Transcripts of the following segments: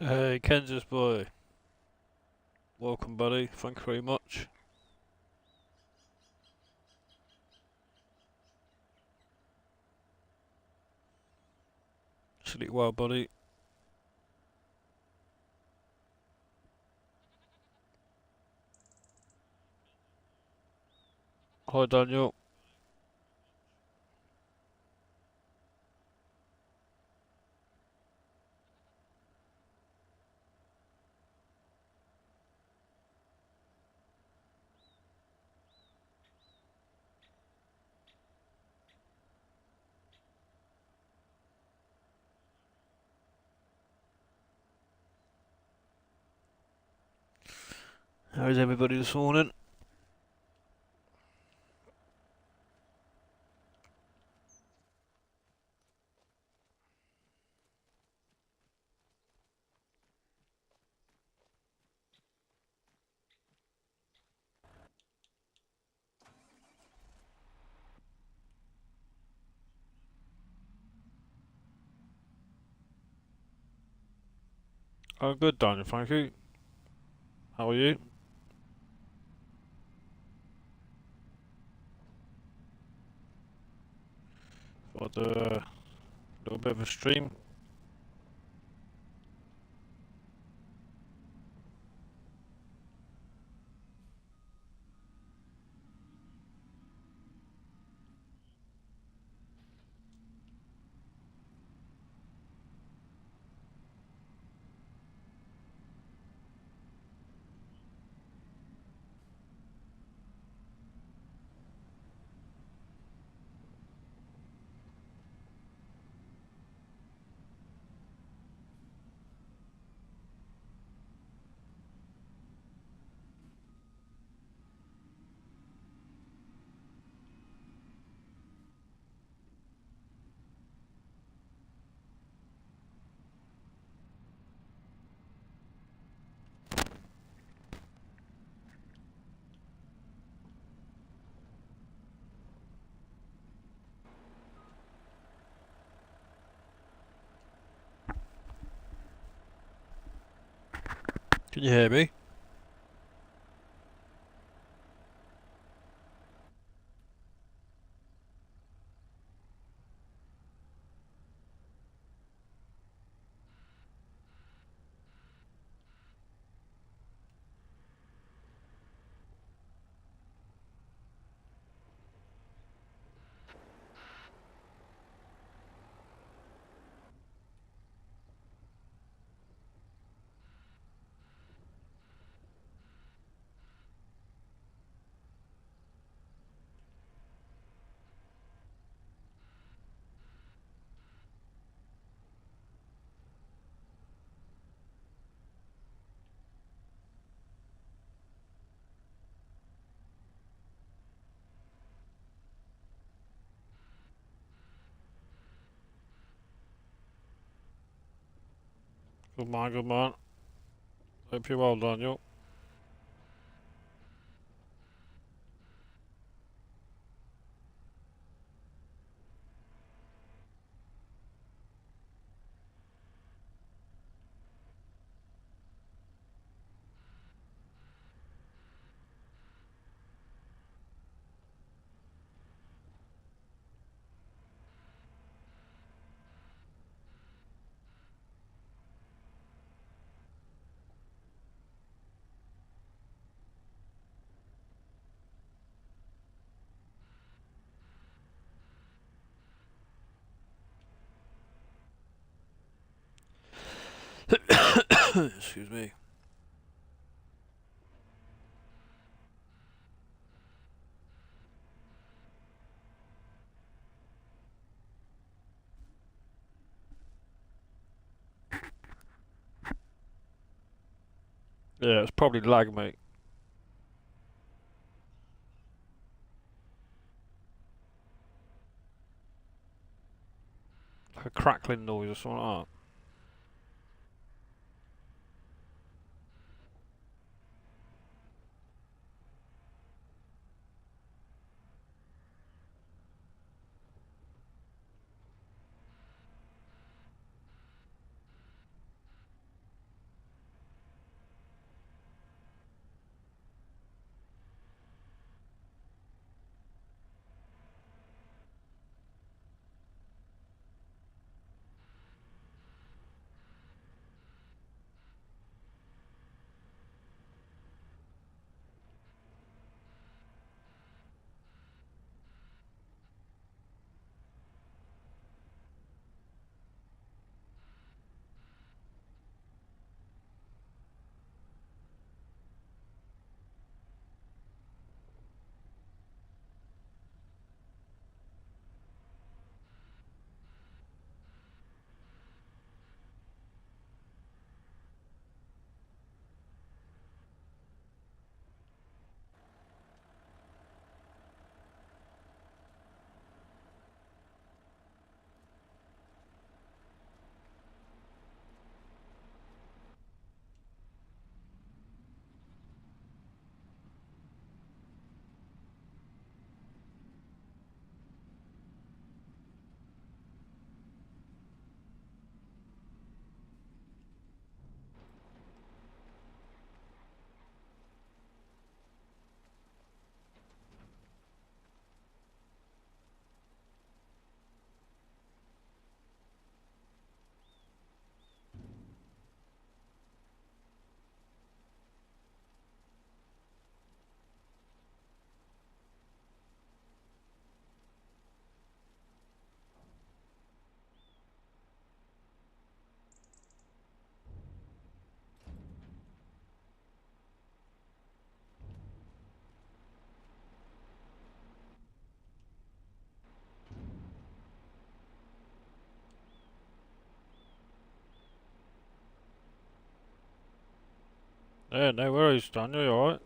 Hey, Kansas boy. Welcome, buddy. Thank you very much. Sleep well, buddy. Hi, Daniel. How is everybody this morning? I'm good, Daniel. Thank you. How are you? Got a little bit of a stream. Can you hear me? Good man, good man. Hope you're well, Daniel. Excuse me. Yeah, it's probably lag, mate. Like a crackling noise or something like Yeah, no worries, Daniel, you alright?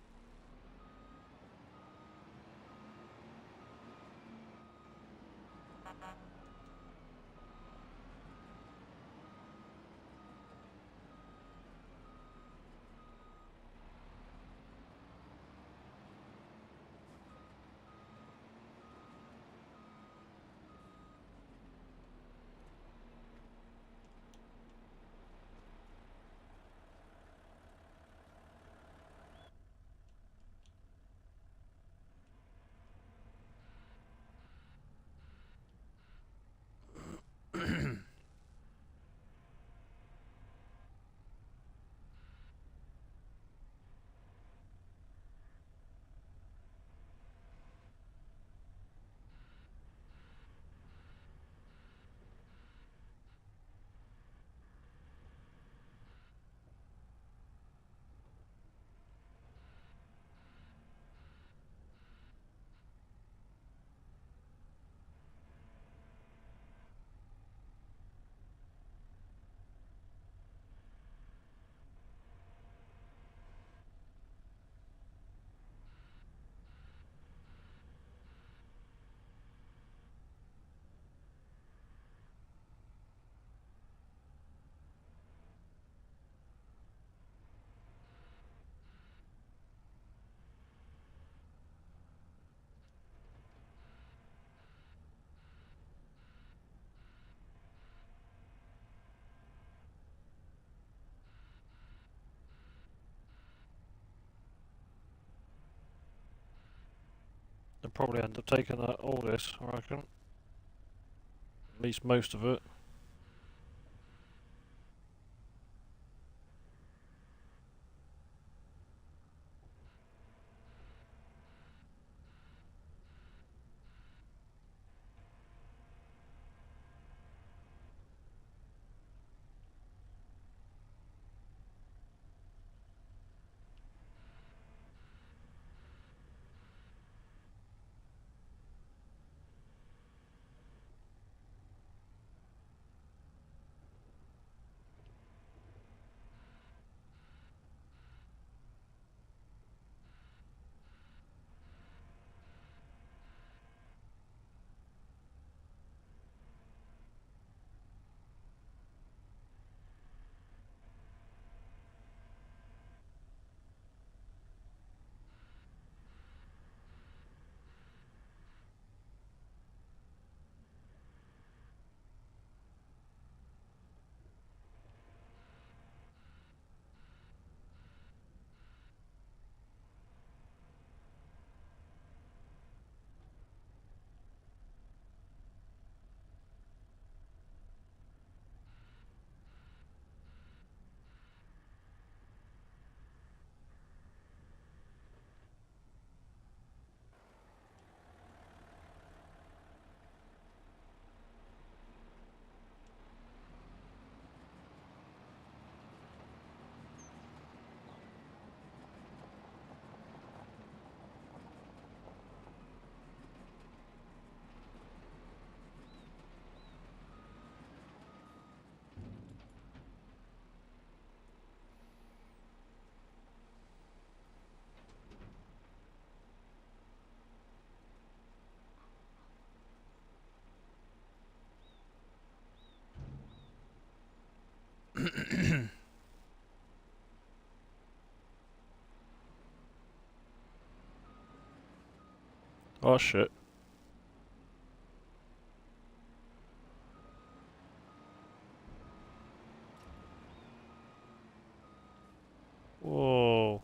They'll probably end up taking all this, I reckon. At least most of it. Oh shit. Whoa.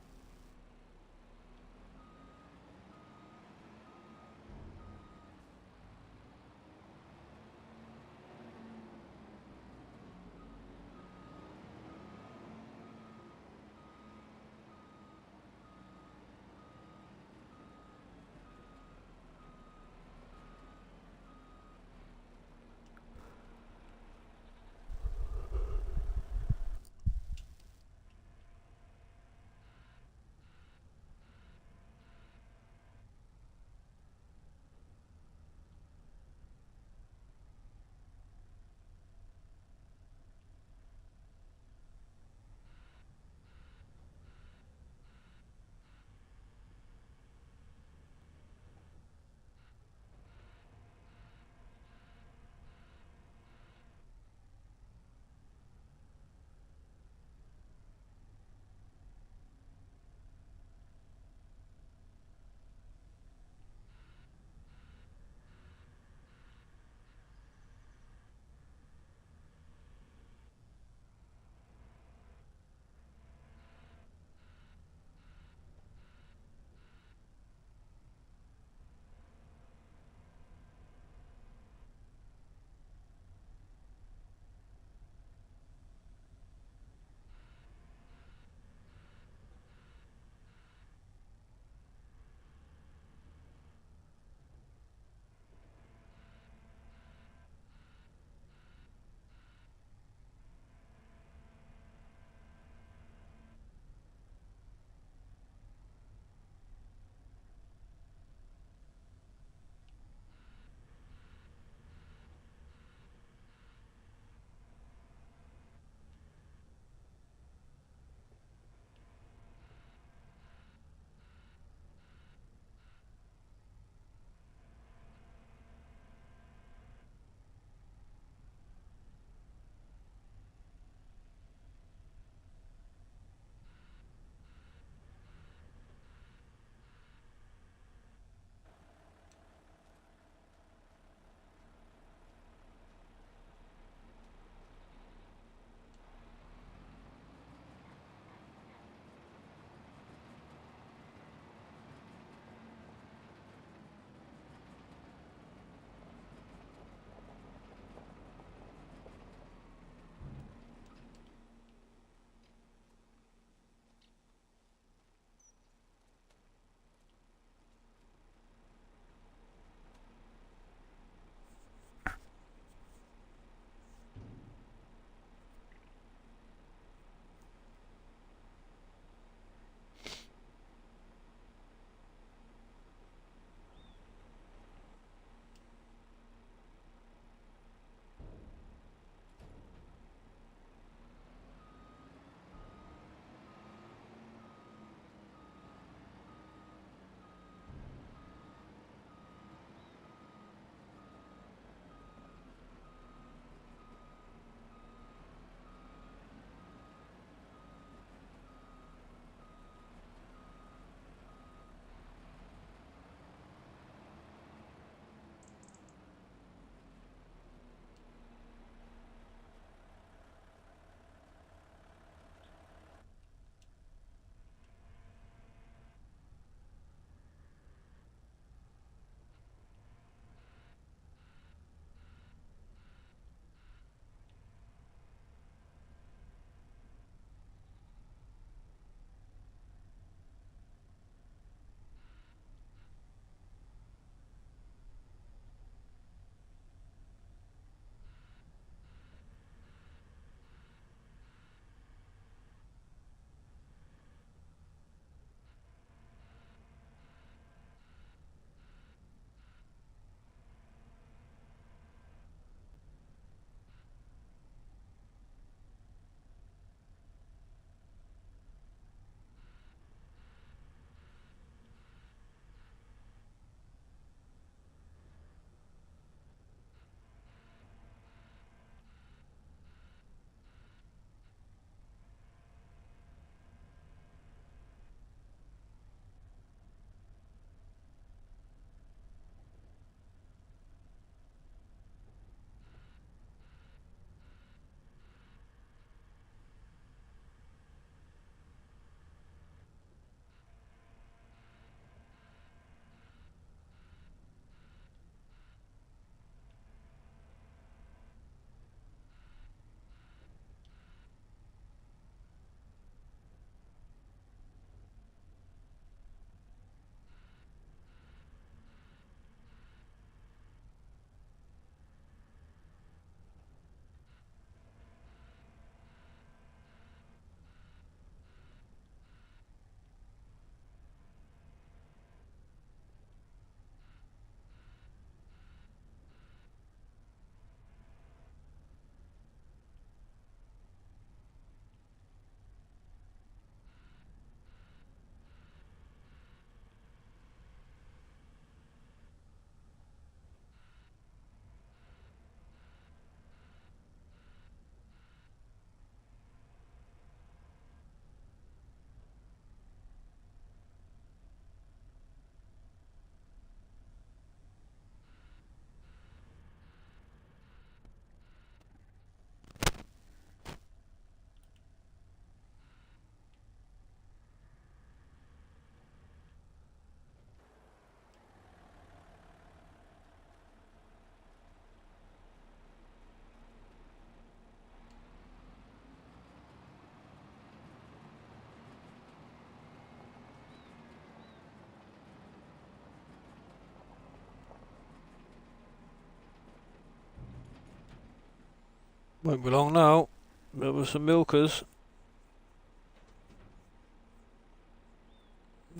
Won't be long now. There were some milkers.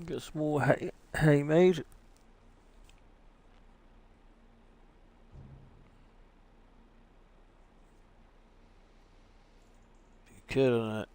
Get some more hay made. You kidding it?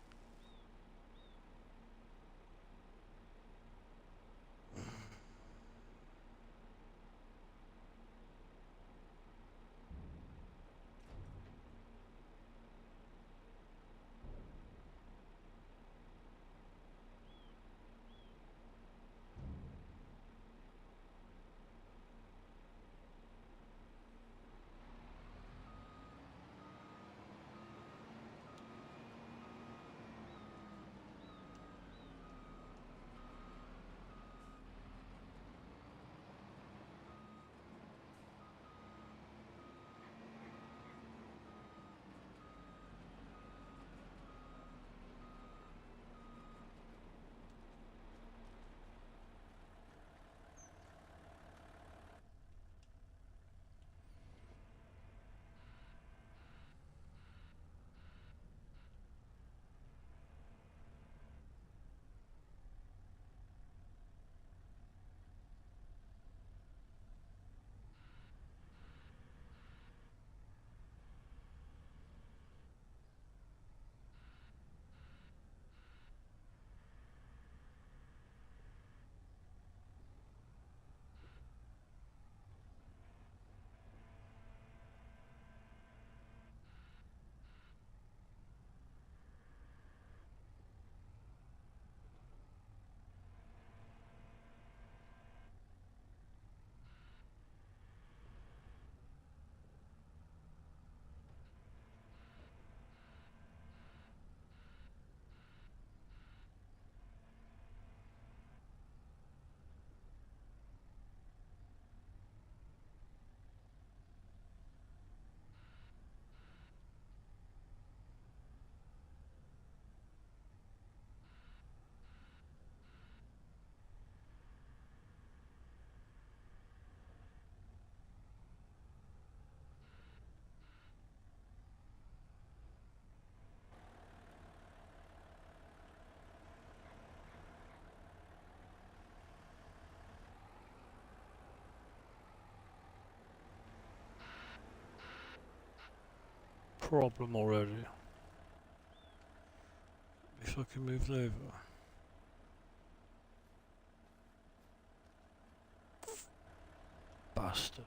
Problem already. Be fucking moved over. Bastard.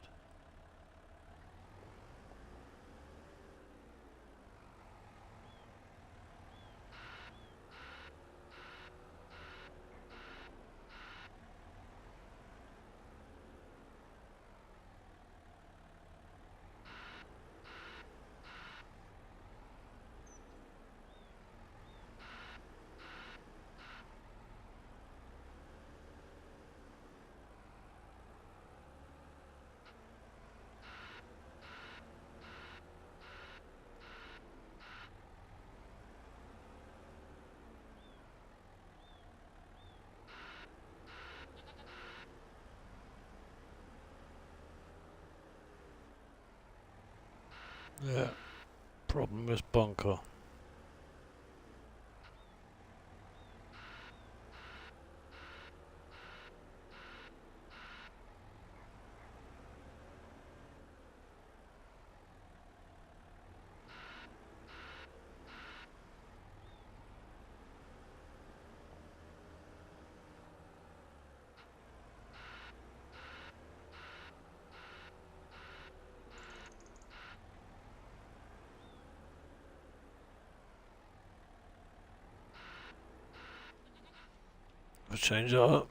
Yeah. Problem is bunker. We'll change that up.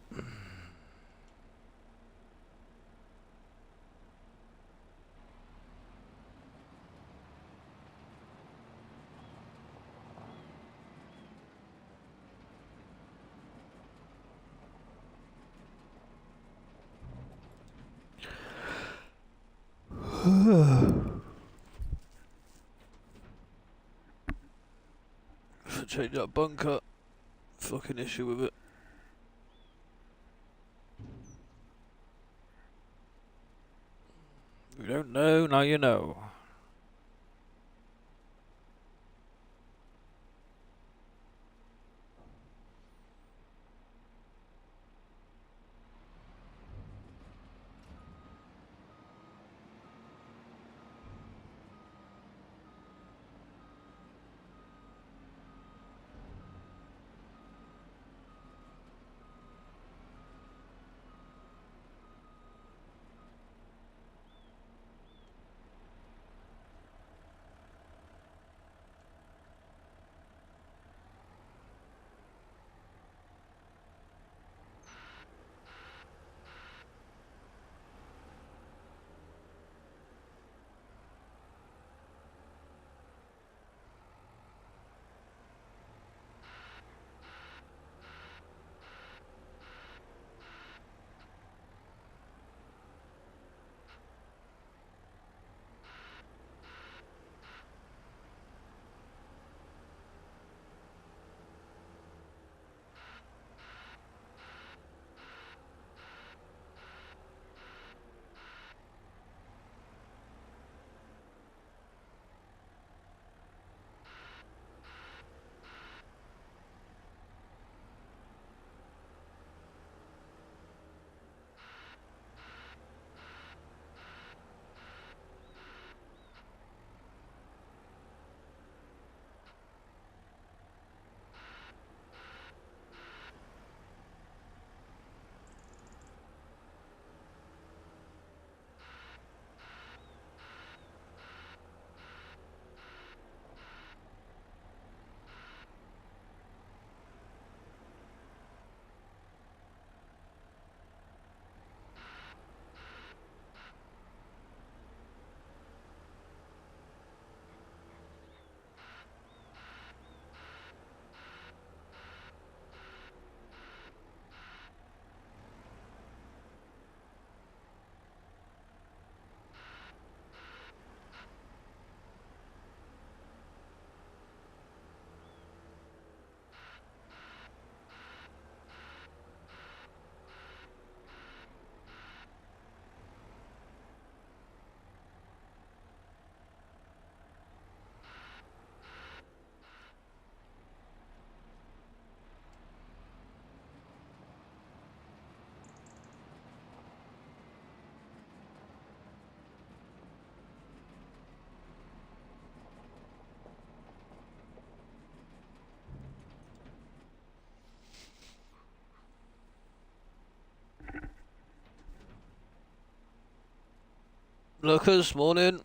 Should change that bunker. Fucking issue with it. You don't know, now you know. Lookers, morning.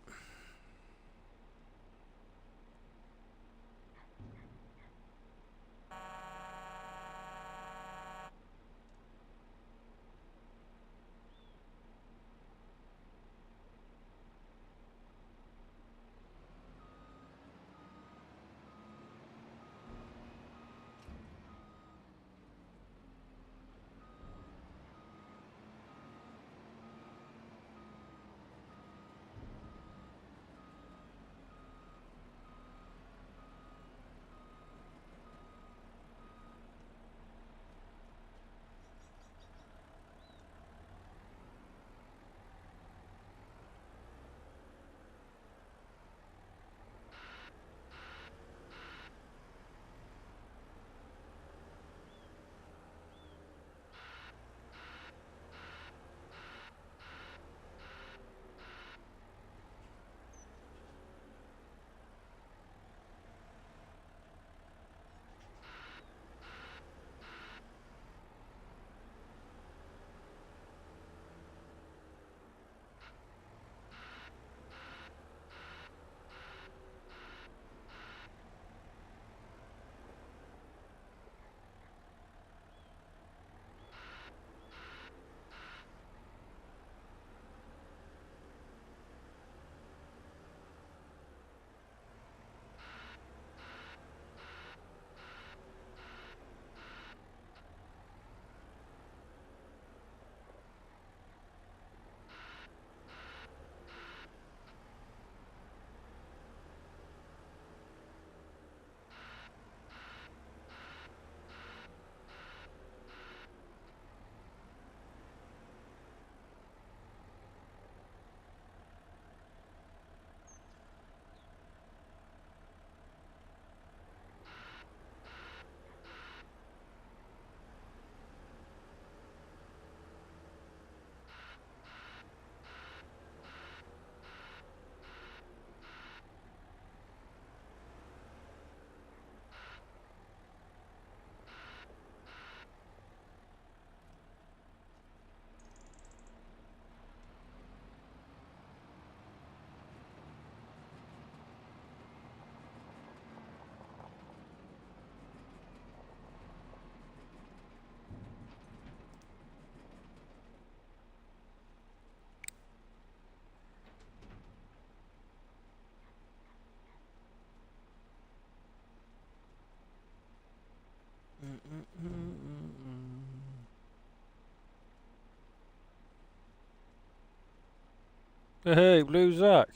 Hey, Blue Zack.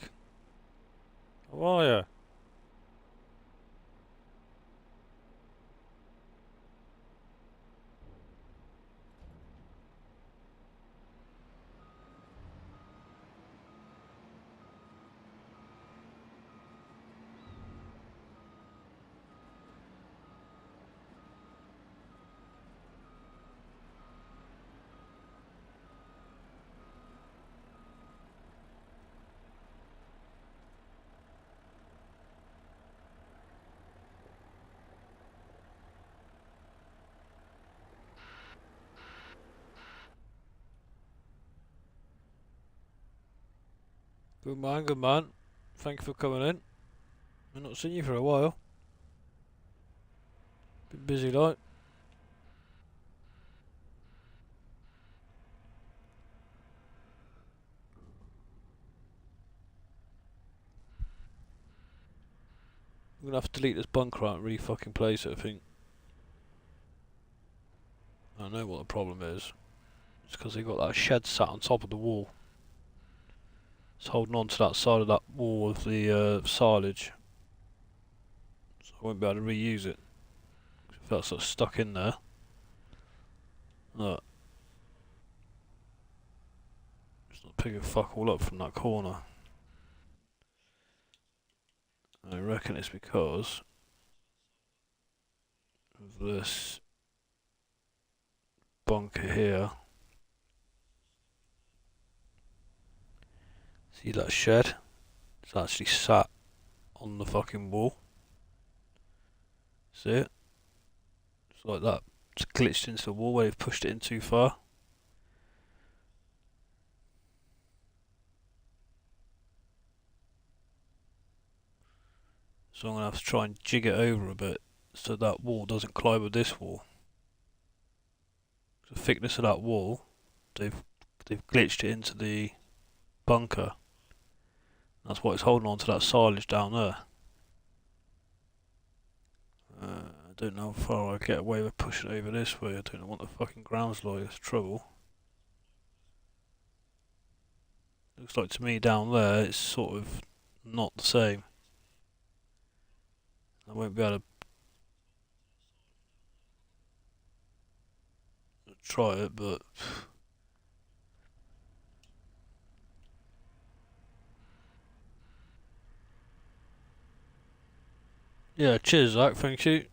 How are you? Good man, good man. Thank you for coming in. I've not seen you for a while. Been busy like. I'm gonna have to delete this bunker out and re-fucking place it, I think. I know what the problem is. It's because they got that shed sat on top of the wall. It's holding on to that side of that wall with the silage. So I won't be able to reuse it. If that's sort of stuck in there. Look. It's not picking fuck all up from that corner. I reckon it's because of this bunker here. See that shed? It's actually sat on the fucking wall. See it? It's like that. It's glitched into the wall where they've pushed it in too far. So I'm going to have to try and jig it over a bit so that wall doesn't collide with this wall. The thickness of that wall, they've glitched it into the bunker. That's why it's holding on to that silage down there. I don't know how far I get away with pushing it over this way. I don't want the fucking grounds lawyer's trouble. Looks like to me down there it's sort of not the same. I won't be able to try it, but yeah, cheers Zach, thank you.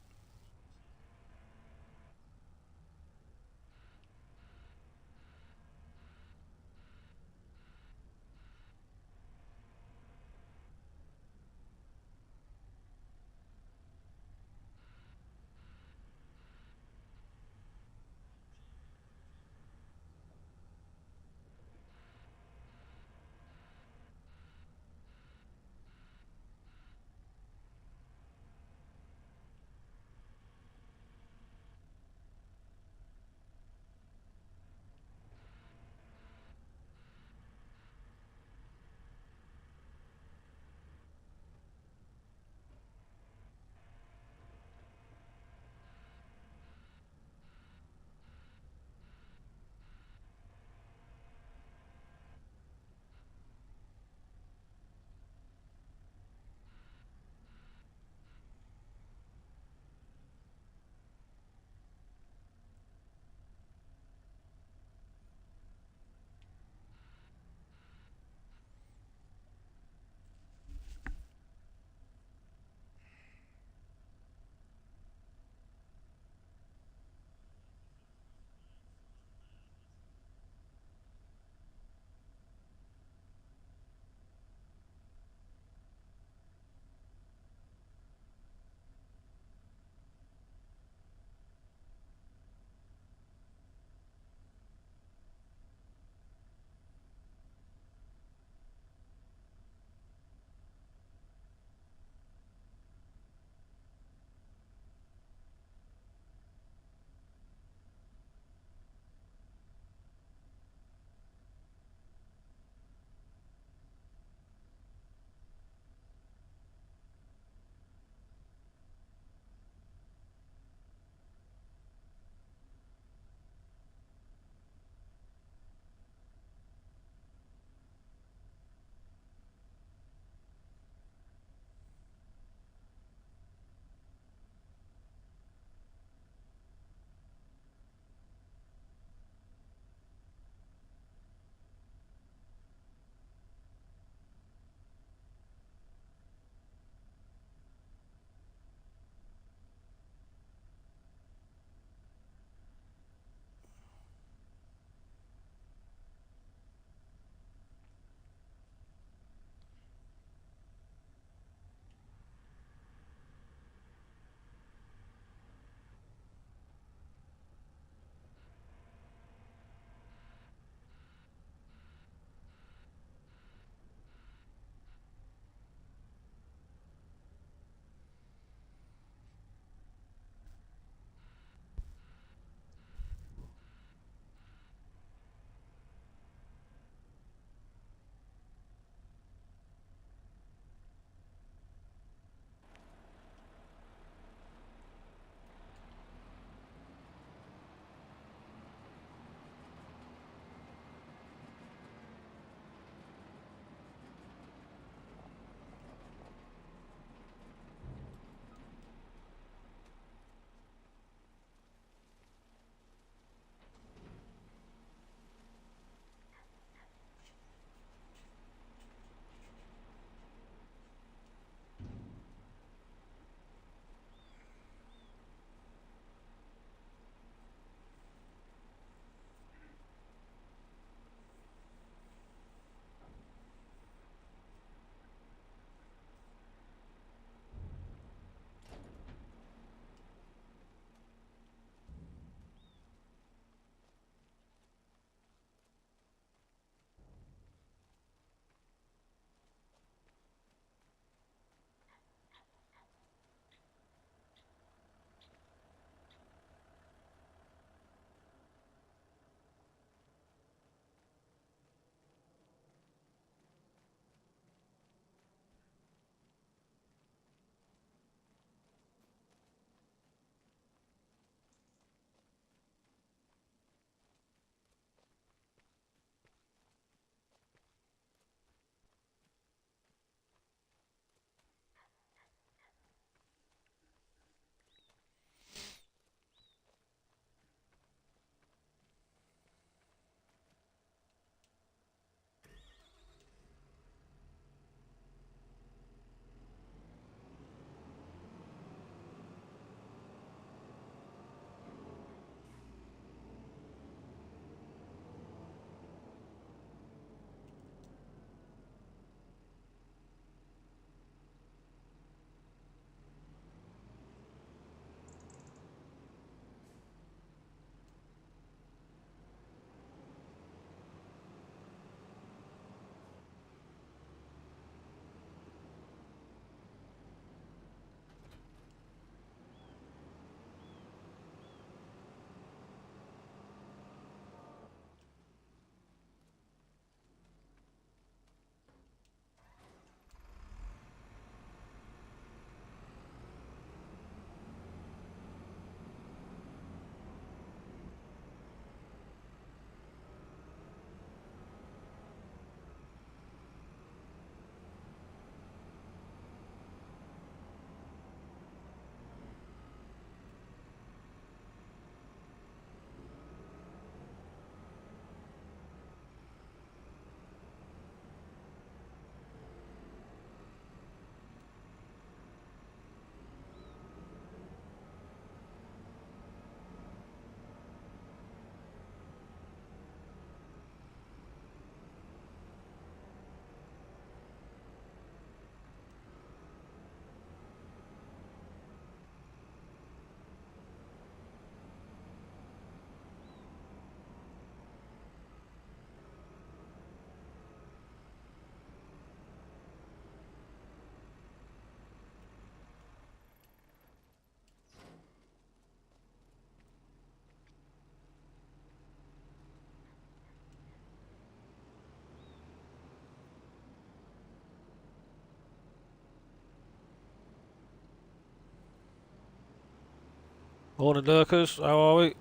Morning, Lurkers. How are we?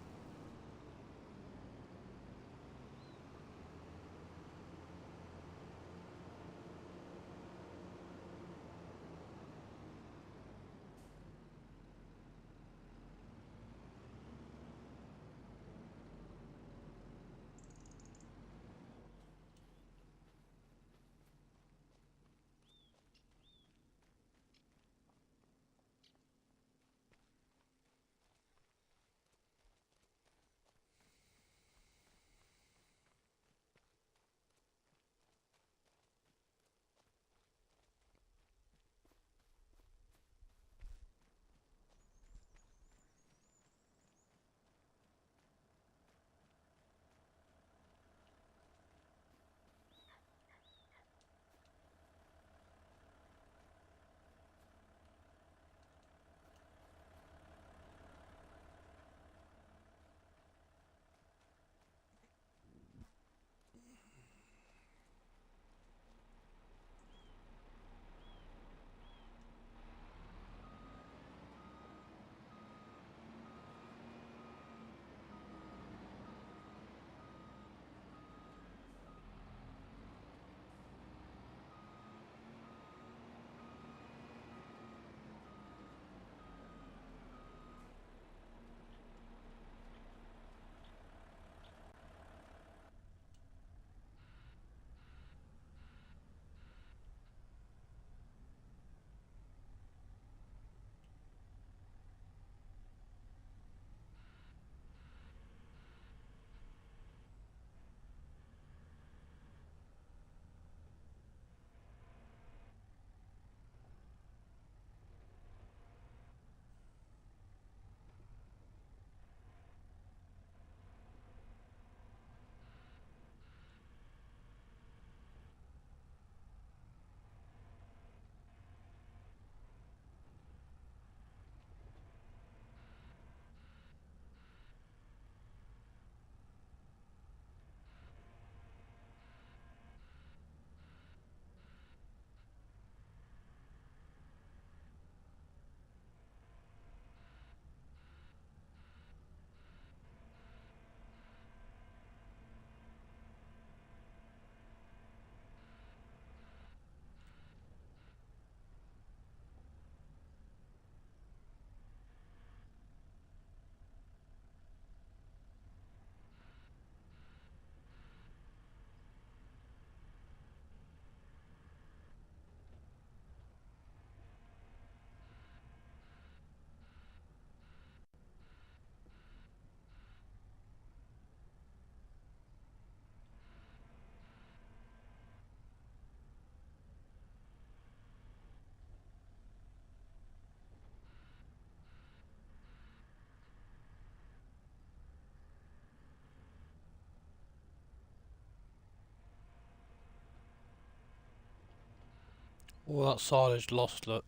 All that silage lost, look.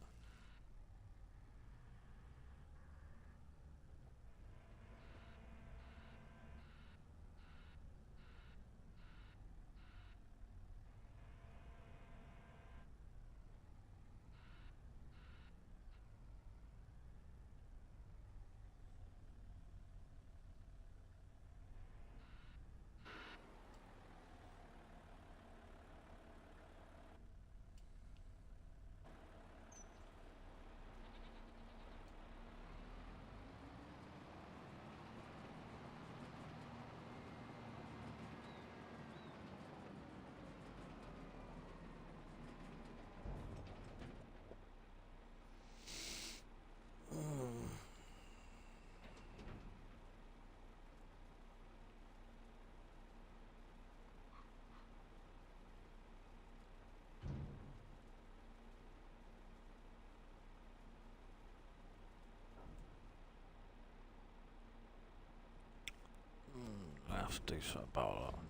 I have to do something about that.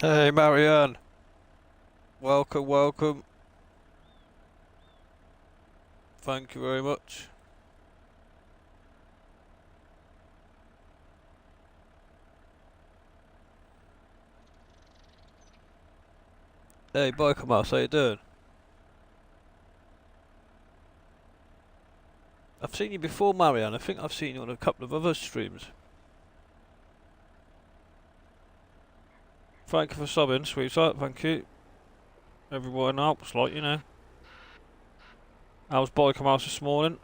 Hey Marianne, welcome, welcome. Thank you very much. Hey Biker Mouse, how you doing? I've seen you before, Marianne. I think I've seen you on a couple of other streams. Thank you for subbing, sweetheart. Thank you. Everyone helps, like, you know. How's Biker Mouse this morning?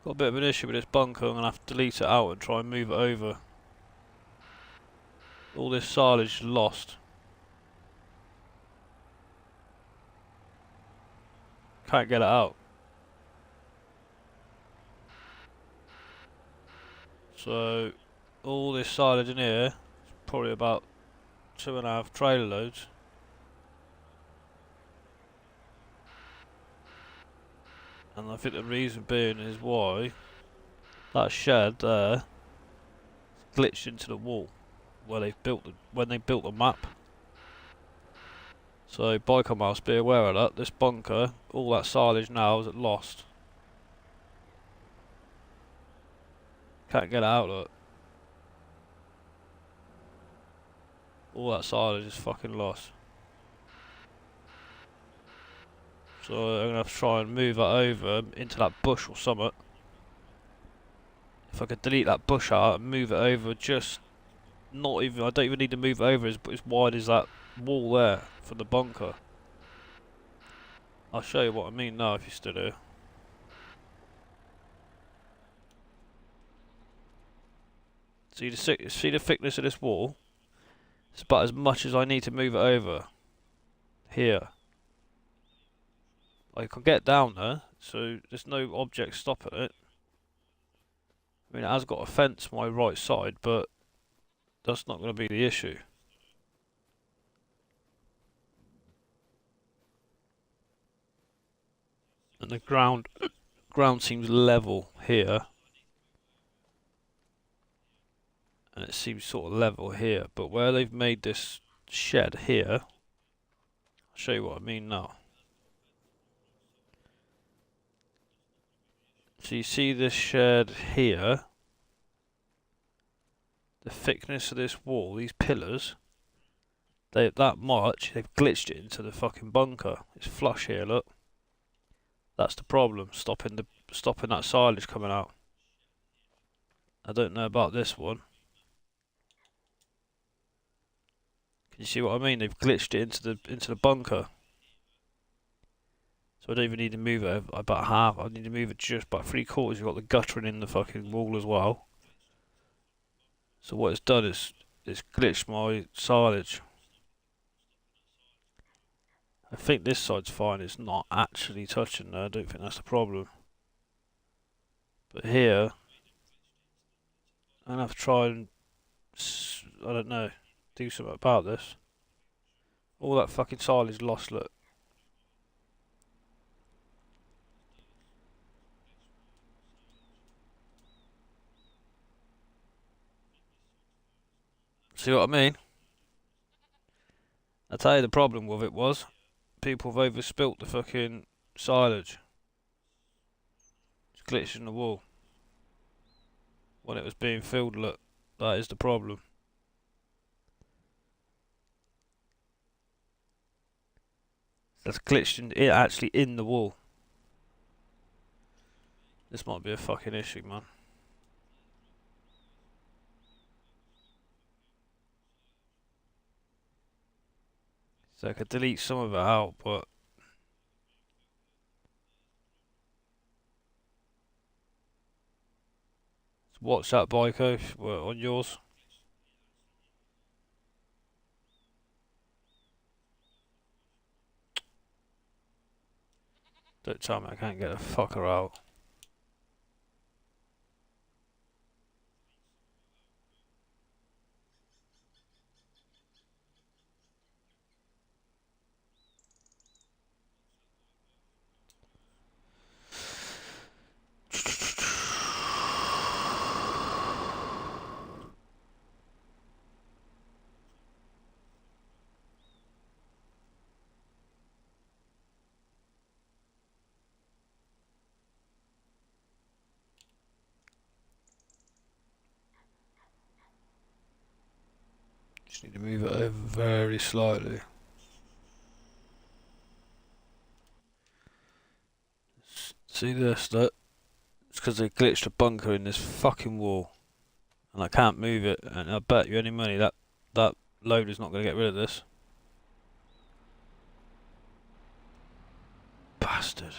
Got a bit of an issue with this bunker. I'm gonna have to delete it out and try and move it over. All this silage is lost. Can't get it out. So, all this silage in here is probably about 2.5 trailer loads. And I think the reason being is why that shed there glitched into the wall where when they built the map. So Biker Mouse, be aware of that. This bunker, all that silage now is lost. Can't get it out, look. All that silage is fucking lost. So I'm gonna have to try and move that over into that bush or something. If I could delete that bush out and move it over, just not even, I don't even need to move it over as wide as that wall there for the bunker. I'll show you what I mean now if you stood here. See the thickness of this wall? It's about as much as I need to move it over. Here. I can get down there, so there's no object stopping it. I mean, it has got a fence my right side, but that's not going to be the issue. And the ground seems level here. And it seems sort of level here, but where they've made this shed here, I'll show you what I mean now. So you see this shed here, the thickness of this wall, these pillars, they've glitched it into the fucking bunker. It's flush here, look. That's the problem, stopping that silage coming out. I don't know about this one. Can you see what I mean? They've glitched it into the bunker. So I don't even need to move it about half. I need to move it just about 3/4. You've got the guttering in the fucking wall as well. So what it's done is it's glitched my silage. I think this side's fine. It's not actually touching there. I don't think that's the problem. But here, I'm gonna have to try and I don't know, do something about this. All that fucking silage lost. Look. See what I mean? I tell you the problem with it was, people have overspilt the fucking silage. It's glitched in the wall. When it was being filled, look, that is the problem. That's glitched actually in the wall. This might be a fucking issue, man. So I could delete some of it out, but what's that, Bico? On yours? Don't tell me I can't get a fucker out. Just need to move it over very slightly. See this, look? It's because they glitched a bunker in this fucking wall. And I can't move it, and I bet you any money that loader's not going to get rid of this. Bastard.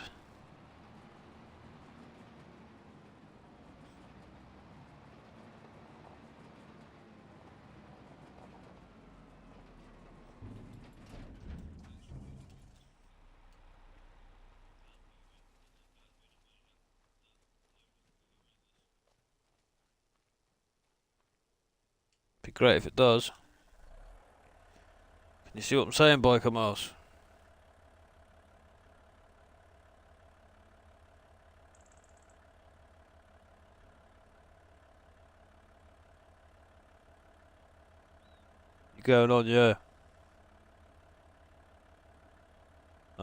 Be great if it does. Can you see what I'm saying, Biker Mouse? You going on, yeah?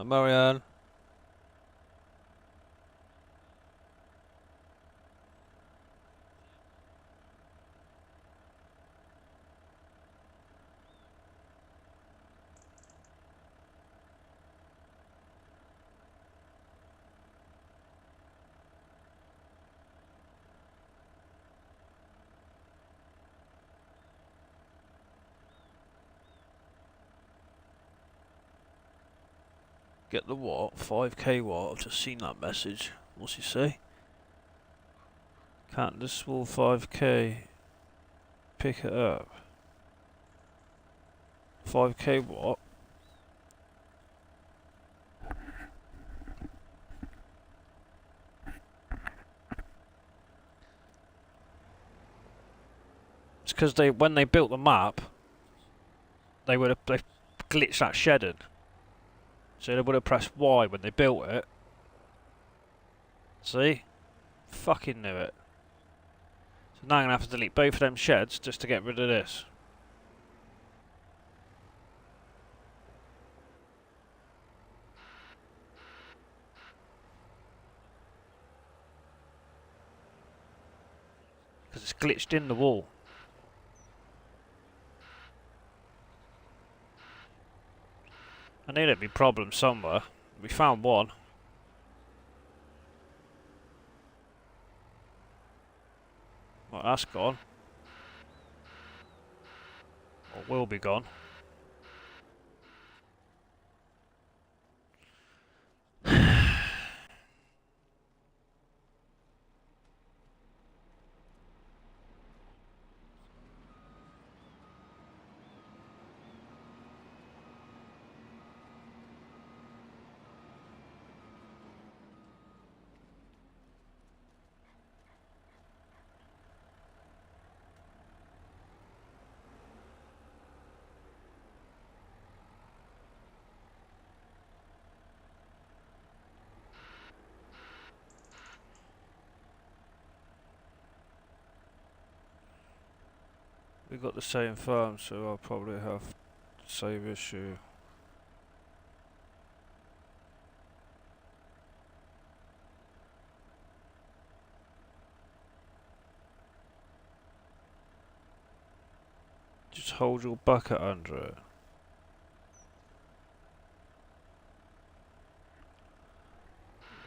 Marianne. Get the what? 5k what? I've just seen that message. What's he say? Can't the small 5k pick it up? 5k what? It's because when they built the map, they glitched that shed in. So they would have pressed Y when they built it. See? Fucking knew it. So now I'm going to have to delete both of them sheds just to get rid of this. Because it's glitched in the wall. I knew there'd be problems somewhere. We found one. Well, that's gone. Or will be gone. We've got the same farm, so I'll probably have the same issue. Just hold your bucket under it.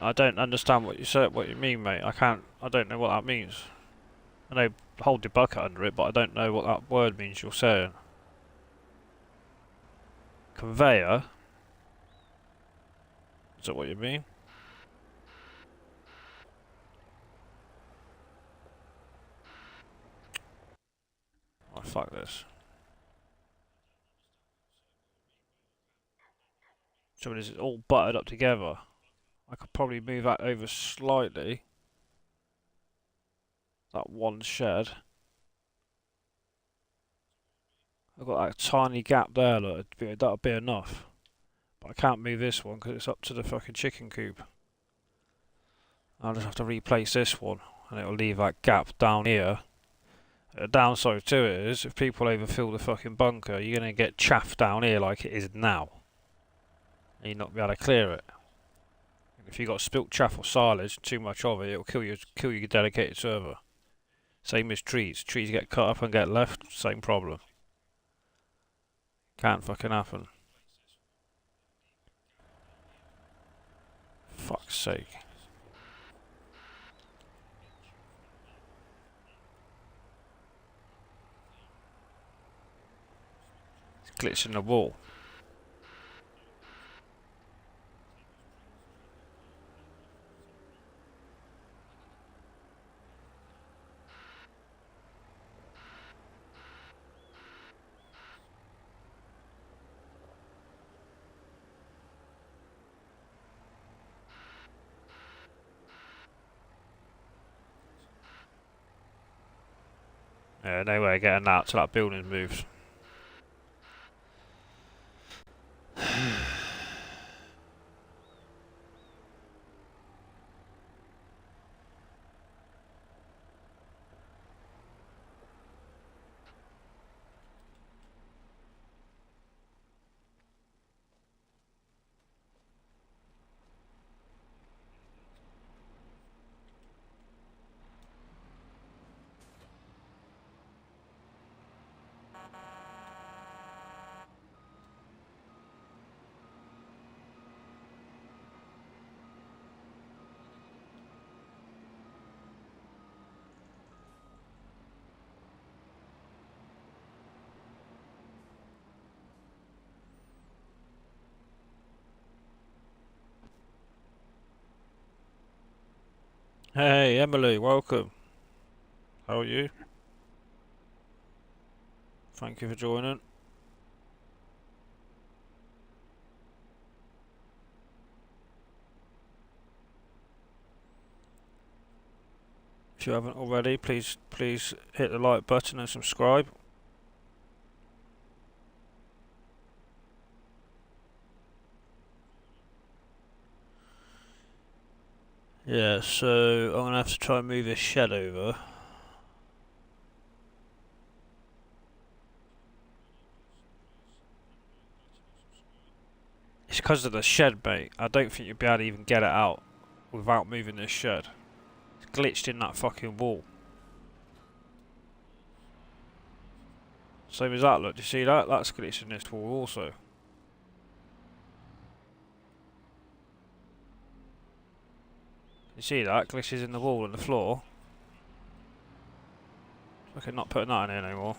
I don't understand what you said. What you mean, mate? I don't know what that means. I know hold your bucket under it, but I don't know what that word means you're saying. Conveyor? Is that what you mean? Oh, fuck this. So it is all buttered up together. I could probably move that over slightly. That one shed. I've got that tiny gap there, look, that'll be enough. But I can't move this one because it's up to the fucking chicken coop. I'll just have to replace this one and it'll leave that gap down here. The downside to it is, if people overfill the fucking bunker, you're going to get chaff down here like it is now. And you're not going to be able to clear it. If you've got spilt chaff or silage, too much of it, it'll kill your dedicated server. Same as trees. Trees get cut up and get left, same problem. Can't fucking happen. Fuck's sake. It's glitching the wall. Yeah, no way of getting out till that building moves. Hey, Emily, welcome. How are you? Thank you for joining. If you haven't already, please hit the like button and subscribe. Yeah, so I'm gonna have to try and move this shed over. It's because of the shed, mate. I don't think you'll be able to even get it out without moving this shed. It's glitched in that fucking wall. Same as that, look, do you see that? That's glitched in this wall also. You see that? Glitches in the wall and the floor. Okay, not putting that in here anymore.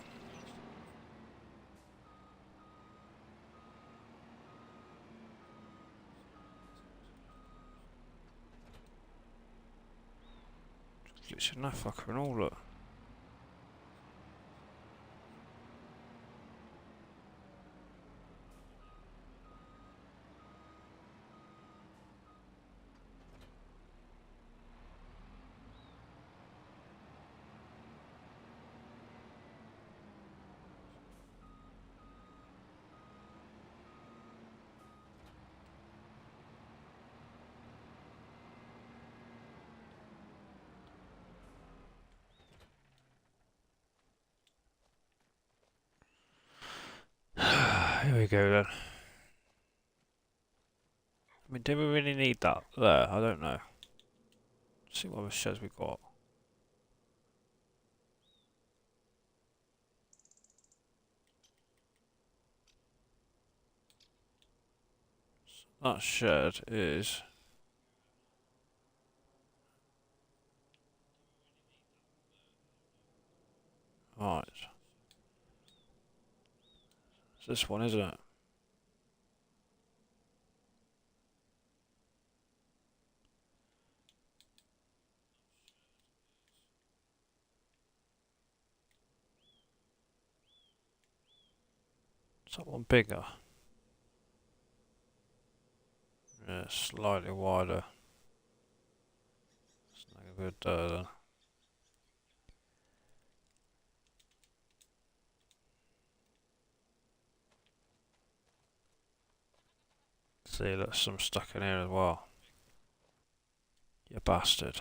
Glitching that fucker and all, look. Here we go then. I mean, do we really need that there? I don't know. Let's see what other sheds we got. That shed is... Right. It's this one, isn't it? Is that one bigger? Yeah, slightly wider. It's no good then. See, there's some stuck in here as well. You bastard.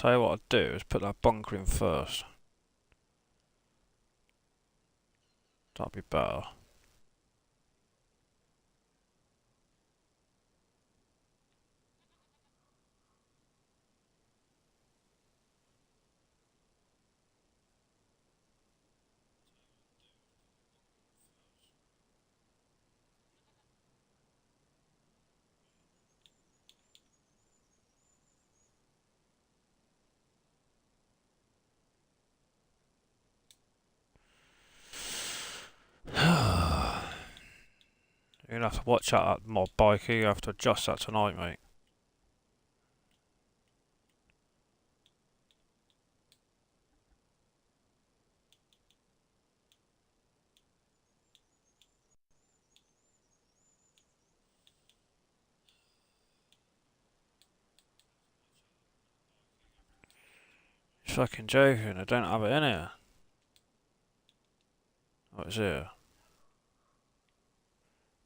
tell you what I'd do is put that bunker in first. That'd be better. You're gonna have to watch out that mod biker. You have to adjust that tonight, mate. You're fucking joking. I don't have it in here. What is here?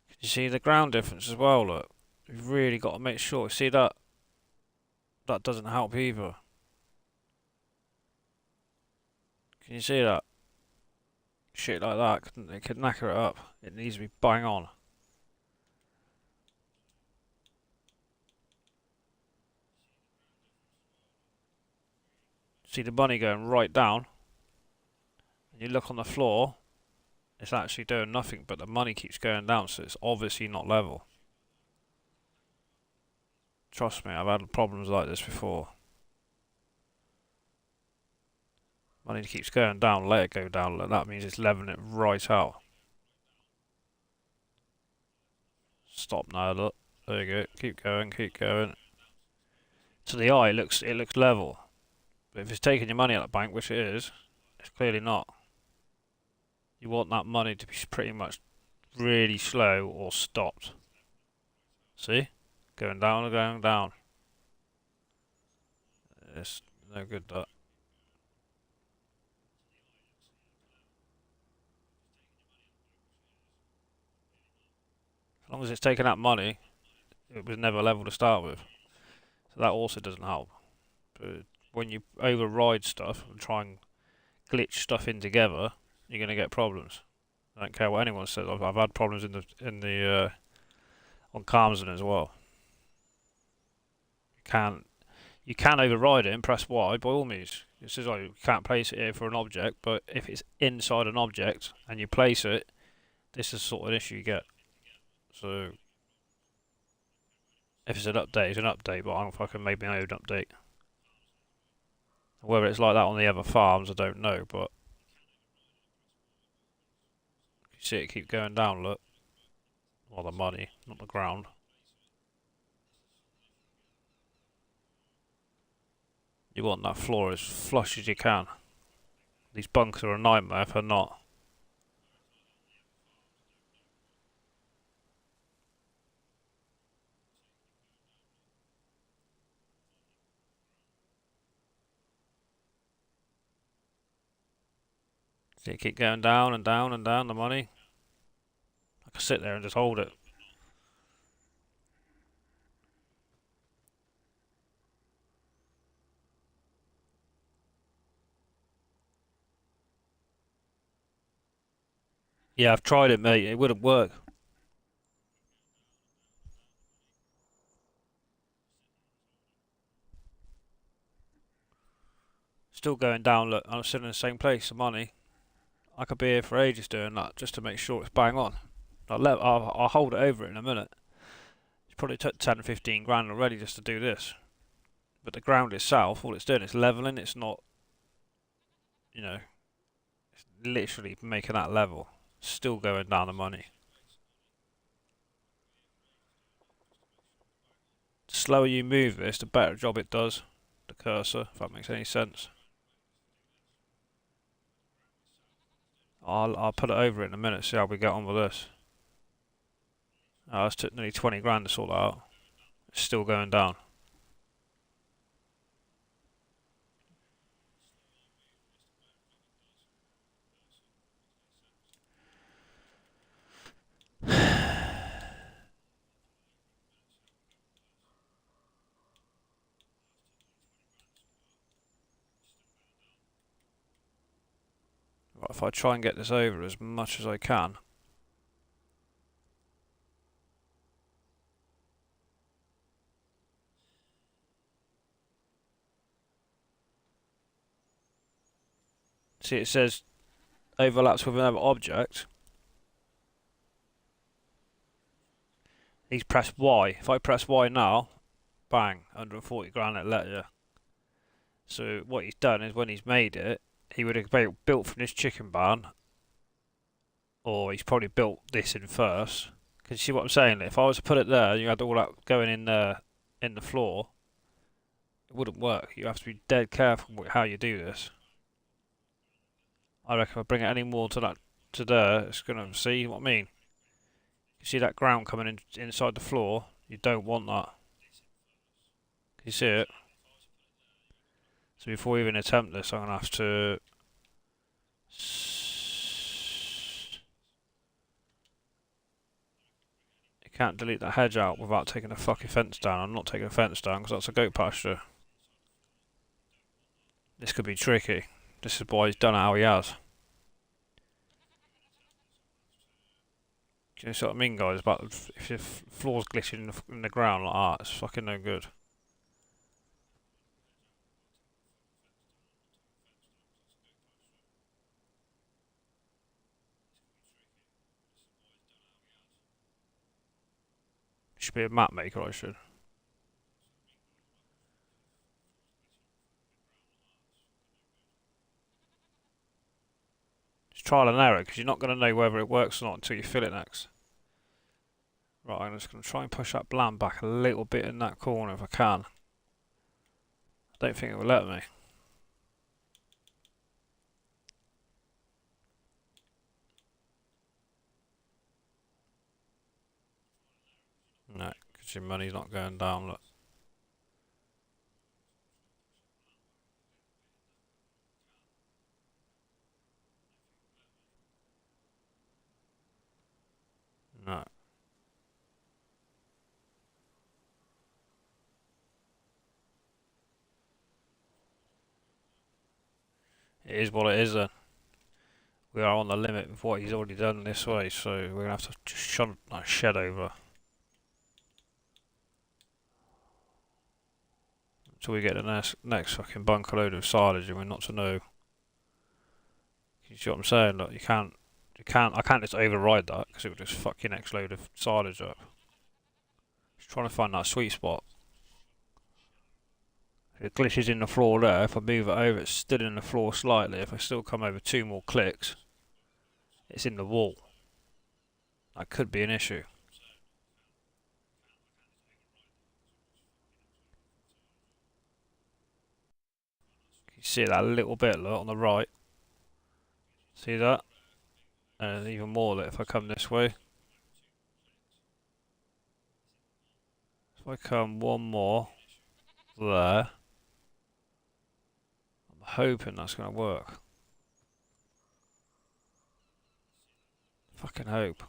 Can you see the ground difference as well? Look, you've really got to make sure. See that? That doesn't help either. Can you see that? Shit like that, it could knacker it up. It needs to be bang on. See the money going right down. And you look on the floor, it's actually doing nothing, but the money keeps going down, so it's obviously not level. Trust me, I've had problems like this before. Money keeps going down, let it go down. That means it's leveling it right out. Stop now, look. There you go. Keep going, keep going. To the eye, it looks level. But if it's taking your money out of the bank, which it is, it's clearly not. You want that money to be pretty much really slow or stopped. See? Going down and going down. It's no good, that. As long as it's taking out money, it was never level to start with. So that also doesn't help. But when you override stuff and try and glitch stuff in together, you're going to get problems. I don't care what anyone says. I've had problems in the on Carmson as well. You can override it and press Y by all means. It says, oh, you can't place it here for an object, but if it's inside an object and you place it, this is the sort of issue you get. So if it's an update, it's an update, but I'm fucking made my own update. Whether it's like that on the other farms, I don't know, but you see it keep going down, look. Well, the money, not the ground. You want that floor as flush as you can. These bunkers are a nightmare if they're not. See it keep going down and down and down, the money. I can sit there and just hold it. Yeah, I've tried it, mate. It wouldn't work. Still going down, look. I'm sitting in the same place, the money. I could be here for ages doing that just to make sure it's bang on. I'll hold it over it in a minute. It's probably took 10, 15 grand already just to do this. But the ground itself, all it's doing is leveling. It's not, you know, it's literally making that level. Still going down the money. The slower you move this, the better job it does. The cursor, if that makes any sense. I'll put it over it in a minute, see how we get on with this. This took nearly 20 grand to sort that out. It's still going down. Right, if I try and get this over as much as I can. See, it says overlaps with another object. He's pressed Y. If I press Y now, bang, 140 grand it let you. So what he's done is when he's made it, he would have built from this chicken barn, or he's probably built this in first. Can you see what I'm saying? If I was to put it there, you had all that going in the floor, it wouldn't work. You have to be dead careful with how you do this. I reckon if I bring it any more to there, it's gonna see what I mean. You see that ground coming in inside the floor? You don't want that. Can you see it? So before we even attempt this, I'm gonna have to. You can't delete the hedge out without taking the fucking fence down. I'm not taking the fence down because that's a goat pasture. This could be tricky. This is why he's done it how he has. Do you know what I mean, guys? About if your floor's glitching in the ground like that, it's fucking no good. Should be a map maker, I should. It's trial and error because you're not going to know whether it works or not until you fill it next. Right, I'm just going to try and push that bland back a little bit in that corner if I can. I don't think it will let me. No, because your money's not going down, look. No. It is what it is then. We are on the limit of what he's already done this way, so we're going to have to just shun that shed over. Until we get the next fucking bunker load of silage and we're not to know. You see what I'm saying? Look, I can't just override that because it would just fuck your next load of silage up. Just trying to find that sweet spot. It glitches in the floor there. If I move it over, it's still in the floor slightly. If I still come over 2 more clicks, it's in the wall. That could be an issue. You see that little bit, look, on the right. See that? And even more, look, if I come this way. If I come one more there. I'm hoping that's going to work. Fucking hope.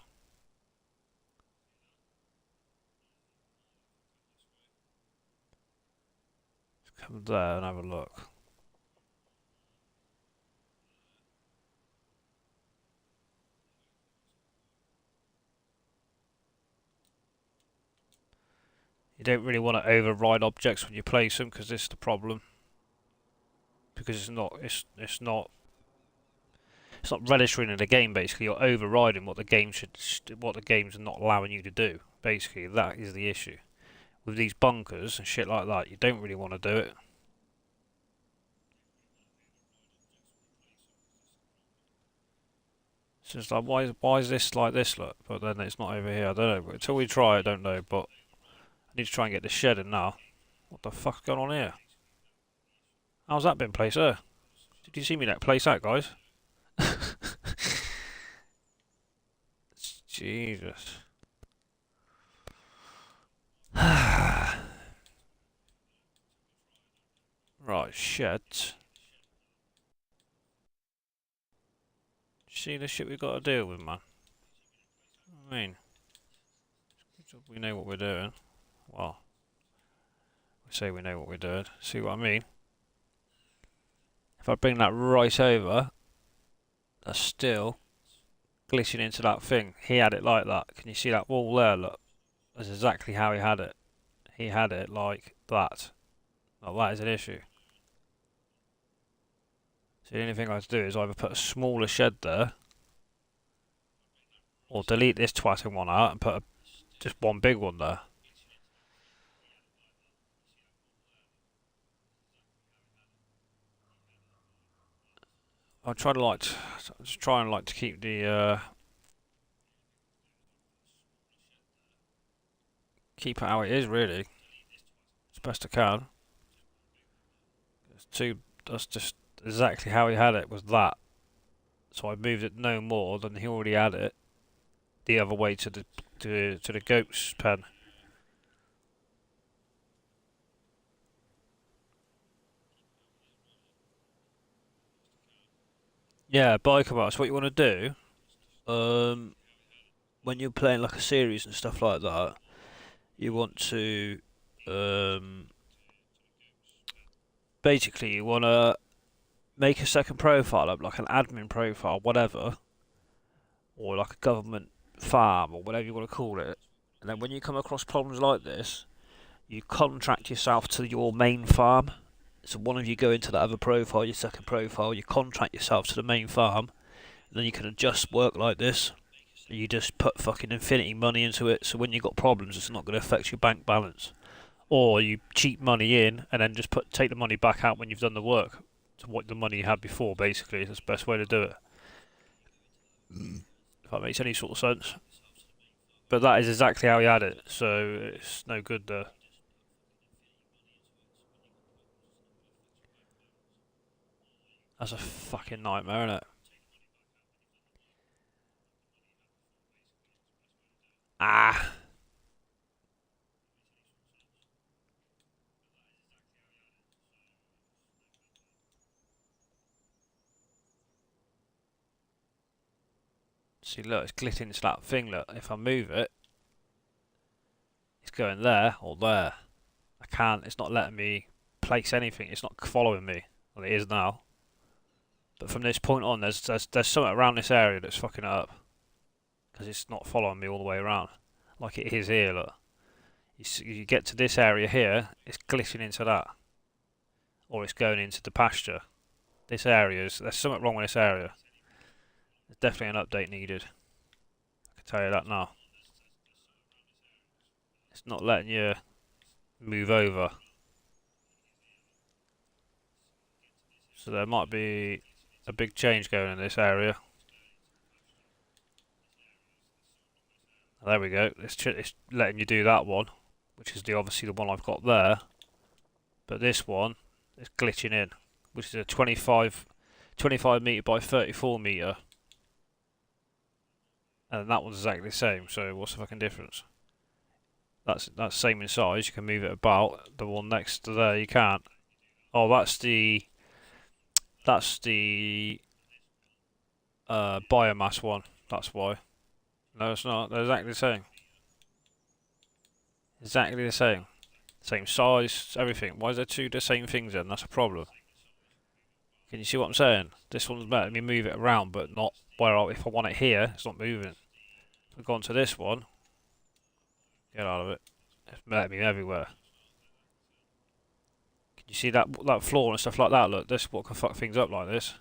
Let's come there and have a look. You don't really want to override objects when you place them because this is the problem. Because it's not registering in the game. Basically, you're overriding what the game's not allowing you to do. Basically, that is the issue with these bunkers and shit like that. You don't really want to do it. It's just like why is this like this? Look, but then it's not over here. I don't know. But until we try, I don't know. But I need to try and get this shed in now. What the fuck's going on here? How's that been placed there? Did you see me place that, guys? Jesus. Right, sheds. See the shit we've got to deal with, man. I mean, we know what we're doing. Well, we say we know what we're doing. See what I mean? If I bring that right over, are still glitching into that thing. He had it like that. Can you see that wall there? Look, that's exactly how he had it. He had it like that. Now that is an issue. So the only thing I have to do is either put a smaller shed there, or delete this twatting one out and put just one big one there. I'm just trying to keep the keep it how it is really, as best I can. That's just exactly how he had it, was that. So I moved it no more than he already had it. The other way to the goat's pen. Yeah, biker mouse. What you want to do, when you're playing like a series and stuff like that, you want to, basically you want to make a second profile up, like an admin profile, whatever, or like a government farm or whatever you want to call it. And then when you come across problems like this, you contract yourself to your main farm. So one of you go into that other profile, your second profile, you contract yourself to the main farm, and then you can adjust work like this. You just put fucking infinity money into it, so when you got problems, it's not going to affect your bank balance. Or you cheat money in and then just take the money back out when you've done the work to what the money you had before. Basically, that's the best way to do it. If that makes any sort of sense. But that is exactly how he had it, so it's no good there. That's a fucking nightmare, isn't it? Ah! See, look, it's glitching into that thing, look. If I move it, it's going there or there. I can't, it's not letting me place anything. It's not following me. Well, it is now. But from this point on, there's something around this area that's fucking it up. Because it's not following me all the way around. Like it is here, look. You get to this area here, it's glitching into that. Or it's going into the pasture. This area, there's something wrong with this area. There's definitely an update needed. I can tell you that now. It's not letting you move over. So there might be a big change going in this area. There we go. It's letting you do that one, which is obviously the one I've got there. But this one is glitching in, which is a 25 metre by 34 metre. And that one's exactly the same, so what's the fucking difference? That's same in size, you can move it about. The one next to there you can't. Oh, that's the biomass one, that's why. No, it's not, they're exactly the same. Exactly the same. Same size, everything. Why is there two the same things then? That's a problem. Can you see what I'm saying? This one's letting me move it around, but not where if I want it here, it's not moving. If I go on to this one, get out of it. It's letting me everywhere. Can you see that floor and stuff like that? Look, this what can fuck things up like this.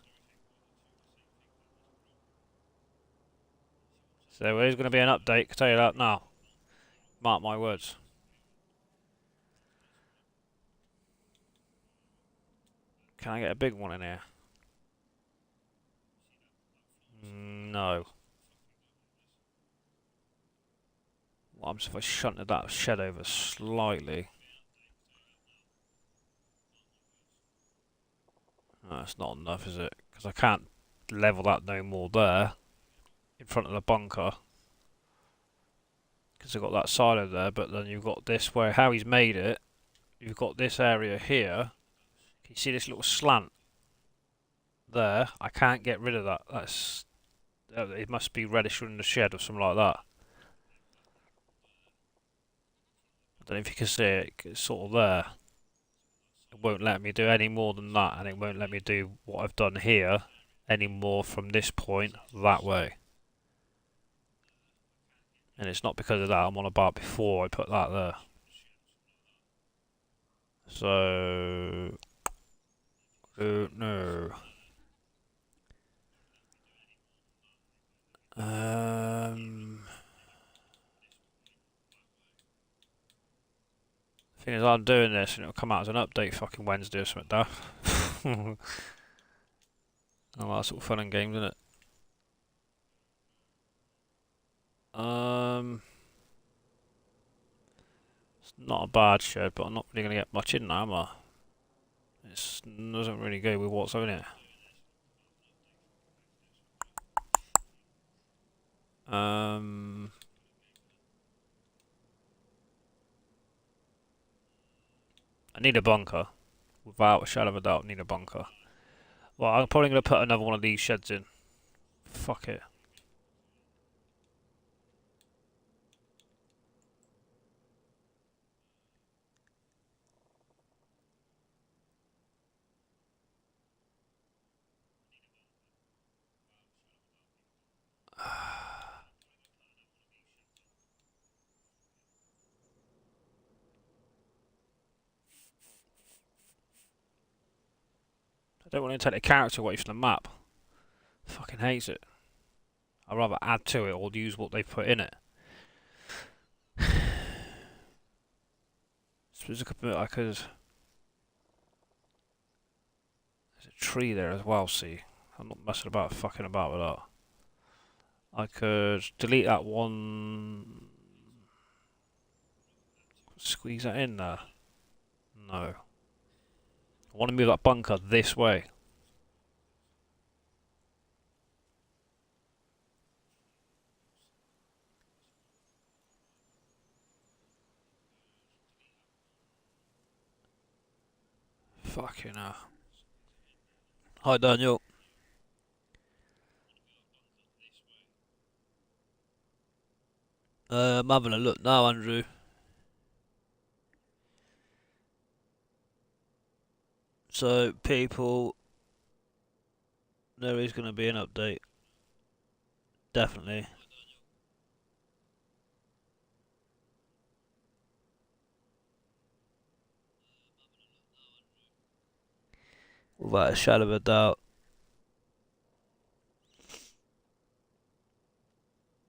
So there is going to be an update, I can tell you that now. Mark my words. Can I get a big one in here? No. What happens if I shunted that shed over slightly? No, that's not enough, is it? Because I can't level that no more there. In front of the bunker. Because I've got that silo there, but then you've got this where, how he's made it. You've got this area here. Can you see this little slant? There. I can't get rid of that. It must be reddish in the shed or something like that. I don't know if you can see it, it's sort of there. It won't let me do any more than that, and it won't let me do what I've done here. any more from this point that way. And it's not because of that I'm on about before I put that there. So... no. Thing is, I'm doing this and it'll come out as an update fucking Wednesday or something daft. Oh, that's all fun and games, isn't it? It's not a bad shed, but I'm not really going to get much in now, am I? It doesn't really go with what's in it. I need a bunker. Without a shadow of a doubt, need a bunker. Well, I'm probably going to put another one of these sheds in. Fuck it. I don't want to take the character away from the map. Fucking hates it. I'd rather add to it or use what they put in it. Suppose I could. There's a tree there as well. See, I'm not messing about, fucking about with that. I could delete that one. Squeeze that in there. No. I want to move that bunker this way. Fucking hell. Hi, Daniel. I'm having a look now, Andrew. So, people, there is going to be an update. Definitely. Without a shadow of a doubt.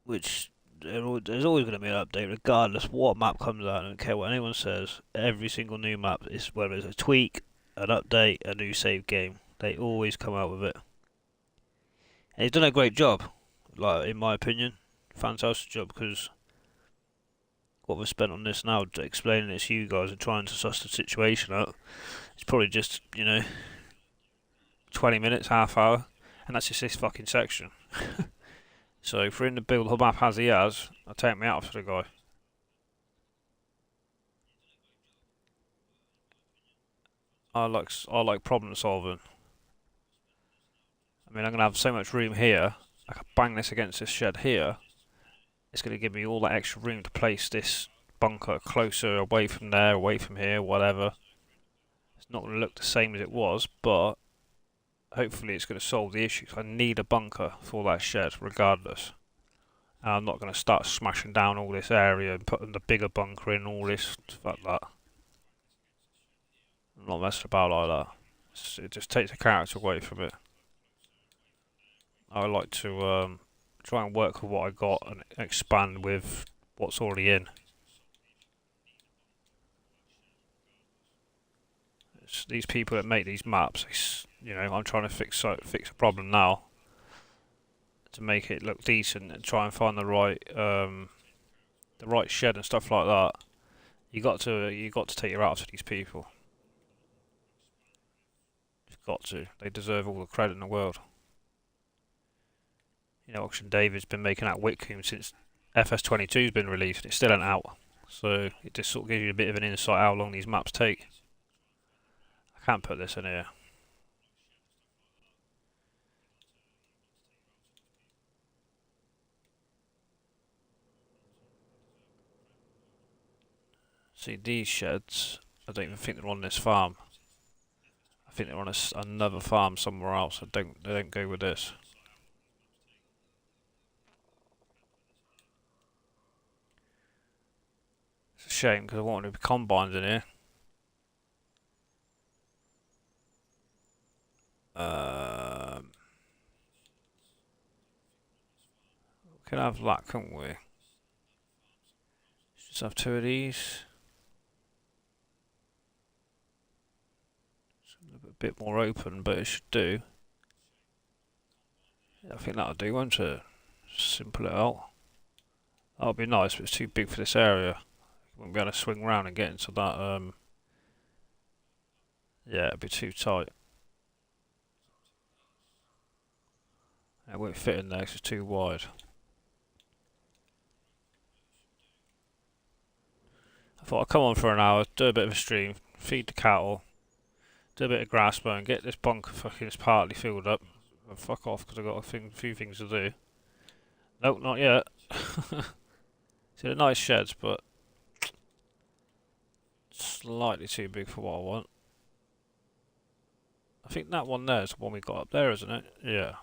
Which, there's always going to be an update, regardless what map comes out. I don't care what anyone says. Every single new map is, whether it's a tweak, an update, a new save game. They always come out with it. And he's done a great job, like, in my opinion. Fantastic job, because what we've spent on this now, explaining it to you guys and trying to suss the situation out, it's probably just, 20 minutes, half hour, and that's just this fucking section. So for him to build the map as he has, I'll take me out for the guy. I like problem solving. I mean, I'm gonna have so much room here. I can bang this against this shed here. It's gonna give me all that extra room to place this bunker closer, away from there, away from here, whatever. It's not gonna look the same as it was, but hopefully it's gonna solve the issue. I need a bunker for that shed, regardless. And I'm not gonna start smashing down all this area and putting the bigger bunker in, all this, fuck that. I'm not messing about like that. It just takes the character away from it. I like to try and work with what I got and expand with what's already in. It's these people that make these maps, I'm trying to fix a problem now to make it look decent and try and find the right shed and stuff like that. You got to take your hat off to these people. You've got to. They deserve all the credit in the world. Auction David's been making that Whitcomb since Fs25's been released. It still ain't out, so it just sort of gives you a bit of an insight how long these maps take. I can't put this in here. See, these sheds, I don't even think they're on this farm. I think they're on another farm somewhere else. They don't go with this. It's a shame because I wanted to be combines in here. We could have that, couldn't we? Just have two of these. A bit more open, but it should do. I think that'll do, won't it? Simple it out. That'll be nice, but it's too big for this area. We won't be able to swing round and get into that. Yeah, it'd be too tight. It won't fit in there because it's too wide. I thought I'd come on for an hour, do a bit of a stream, feed the cattle, do a bit of grass burn, get this bunker fucking partly filled up, and fuck off because I've got a few things to do. Nope, not yet. See, they're nice sheds, but slightly too big for what I want. I think that one there is the one we got up there, isn't it? Yeah.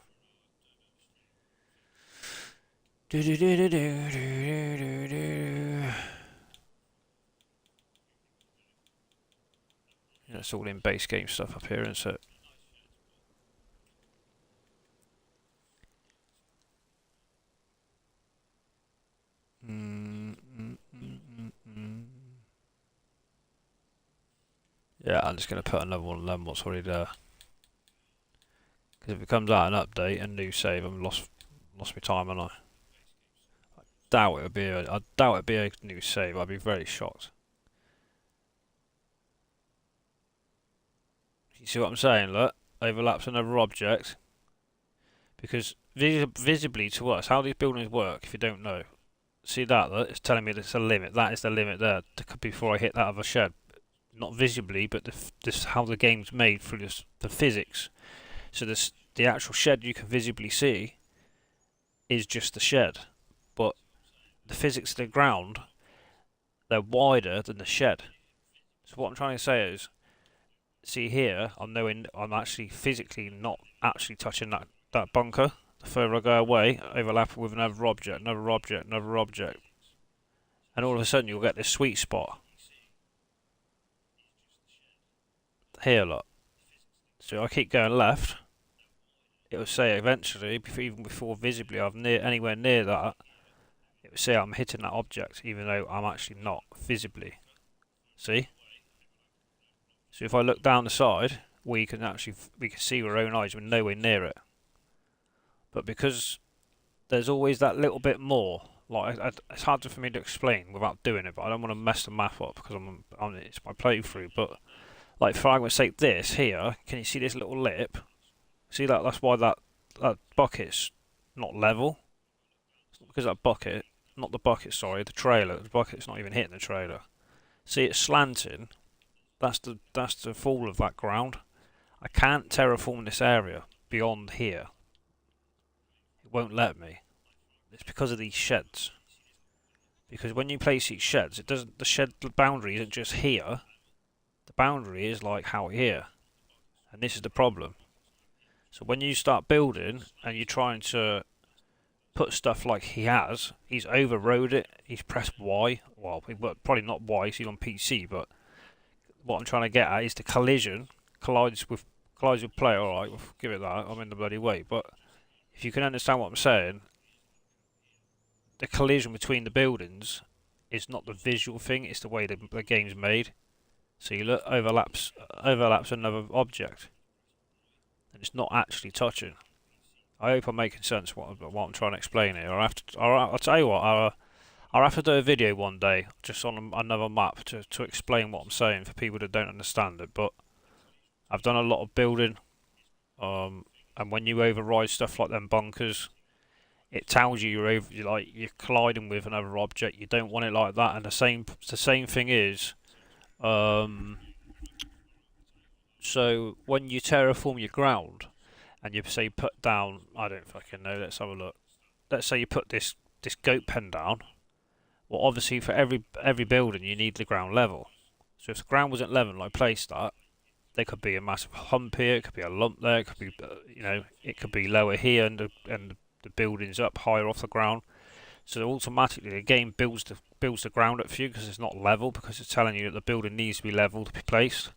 Yeah, it's all in base game stuff up here, isn't it? Yeah, I'm just going to put another one of them what's already there. Because if it comes out an update, a new save, I'm lost my time, and I doubt it'd be a new save. I'd be very shocked. You see what I'm saying? Look, overlaps another object. Because visibly to us, how these buildings work, if you don't know, see that? Look, it's telling me there's a limit. That is the limit there. Before I hit that other shed. Not visibly, but this how the game's made through the physics. So the actual shed you can visibly see is just the shed, but the physics of the ground, they're wider than the shed. So what I'm trying to say is, see here, I'm actually physically not actually touching that bunker. The further I go away, overlapping with another object, another object, another object, and all of a sudden you'll get this sweet spot. Here, look. So I keep going left. It will say eventually, even before visibly I'm anywhere near that, it will say I'm hitting that object, even though I'm actually not visibly. See? So if I look down the side, we can see with our own eyes we're nowhere near it. But because there's always that little bit more, like it's hard for me to explain without doing it. But I don't want to mess the map up because it's my playthrough. But like for argument's sake, this here, can you see this little lip? See that? That's why that bucket's not level. It's not because that bucket, not the bucket, sorry, the trailer. The bucket's not even hitting the trailer. See, it's slanting. That's the fall of that ground. I can't terraform this area beyond here. It won't let me. It's because of these sheds. Because when you place these sheds, it doesn't. The boundary isn't just here. The boundary is like how here, and this is the problem. So when you start building and you're trying to put stuff like he's overrode it. He's pressed Y. Well, probably not Y. He's on PC, but what I'm trying to get at is the collision collides with play. All right, we'll give it that. I'm in the bloody way, but if you can understand what I'm saying, the collision between the buildings is not the visual thing; it's the way the game's made. So you look overlaps another object, and it's not actually touching. I hope I'm making sense what I'm trying to explain here. I'll tell you what. I'll have to do a video one day just on another map to explain what I'm saying for people that don't understand it. But I've done a lot of building, and when you override stuff like them bunkers, it tells you you're colliding with another object. You don't want it like that. And the same thing is, so when you terraform your ground and you say put down, I don't fucking know. Let's have a look. Let's say you put this goat pen down. Well, obviously for every building you need the ground level. So if the ground wasn't level, I placed that, there could be a massive hump here, it could be a lump there, it could be, it could be lower here, and the building's up higher off the ground. So automatically the game builds the ground up for you because it's not level, because it's telling you that the building needs to be level to be placed.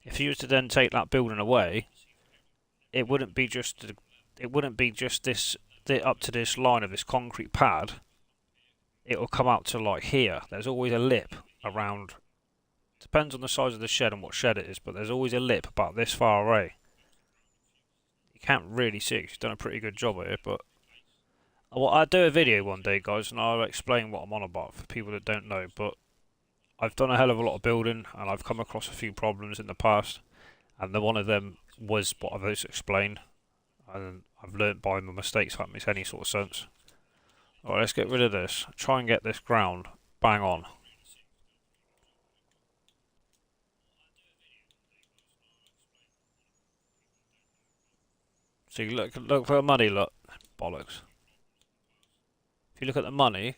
If you was to then take that building away, it wouldn't be just this up to this line of this concrete pad. It will come out to like here. There's always a lip around. Depends on the size of the shed and what shed it is, but there's always a lip about this far away. You can't really see it. She's done a pretty good job of it, but I'll do a video one day, guys, and I'll explain what I'm on about for people that don't know. But I've done a hell of a lot of building, and I've come across a few problems in the past, and one of them was what I've just explained, and I've learnt by my mistakes. If that makes any sort of sense. Alright, let's get rid of this. Try and get this ground bang on. So you look for the money, look. Bollocks. If you look at the money,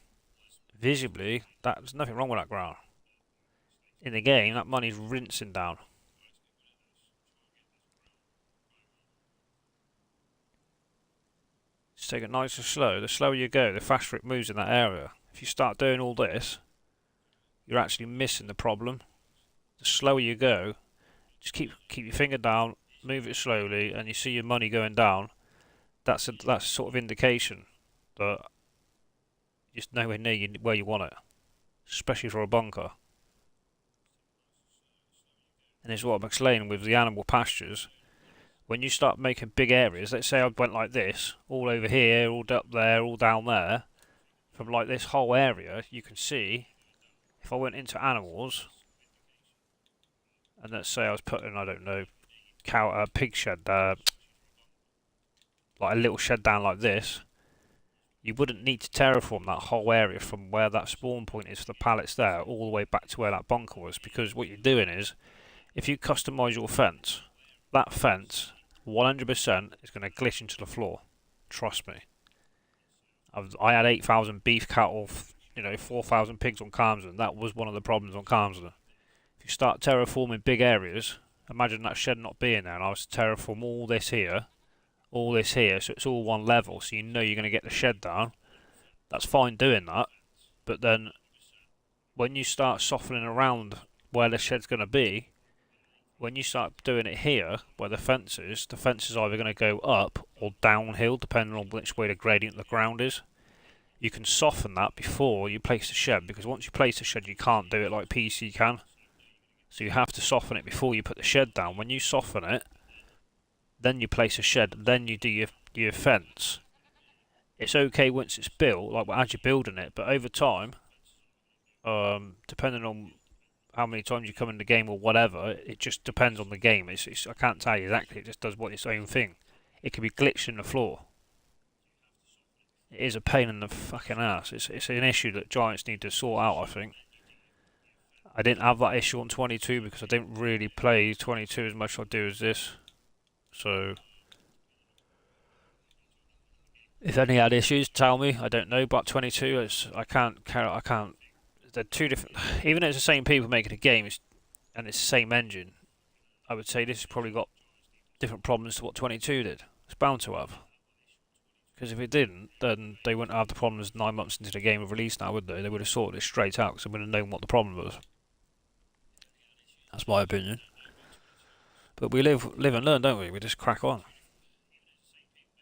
visibly, there's nothing wrong with that ground. In the game, that money's rinsing down. Just take it nice and slow. The slower you go, the faster it moves in that area. If you start doing all this, you're actually missing the problem. The slower you go, just keep your finger down, move it slowly, and you see your money going down. That's a sort of indication that you're just nowhere near where you want it, especially for a bunker. And it's what I'm explaining with the animal pastures. When you start making big areas, let's say I went like this, all over here, all up there, all down there, from like this whole area, you can see, if I went into animals, and let's say I was putting, I don't know, pig shed, like a little shed down like this, you wouldn't need to terraform that whole area from where that spawn point is for the pallets there, all the way back to where that bunker was, because what you're doing is, if you customise your fence, that fence 100% is going to glitch into the floor. Trust me. I had 8,000 beef cattle, 4,000 pigs on Carmsden. That was one of the problems on Carmsden. If you start terraforming big areas, imagine that shed not being there, and I was to terraform all this here, so it's all one level, so you know you're going to get the shed down. That's fine doing that, but then when you start softening around where the shed's going to be, when you start doing it here, where the fence is either going to go up or downhill, depending on which way the gradient of the ground is. You can soften that before you place the shed, because once you place the shed, you can't do it like PC can. So you have to soften it before you put the shed down. When you soften it, then you place a shed, then you do your fence. It's okay once it's built, like as you're building it, but over time, depending on how many times you come in the game or whatever, it just depends on the game. I can't tell you exactly, it just does its own thing. It could be glitched in the floor. It is a pain in the fucking ass. It's an issue that Giants need to sort out, I think. I didn't have that issue on 22 because I didn't really play 22 as much as I do as this. So, if any had issues, tell me. I don't know, but 22, I can't. They're two different. Even though it's the same people making a game, and it's the same engine, I would say this has probably got different problems to what 22 did. It's bound to have. Because if it didn't, then they wouldn't have the problems 9 months into the game of release now, would they? They would have sorted it straight out because they would have known what the problem was. That's my opinion. But we live and learn, don't we? We just crack on.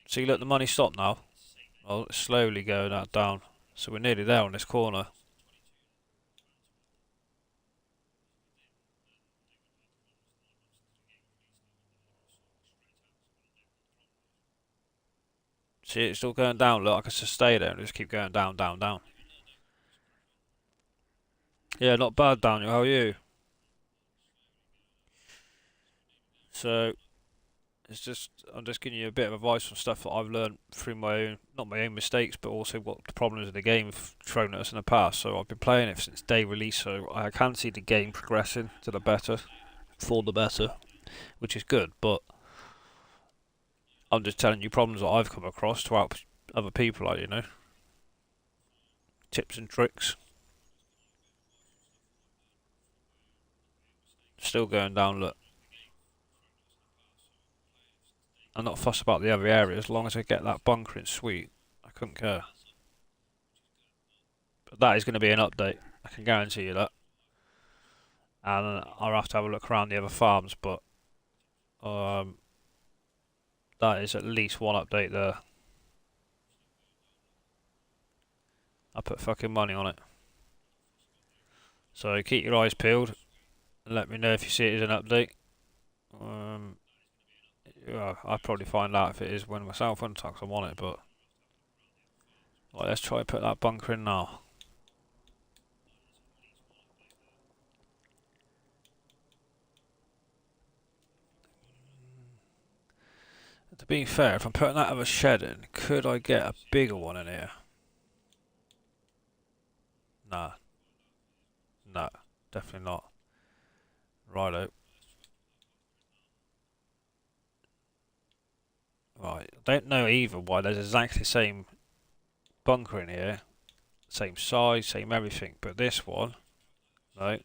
See, look, the money stopped now. Well, it's slowly going down. So we're nearly there on this corner. See, it's still going down. Look, I can just stay there and just keep going down, down, down. Yeah, not bad, Daniel. How are you? So, I'm just giving you a bit of advice on stuff that I've learned through not my own mistakes, but also what the problems in the game have thrown at us in the past. So I've been playing it since day release, so I can see the game progressing to the better, for the better, which is good, but I'm just telling you problems that I've come across to help other people out, Tips and tricks. Still going down, look. I'm not fussed about the other area as long as I get that bunker in sweet. I couldn't care. But that is going to be an update. I can guarantee you that. And I'll have to have a look around the other farms, but that is at least one update there. I put fucking money on it. So keep your eyes peeled and let me know if you see it as an update. Yeah, I'll probably find out if it is when myself when I'm on it, but right, let's try and put that bunker in now. To be fair, if I'm putting that other shed in, could I get a bigger one in here? Nah. No, definitely not. Righto. Right, I don't know either why there's exactly the same bunker in here. Same size, same everything, but this one, no.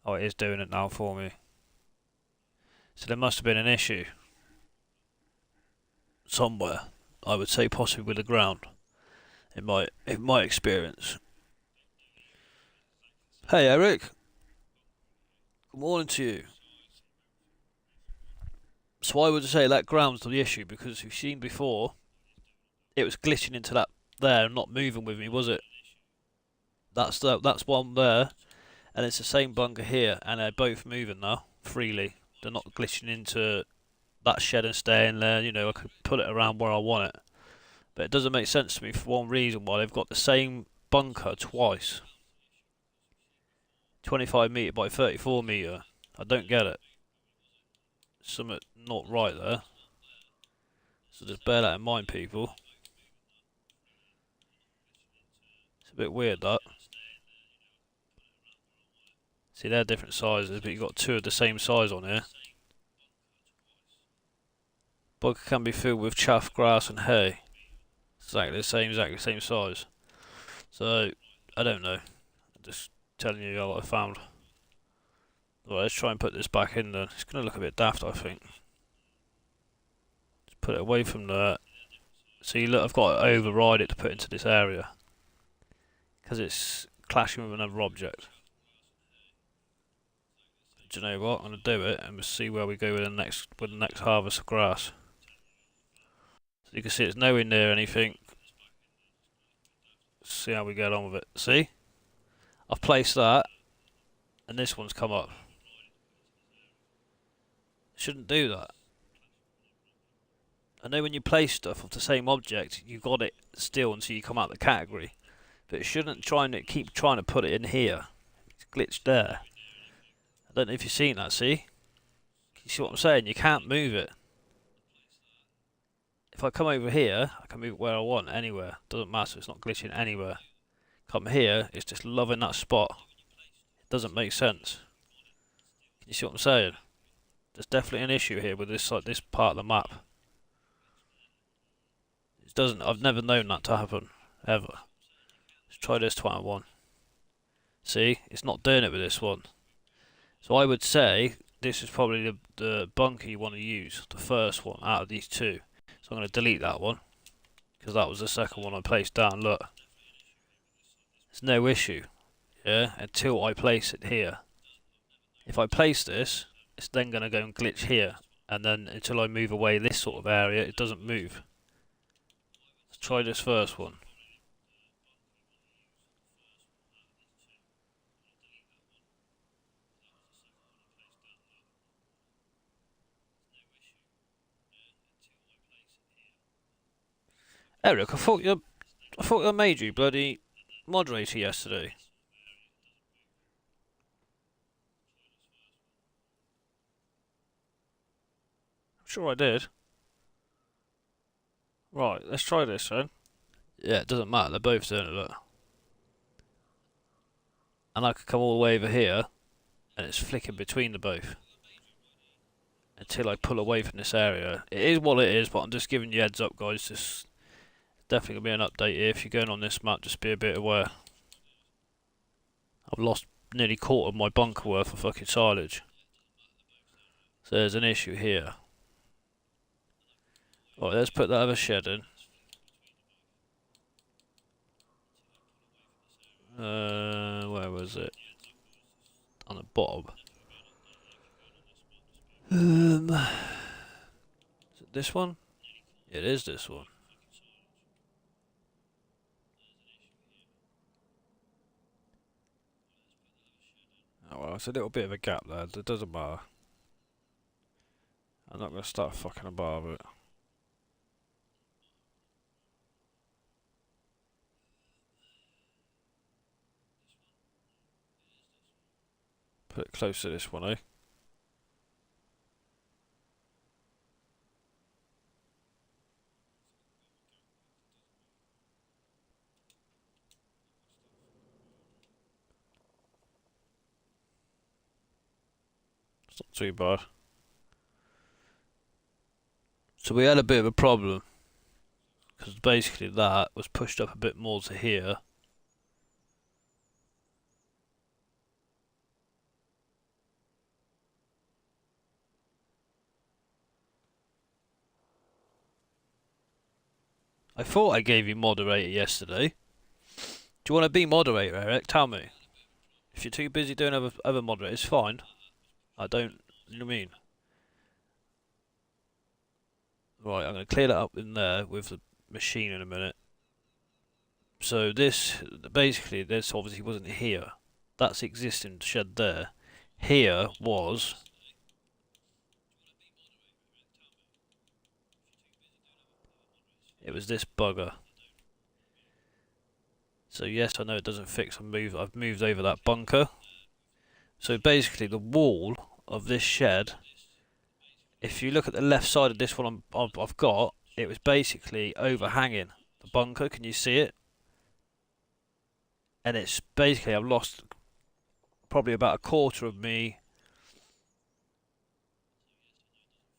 Oh, it is doing it now for me. So there must have been an issue. Somewhere. I would say possibly with the ground. In my experience. Hey Eric. Good morning to you. So I would say that ground's the issue because we've seen before it was glitching into that there and not moving with me, was it? That's one there, and it's the same bunker here, and they're both moving now freely. They're not glitching into that shed and staying there. You know, I could put it around where I want it, but it doesn't make sense to me for one reason why they've got the same bunker twice. 25 metre by 34 metre. I don't get it. Something not right there. So just bear that in mind, people. It's a bit weird that. See, they're different sizes, but you've got two of the same size on here. Bunker can be filled with chaff, grass and hay. Exactly the same size. So, I don't know. I'm just telling you what I found. Right, let's try and put this back in then. It's going to look a bit daft, I think. Just put it away from there. See, look, I've got to override it to put into this area. Because it's clashing with another object. Do you know what? I'm going to do it and we'll see where we go with the next harvest of grass. So you can see it's nowhere near anything. Let's see how we get on with it. See? I've placed that and this one's come up. Shouldn't do that. I know when you place stuff of the same object, you've got it still until you come out of the category. But it shouldn't keep trying to put it in here. It's glitched there. I don't know if you've seen that, see? You see what I'm saying? You can't move it. If I come over here, I can move it where I want, anywhere. Doesn't matter, it's not glitching anywhere. Come here, it's just loving that spot. It doesn't make sense. Can you see what I'm saying? There's definitely an issue here with this part of the map. It doesn't. I've never known that to happen ever. Let's try this 21. See, it's not doing it with this one. So I would say this is probably the bunker you want to use, the first one out of these two. So I'm going to delete that one because that was the second one I placed down. Look, there's no issue, yeah, until I place it here. If I place this, it's then going to go and glitch here, and then until I move away this sort of area, it doesn't move. Let's try this first one. Eric, I thought I made you bloody moderator yesterday. I'm sure I did. Right, let's try this then. Yeah, it doesn't matter, they're both doing it, look. And I could come all the way over here, and it's flicking between the both. Until I pull away from this area. It is what it is, but I'm just giving you heads up, guys. This definitely going to be an update here. If you're going on this map, just be a bit aware. I've lost nearly a quarter of my bunker worth of fucking silage. So there's an issue here. Right, let's put that other shed in. Where was it? On the bottom. Is it this one? It is this one. Oh well, it's a little bit of a gap there. It doesn't matter. I'm not going to start fucking about it. Put it close to this one, eh? It's not too bad. So we had a bit of a problem. Because basically that was pushed up a bit more to here. I thought I gave you moderator yesterday. Do you want to be moderator, Eric? Tell me. If you're too busy doing other moderators, fine. I don't, you know what I mean? Right, I'm going to clear that up in there with the machine in a minute. So this, basically, this obviously wasn't here. That's the existing shed there. Here was... It was this bugger. So yes, I know it doesn't fix. I've moved over that bunker. So basically, the wall of this shed, if you look at the left side of this one I've got, it was basically overhanging the bunker. Can you see it? And it's basically, I've lost probably about a quarter of me.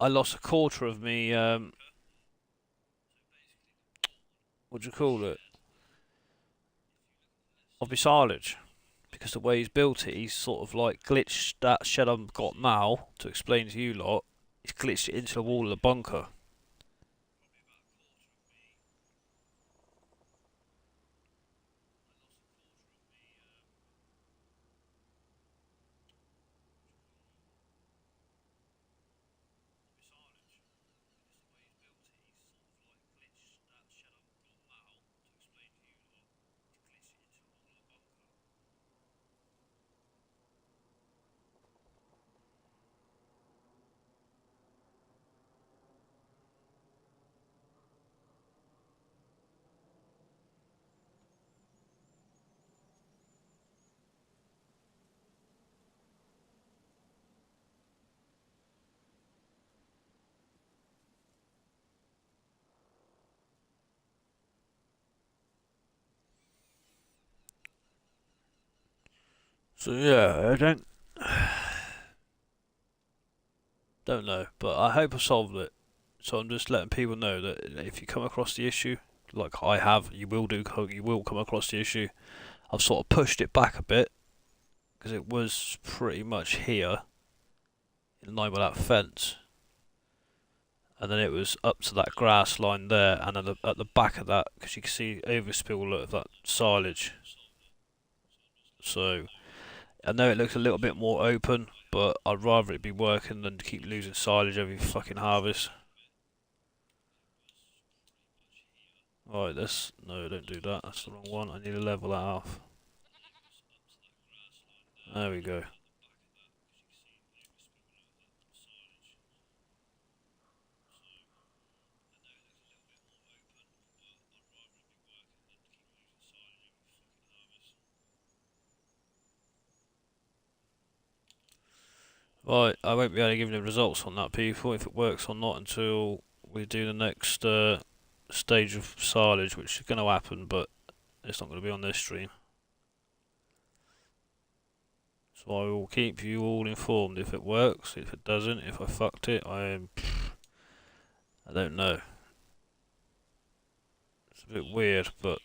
I lost a quarter of me. What do you call it? Of my silage. Because the way he's built it, he's sort of like glitched that shed I've got now, to explain to you lot, he's glitched it into the wall of the bunker. So yeah, I don't know, but I hope I solved it. So I'm just letting people know that if you come across the issue, like I have, you will come across the issue. I've sort of pushed it back a bit because it was pretty much here, in line with that fence, and then it was up to that grass line there, and then at the back of that, because you can see overspill of that silage. So I know it looks a little bit more open, but I'd rather it be working than to keep losing silage every fucking harvest. Right, no, don't do that. That's the wrong one. I need to level that off. There we go. Right, I won't be able to give you the results on that, people, if it works or not, until we do the next stage of silage, which is going to happen, but it's not going to be on this stream. So I will keep you all informed if it works. If it doesn't, if I fucked it, I don't know. It's a bit weird, but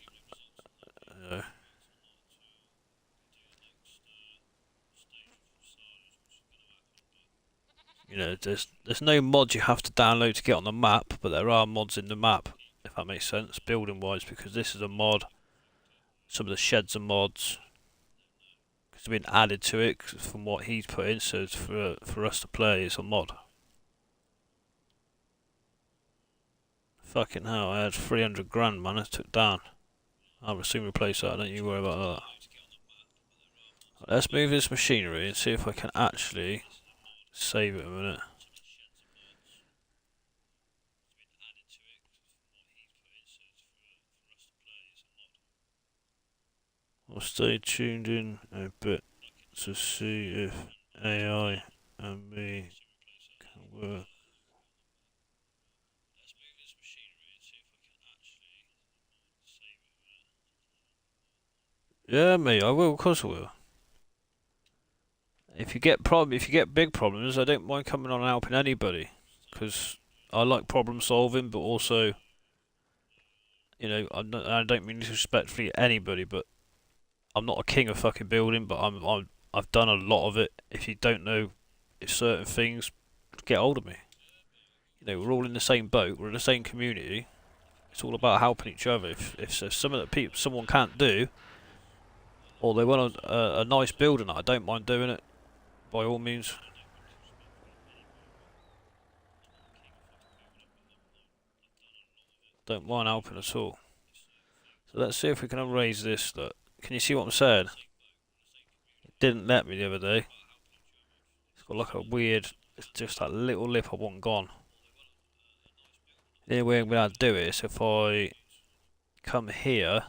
You know, there's no mods you have to download to get on the map, but there are mods in the map, if that makes sense, building wise, because this is a mod. Some of the sheds are mods because they've been added to it from what he's put in, so it's for us to play, it's a mod. Fucking hell, I had 300 grand, man, I took down. I'll soon replace that, don't you worry about that. Let's move this machinery and see if I can actually save it a minute. I'll stay tuned in a bit to see if AI and me can work. Yeah, mate, I will, of course I will. If you get big problems, I don't mind coming on and helping anybody, because I like problem solving, but also, you know, I don't mean disrespectfully anybody, but I'm not a king of fucking building, but I've done a lot of it. If you don't know certain things, get hold of me. You know, we're all in the same boat, we're in the same community. It's all about helping each other. If there's something that someone can't do, or they want a nice building, I don't mind doing it, by all means. Don't mind helping at all. So let's see if we can erase this. Look, can you see what I'm saying? It didn't let me the other day. It's got like a weird, it's just that little lip I want gone. The only way I'm going to do it is if I come here,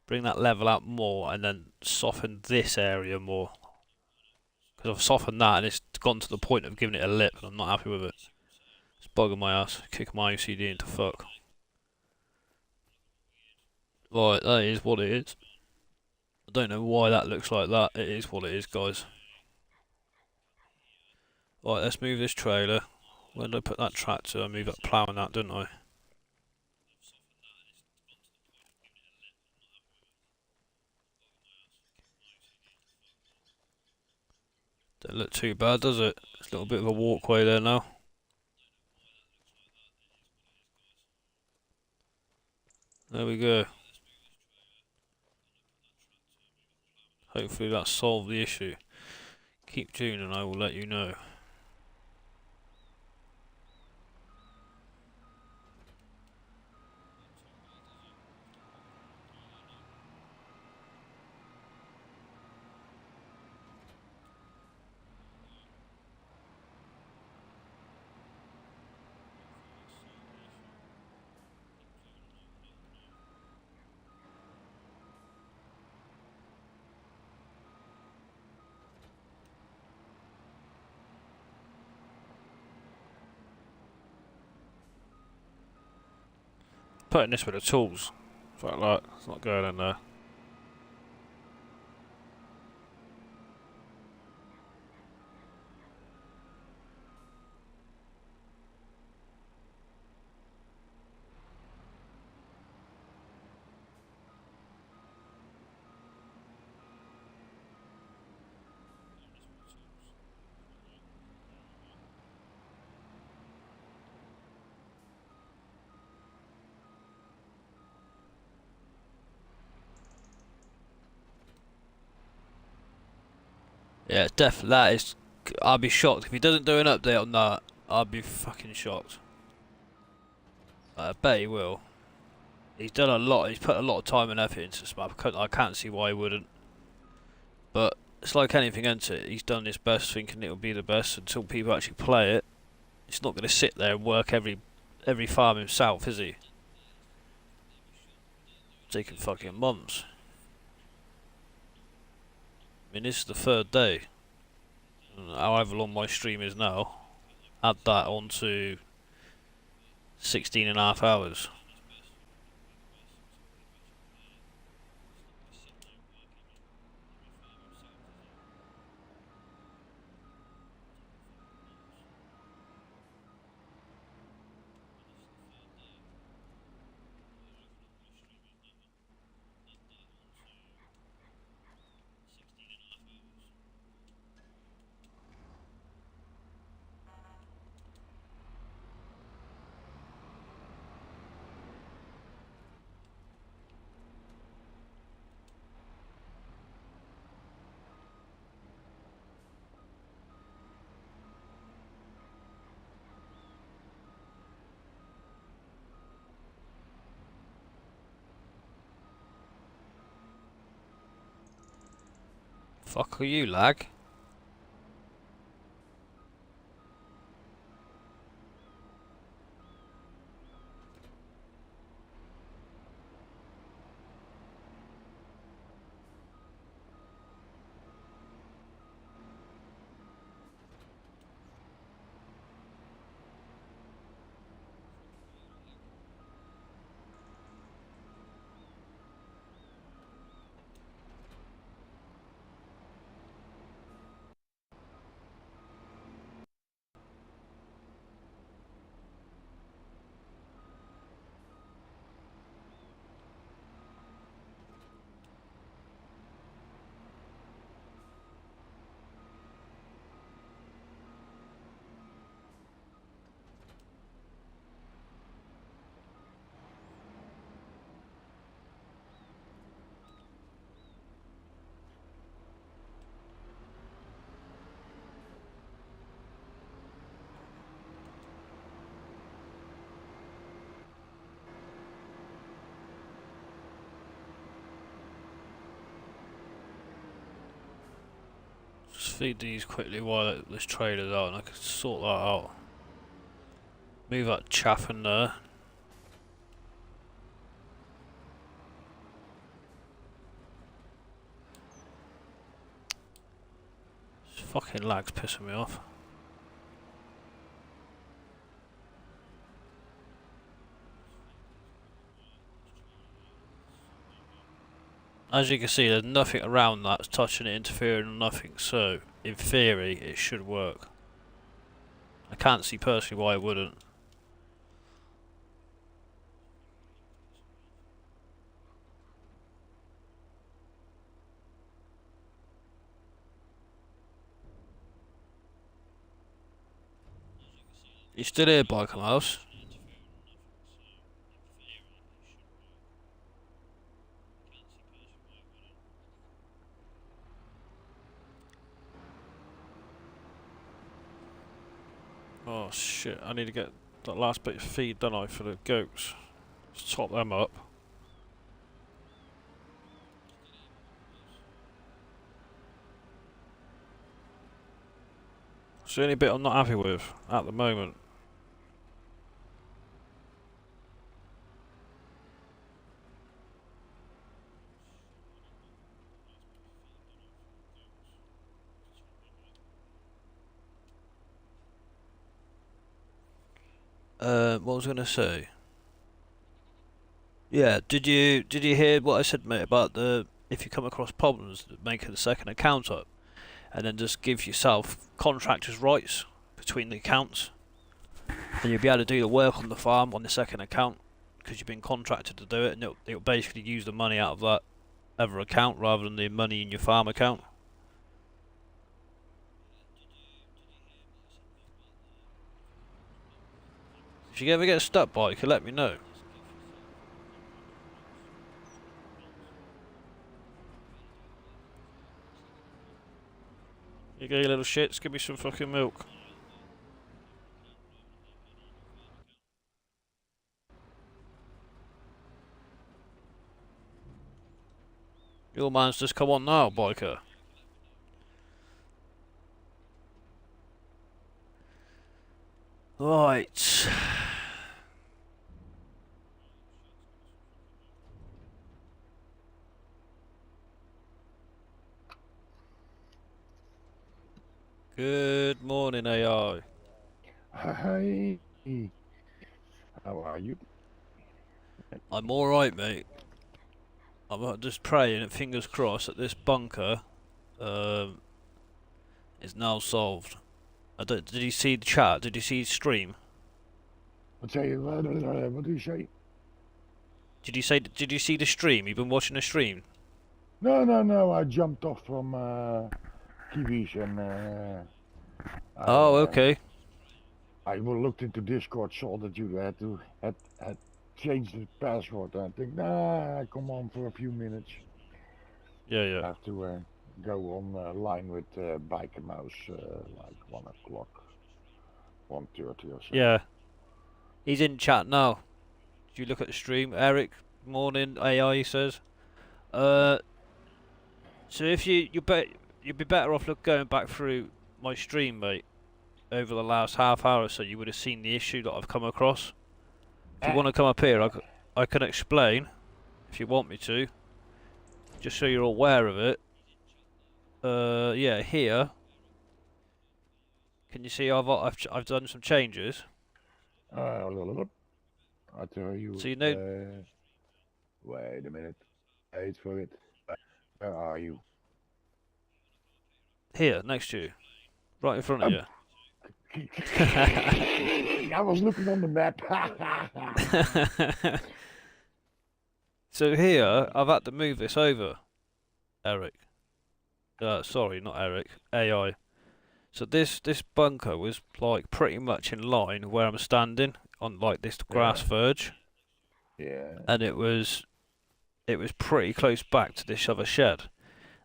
bring that level up more, and then soften this area more. Because I've softened that and it's gone to the point of giving it a lip, and I'm not happy with it. It's bugging my ass, kicking my OCD into fuck. Right, that is what it is. I don't know why that looks like that. It is what it is, guys. Right, let's move this trailer. When did I put that tractor? I moved that plough and that, didn't I? Don't look too bad, does it? It's a little bit of a walkway there now. There we go. Hopefully that solved the issue. Keep tuned and I will let you know. Putting this with the tools. Fuck that, it's not going in there. Yeah, definitely. That is. I'd be shocked if he doesn't do an update on that. I'd be fucking shocked. I bet he will. He's done a lot. He's put a lot of time and effort into this map. I can't see why he wouldn't. But it's like anything, isn't it? He's done his best, thinking it'll be the best until people actually play it. He's not going to sit there and work every farm himself, is he? Taking fucking months. I mean, this is the third day. However long my stream is now, add that on to 16.5 hours. Fuck are you, lag? Just feed these quickly while this trailer's out and I can sort that out. Move that chaff in there. This fucking lag's pissing me off. As you can see, there's nothing around that's touching it, interfering, or nothing, so in theory it should work. I can't see personally why it wouldn't. You still here, Biker Mouse? Oh shit, I need to get that last bit of feed, don't I, for the goats. Let's top them up. It's the only bit I'm not happy with at the moment. What was I gonna say? Yeah, did you hear what I said, mate, about the if you come across problems, make a second account up, and then just give yourself contractors' rights between the accounts, and you'll be able to do the work on the farm on the second account because you've been contracted to do it, and it'll basically use the money out of that other account rather than the money in your farm account. If you ever get stuck, by you can let me know. You go, you little shits, give me some fucking milk. Your man's just come on now, biker. Right. Good morning, AI. Hi. How are you? I'm alright, mate. I'm just praying and fingers crossed that this bunker is now solved. Did you see the chat? Did you see the stream? What do you say? Did you see the stream? You've been watching the stream? No. I jumped off from TVs and Oh, okay. I looked into Discord, saw that you had changed the password. And I think, nah, come on for a few minutes. Yeah. I have to go on line with Biker Mouse like 1 o'clock, 1:30 or so. Yeah. He's in chat now. Did you look at the stream? Eric, morning, AI, he says. So if you you'd be better off going back through my stream, mate. Over the last half hour or so, you would have seen the issue that I've come across. If you Uh, want to come up here, I can explain. If you want me to, just so you're aware of it. Yeah, here. Can you see I've done some changes? I tell you. So you know Wait a minute. Wait for it. Where are you? here next to you, right in front of you. I was looking on the map. So here, I've had to move this over, Eric. Sorry, not Eric. AI. So this bunker was like pretty much in line where I'm standing on like this grass verge, Yeah. and it was pretty close back to this other shed.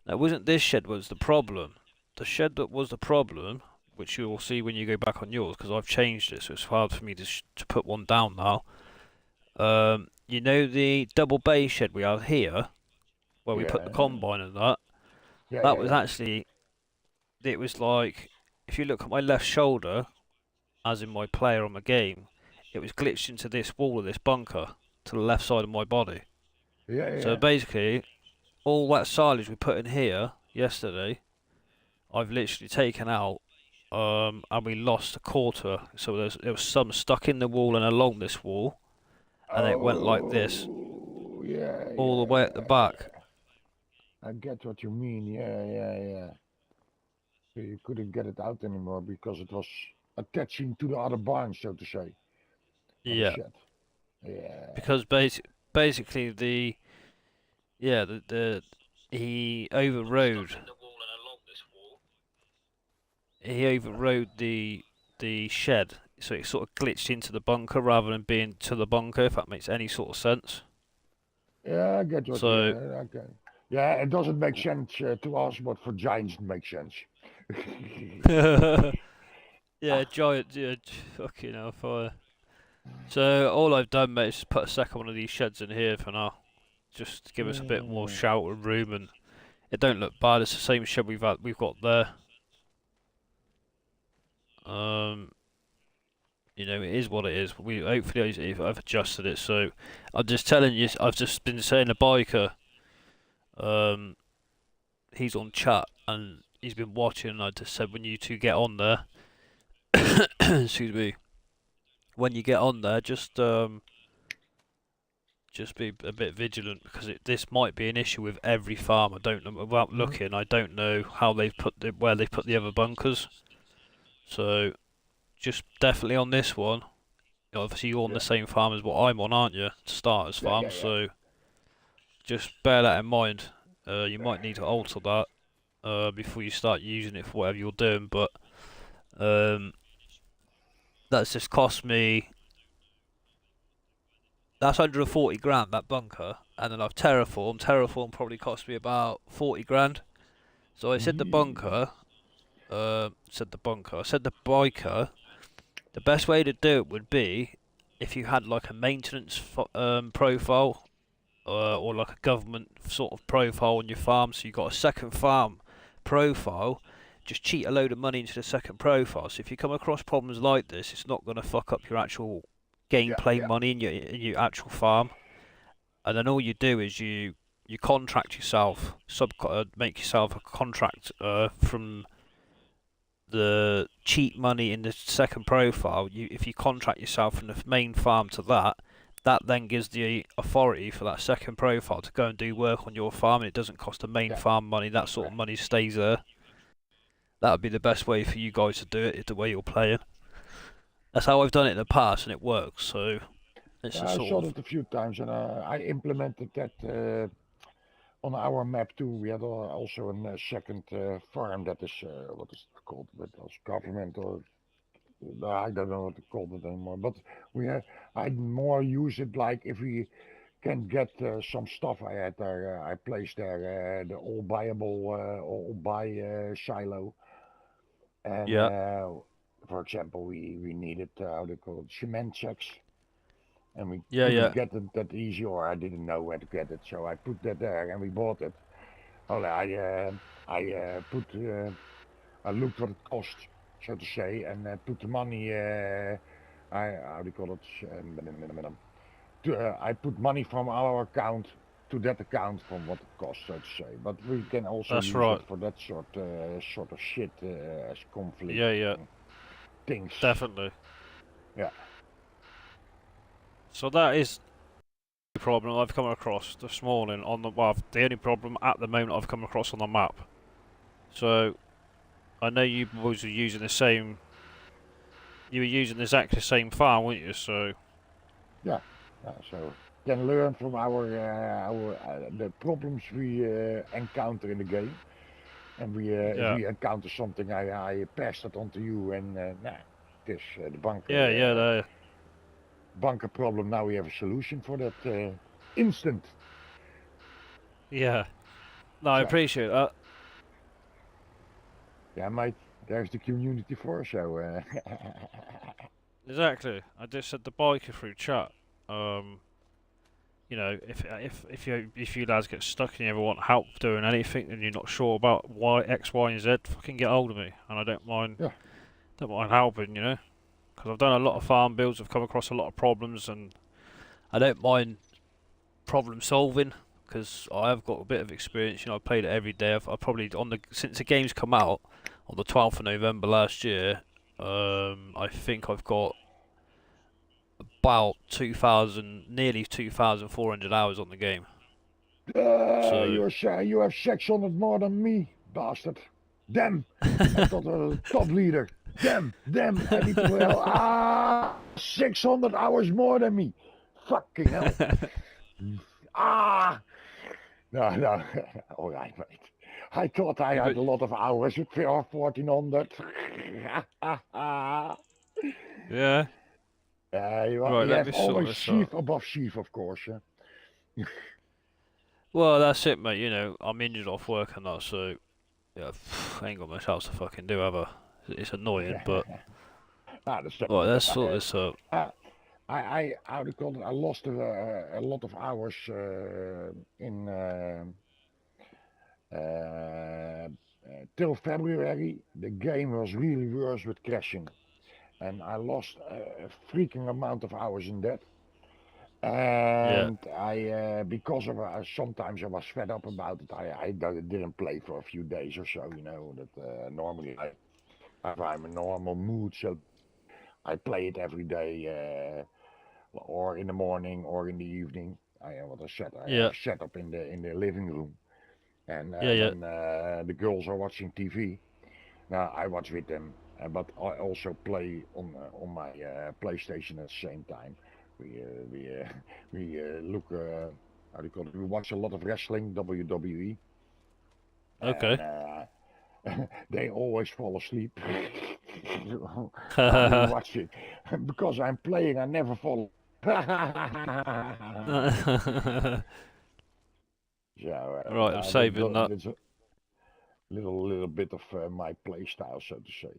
Now, it wasn't this shed was the problem. The shed that was the problem, which you will see when you go back on yours, because I've changed it, so it's hard for me to put one down now. You know the double bay shed we have here, where we put the combine and that. That was actually, it was like, if you look at my left shoulder, as in my player on the game, it was glitched into this wall of this bunker to the left side of my body. So basically, all that silage we put in here yesterday, I've literally taken out, and we lost a quarter. So there was some stuck in the wall and along this wall, and it went like this, all the way at the back. I get what you mean. Yeah. So you couldn't get it out anymore because it was attaching to the other barn, so to say. Yeah. Shed. Yeah. Because basically the he overrode. He overrode the shed, so it sort of glitched into the bunker rather than being to the bunker. If that makes any sort of sense. Yeah, I get what you mean. Okay. Yeah, it doesn't make sense to us, but for giants it makes sense. Yeah, giant, yeah, fucking hell, fire. So all I've done, mate, is just put a second one of these sheds in here for now, just to give us a bit more shelter room, and it don't look bad. It's the same shed we've got there. You know, it is what it is. We hopefully I've adjusted it. So I'm just telling you, I've just been saying a biker. He's on chat and he's been watching. And I just said when you two get on there, excuse me, when you get on there, just be a bit vigilant because this might be an issue with every farm. I don't know without looking. I don't know how they've put where they've put the other bunkers. So just definitely on this one. Obviously, you're on the same farm as what I'm on, aren't you? Starters farm. So just bear that in mind. You might need to alter that before you start using it for whatever you're doing. But that's just cost me. That's 140 grand, that bunker, and then I've terraformed. Terraform probably cost me about 40 grand. So I said the bunker, I said the biker. The best way to do it would be if you had like a maintenance profile, or like a government sort of profile on your farm. So you got a second farm profile. Just cheat a load of money into the second profile. So if you come across problems like this, it's not going to fuck up your actual gameplay money in your actual farm. And then all you do is you contract yourself, make yourself a contract from the cheat money in the second profile. If you contract yourself from the main farm to that then gives the authority for that second profile to go and do work on your farm, and it doesn't cost the main farm money. That sort of money stays there. That would be the best way for you guys to do it, is the way you're playing. That's how I've done it in the past, and it works. So it's I saw it a few times, and I implemented that on our map too. We had also a second farm that is what is it called? That was government, or I don't know what to call it anymore. But I more use it like if we can get some stuff I had there. I placed there the all buyable, all buy silo, and for example, we needed how they call it, cement sacks. And we couldn't get it that easy, or I didn't know where to get it, so I put that there and we bought it. Well, I looked what it cost, so to say, and put the money. How do you call it? I put money from our account to that account from what it costs, so to say. But we can also That's use right. it for that sort of shit as conflict Yeah, yeah, things. definitely. Yeah. So that is the problem I've come across this morning on the well, the only problem at the moment I've come across on the map. So I know you boys were using the same. You were using the exact same farm, weren't you? So Yeah. So can learn from the problems we encounter in the game, and if yeah, we encounter something, I pass that on to you, and nah, this the yeah, yeah, bunker problem. Now we have a solution for that instant. yeah. No, I So appreciate that. yeah, mate, there's the community for us. So Exactly. I just said the biker through chat. Um, you know, if you lads get stuck and you ever want help doing anything and you're not sure about why X, Y, and Z, fucking get hold of me, and I yeah, don't mind helping. You know, because I've done a lot of farm builds. I've come across a lot of problems, and I don't mind problem solving because I have got a bit of experience. You know, I played it every day. I probably since the game's come out on the 12th of November last year. I think I've got about 2,000, nearly 2,400 hours on the game. So you have 600 more than me, bastard. Damn, I thought I was a top leader. Damn, I need to 600 hours more than me. Fucking hell. Ah, no, all right, mate. I thought I yeah, had but a lot of hours with 1400. yeah, right. You Let have me sort always this out. chief above chief, of course. Well, that's it, mate. You know, I'm injured off work and that, so yeah, I ain't got much else to fucking do ever. It's annoying, but The same right, let's here. sort this out. How do you call it? I lost a lot of hours in till February. The game was really worse with crashing, and I lost a freaking amount of hours in that. Yeah, And because of sometimes I was fed up about it. Didn't play for a few days or so. You know that normally if I'm in normal mood, so I play it every day. Or in the morning or in the evening. I yeah, have set up in the living room, and yeah, yeah. when the girls are watching TV, now I watch with them, but I also play on my PlayStation at the same time. We uh, we uh, we look how do you call it? We watch a lot of wrestling, WWE, and Okay. they always fall asleep while we watch it. Because I'm playing, I never fall. Right, So I'm saving that. that's a little bit of my play style, so to say.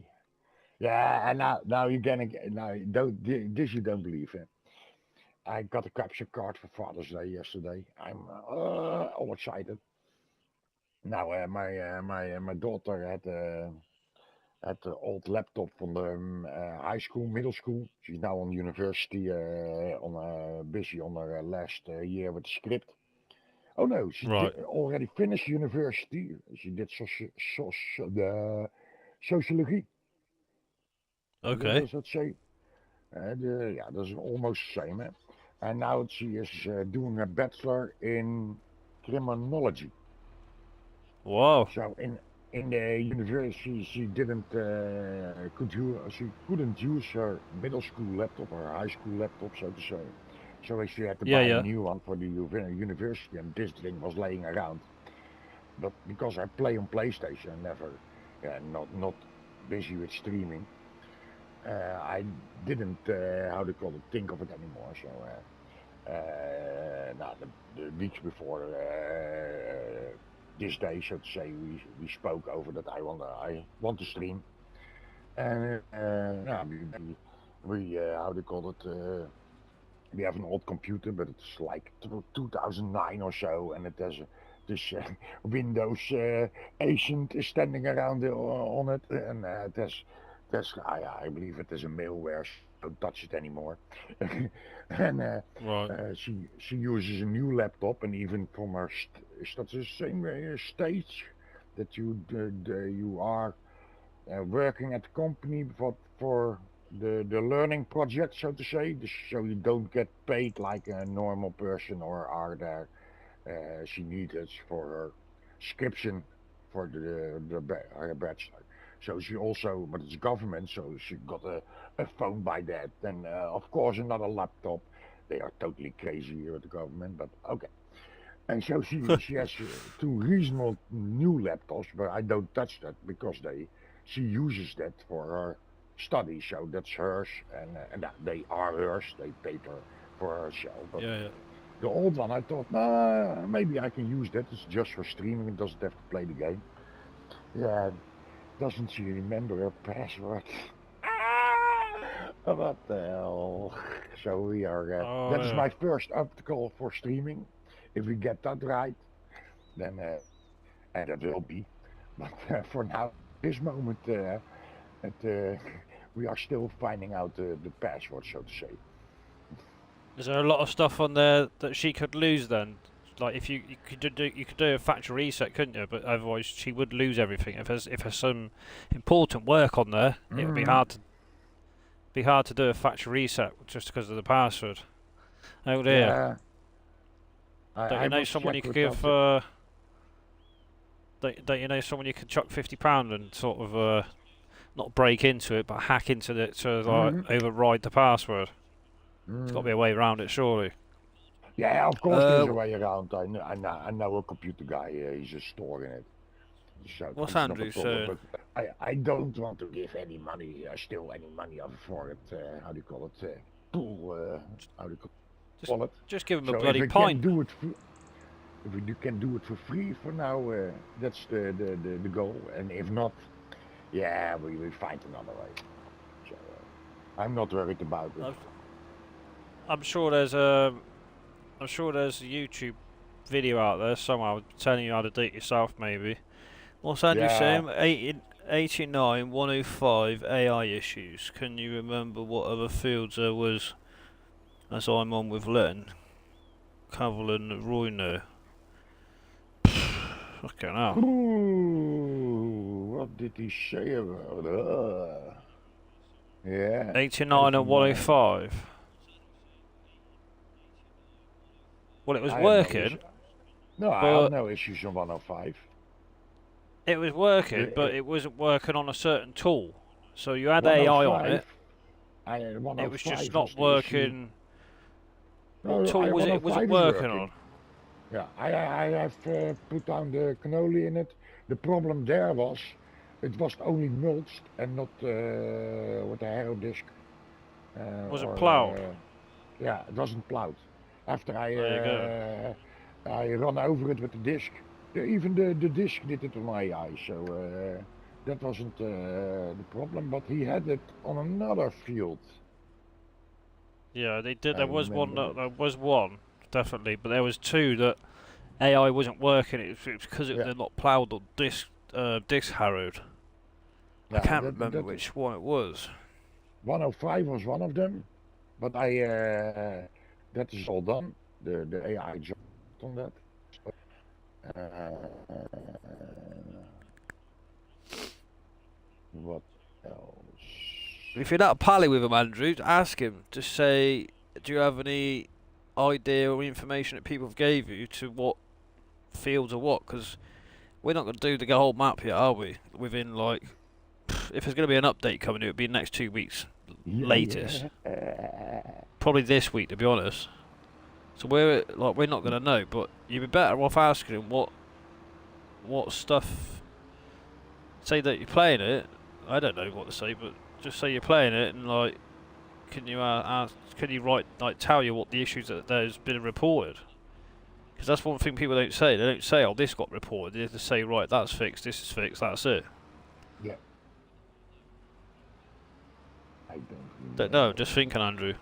Yeah, and now you're gonna get now this you don't believe in. I got a capture card for Father's Day yesterday. I'm all excited. Now my daughter had the old laptop from the high school, middle school. She's now on university, busy on her last year with the script. Oh no, she Right. already finished university. She did sociology. Okay. Does that say? Yeah, that's almost the same. Eh? And now she is doing a bachelor in criminology. Wow. So in the university, she couldn't use her middle school laptop or high school laptop, so to say. So she had to Yeah, buy a yeah, new one for the university, and this thing was laying around. But because I play on PlayStation, never, not busy with streaming, I didn't how do you call it think of it anymore. So now the weeks before this day, so to say, we spoke over that I want to stream, and yeah, we how do you call it. We have an old computer, but it's like 2009 or so, and it has this Windows agent is standing around on it, and I believe it is a malware. So don't touch it anymore. And Right. she uses a new laptop, and even from her is that the same stage that you are working at the company for the learning project, so to say, so you don't get paid like a normal person, or are there she needed for her description for her bachelor. So she also, but it's government, so she got a phone by that. And of course, another laptop. They are totally crazy here at the government, but okay. And so she has two reasonable new laptops, but I don't touch that because she uses that for her study. So that's hers, and they are hers. They paid her for herself, but Yeah, yeah. the old one, I thought, nah, maybe I can use that. It's just for streaming. It doesn't have to play the game. Yeah, doesn't she remember her password? What the hell? So we are. Oh, That is yeah. my first obstacle for streaming. If we get that right, then and that will be. But for now, this moment, we are still finding out the password, so to say. Is there a lot of stuff on there that she could lose then? Like if you could do a factory reset, couldn't you? But otherwise she would lose everything. If there's some important work on there, it would Mm, be hard to do a factory reset just because of the password. Oh dear. yeah, Don't I you know must someone you check could with give? that. Don't you know someone you could chuck £50 and sort of not break into it, but hack into it to like Mm-hmm. override the password? There's got to Mm. be a way around it, surely. Yeah, of course there's a Uh, way around. I know a computer guy. He's just storing it, so what's it's not a Andrew problem. saying? But I don't want to give any money, steal any money of for it. How do you call it? Pool. How do you Just call it? just give him a So if bloody we can pint. do it, if we can do it for free for now, that's the goal. And if not, yeah, we will find another way. So I'm not worried about it. I'm, I'm sure there's a YouTube video out there somewhere telling you how to do it yourself, maybe. What's Andrew Yeah. saying? 89 105 AI issues. Can you remember what other fields there was as I'm on with Len? Cavalin Roy no. Fucking hell. Ooh, what did he say about yeah, 89 and 89. 105. Well, it was I have no issue. working, No, I have but no issues on 105. it was working, The but it wasn't working on a certain tool. So you had AI on 105, it. It was just 105 not was the issue. working. What No, tool was it? It wasn't 105 is working on. working. Yeah, I have put down the cannoli in it. The problem there was, it was only mulched and not with the harrow disc. Was it Or ploughed? yeah, it wasn't plowed. After There you go. I run over it with the disc. Even the disc did it on my eye, so that wasn't the problem. But he had it on another field. Yeah, they did. I There remember that. was one definitely, but there was two that AI wasn't working. It was because Yeah, they're not ploughed or disc harrowed. I yeah. can't remember which one it was. 105 was one of them, but that is all done. The AI job on that. Uh, what else? If you're not pally with him, Andrew, ask him. Just say, do you have any idea or information that people gave you to what fields or what? Because we're not going to do the whole map yet, are we? Within like, if there's going to be an update coming, it would be next 2 weeks, Yeah, latest. yeah. Probably this week, to be honest. So we're not going to know, but you'd be better off asking him what stuff. Say that you're playing it. I don't know what to say, but just say you're playing it and like, can you ask? Can you write like tell you what the issues that there's been reported? Because that's one thing people don't say. They don't say, "Oh, this got reported." They just say, "Right, that's fixed. This is fixed. That's it." Yeah, I don't Don't know. remember. Just thinking, Andrew.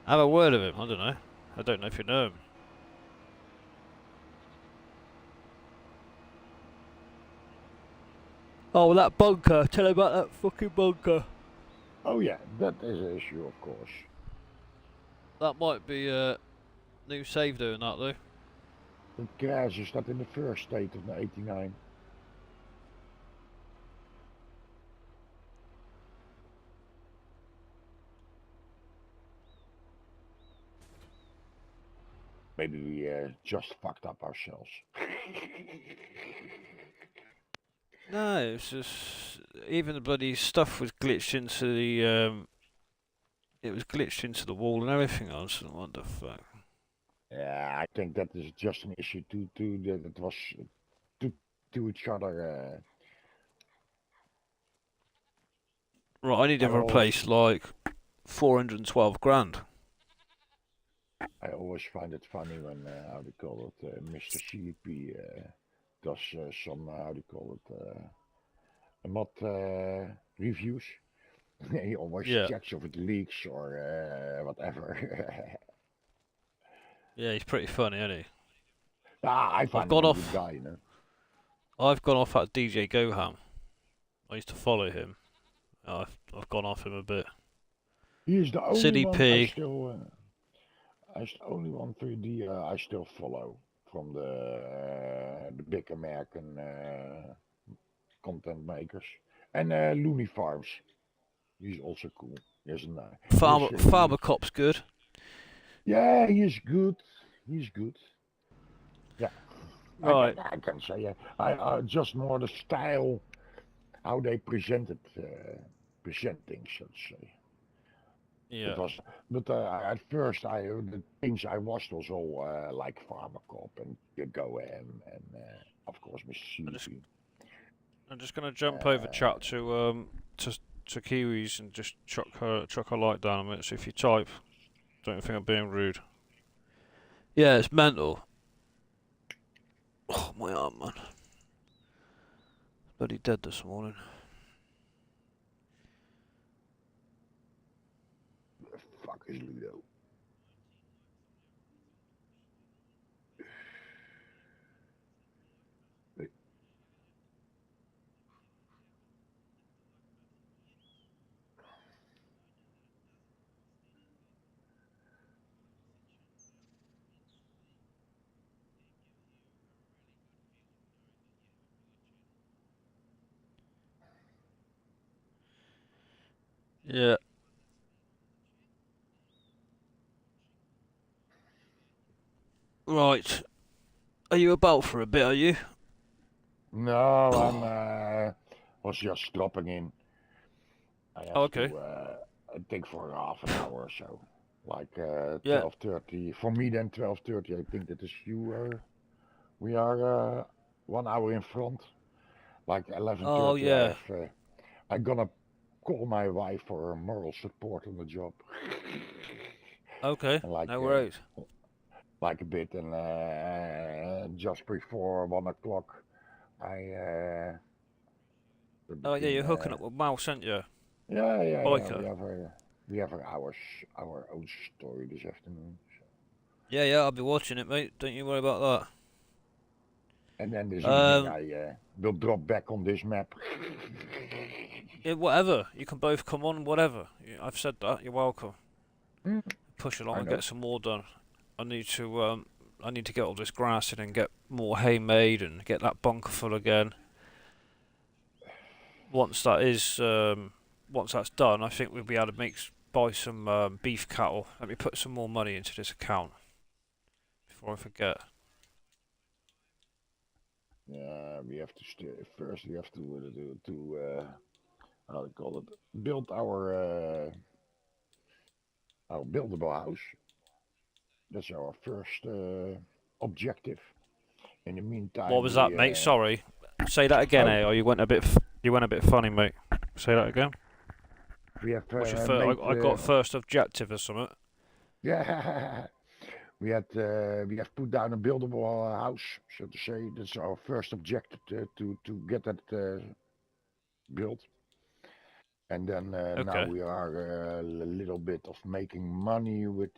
Have a word with him. I don't know. I don't know if you know him. Oh, that bunker. Tell him about that fucking bunker. Oh yeah, that is an issue, of course. That might be a new save doing that though. The crash is that in the first state of the 89. Maybe we just fucked up ourselves. No, it's just even the bloody stuff was glitched into the it was glitched into the wall and everything. I was like, what the fuck? Yeah, I think that is just an issue to that it was to each other. Right, I need to I always replace like 412 grand. I always find it funny when how do you call it, Mr. CP does some how do you call it, mod reviews. He always Yeah, checks if it leaks or whatever. yeah, he's pretty funny, isn't he? I I've find him gone a good off. guy, you know. I've gone off at DJ Goham. I used to follow him. I've gone off him a bit. He is the only City one P. I the only one 3D I still follow from the big American content makers and Looney Farms. He's also cool. Yes, and Farmer Cop's good. yeah, he's good. He's good. Yeah, Right. I can say I just more the style how they presented present things, so to say. Yeah. It was, but at first the things I watched was all like Farmer Cop and Go and of course I'm just Mississippi. I'm just gonna jump over Uh, chat to Kiwis and just chuck her light down a minute. So if you type, don't think I'm being rude. Yeah, it's mental. Oh my arm, man. Bloody dead this morning. the fuck is Ludo? Yeah. Right. Are you about for a bit? Are you? No, I'm was just dropping in. I Oh, have okay. to I think for half an hour or so, like Yeah. 12:30 for me. Then 12:30. I think that is you. We are 1 hour in front. Like Oh 11:30, yeah. I'm gonna call my wife for her moral support on the job, Okay. and No worries. like a bit, and just before 1 o'clock, I Oh yeah, between you're hooking up with Mouse, aren't you? yeah. Biker. We have our own story this afternoon. So. Yeah, yeah. I'll be watching it, mate. Don't you worry about And then this that. evening I will drop back on this map. Yeah, whatever. You can both come on, whatever. I've said that. You're welcome. Mm, Push along I and know. get some more done. I need to get all this grass in and get more hay made and get that bunker full again. Once that is, once that's done, I think we'll be able to buy some beef cattle. Let me put some more money into this account before I forget. Yeah, we have to first. We have to how do you call it? Build our buildable house. That's our first objective. In the What meantime, was that, mate? Sorry. Say that again, oh, eh? Or you went a bit funny, mate. Say that again. we have What's your first? made I got first objective or something. yeah. We have put down a buildable house, so to say. That's our first objective to get that built. And then now Okay. we are a little bit of making money with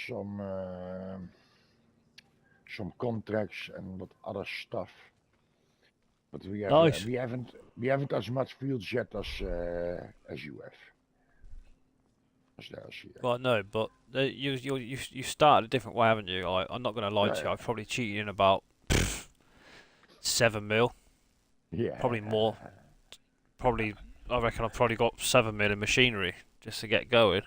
some some contracts and what other stuff. But we have Nice. we haven't as much fields yet as you have. As there's here. Well, no, but you started a different way, haven't you? I'm not gonna lie Yeah, to you. I've probably cheated in about 7 mil, probably more. yeah. Probably, I reckon I've probably got 7 mil in machinery just to get going.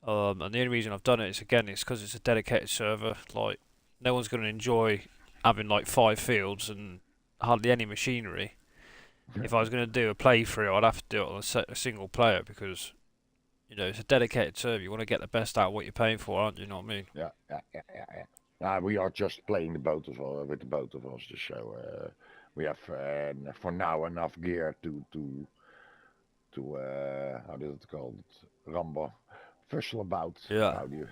And the only reason I've done it is again, it's because it's a dedicated server. Like, no one's gonna enjoy having like 5 fields and hardly any machinery. If I was gonna do a playthrough, I'd have to do it on a single player because it's a dedicated server. You want to get the best out of what you're paying for, aren't you? You know what I mean? Yeah. We are just playing the both of us with the both of us, so we have for now enough gear to how is it called? Rumble, fussle about. Yeah. How do you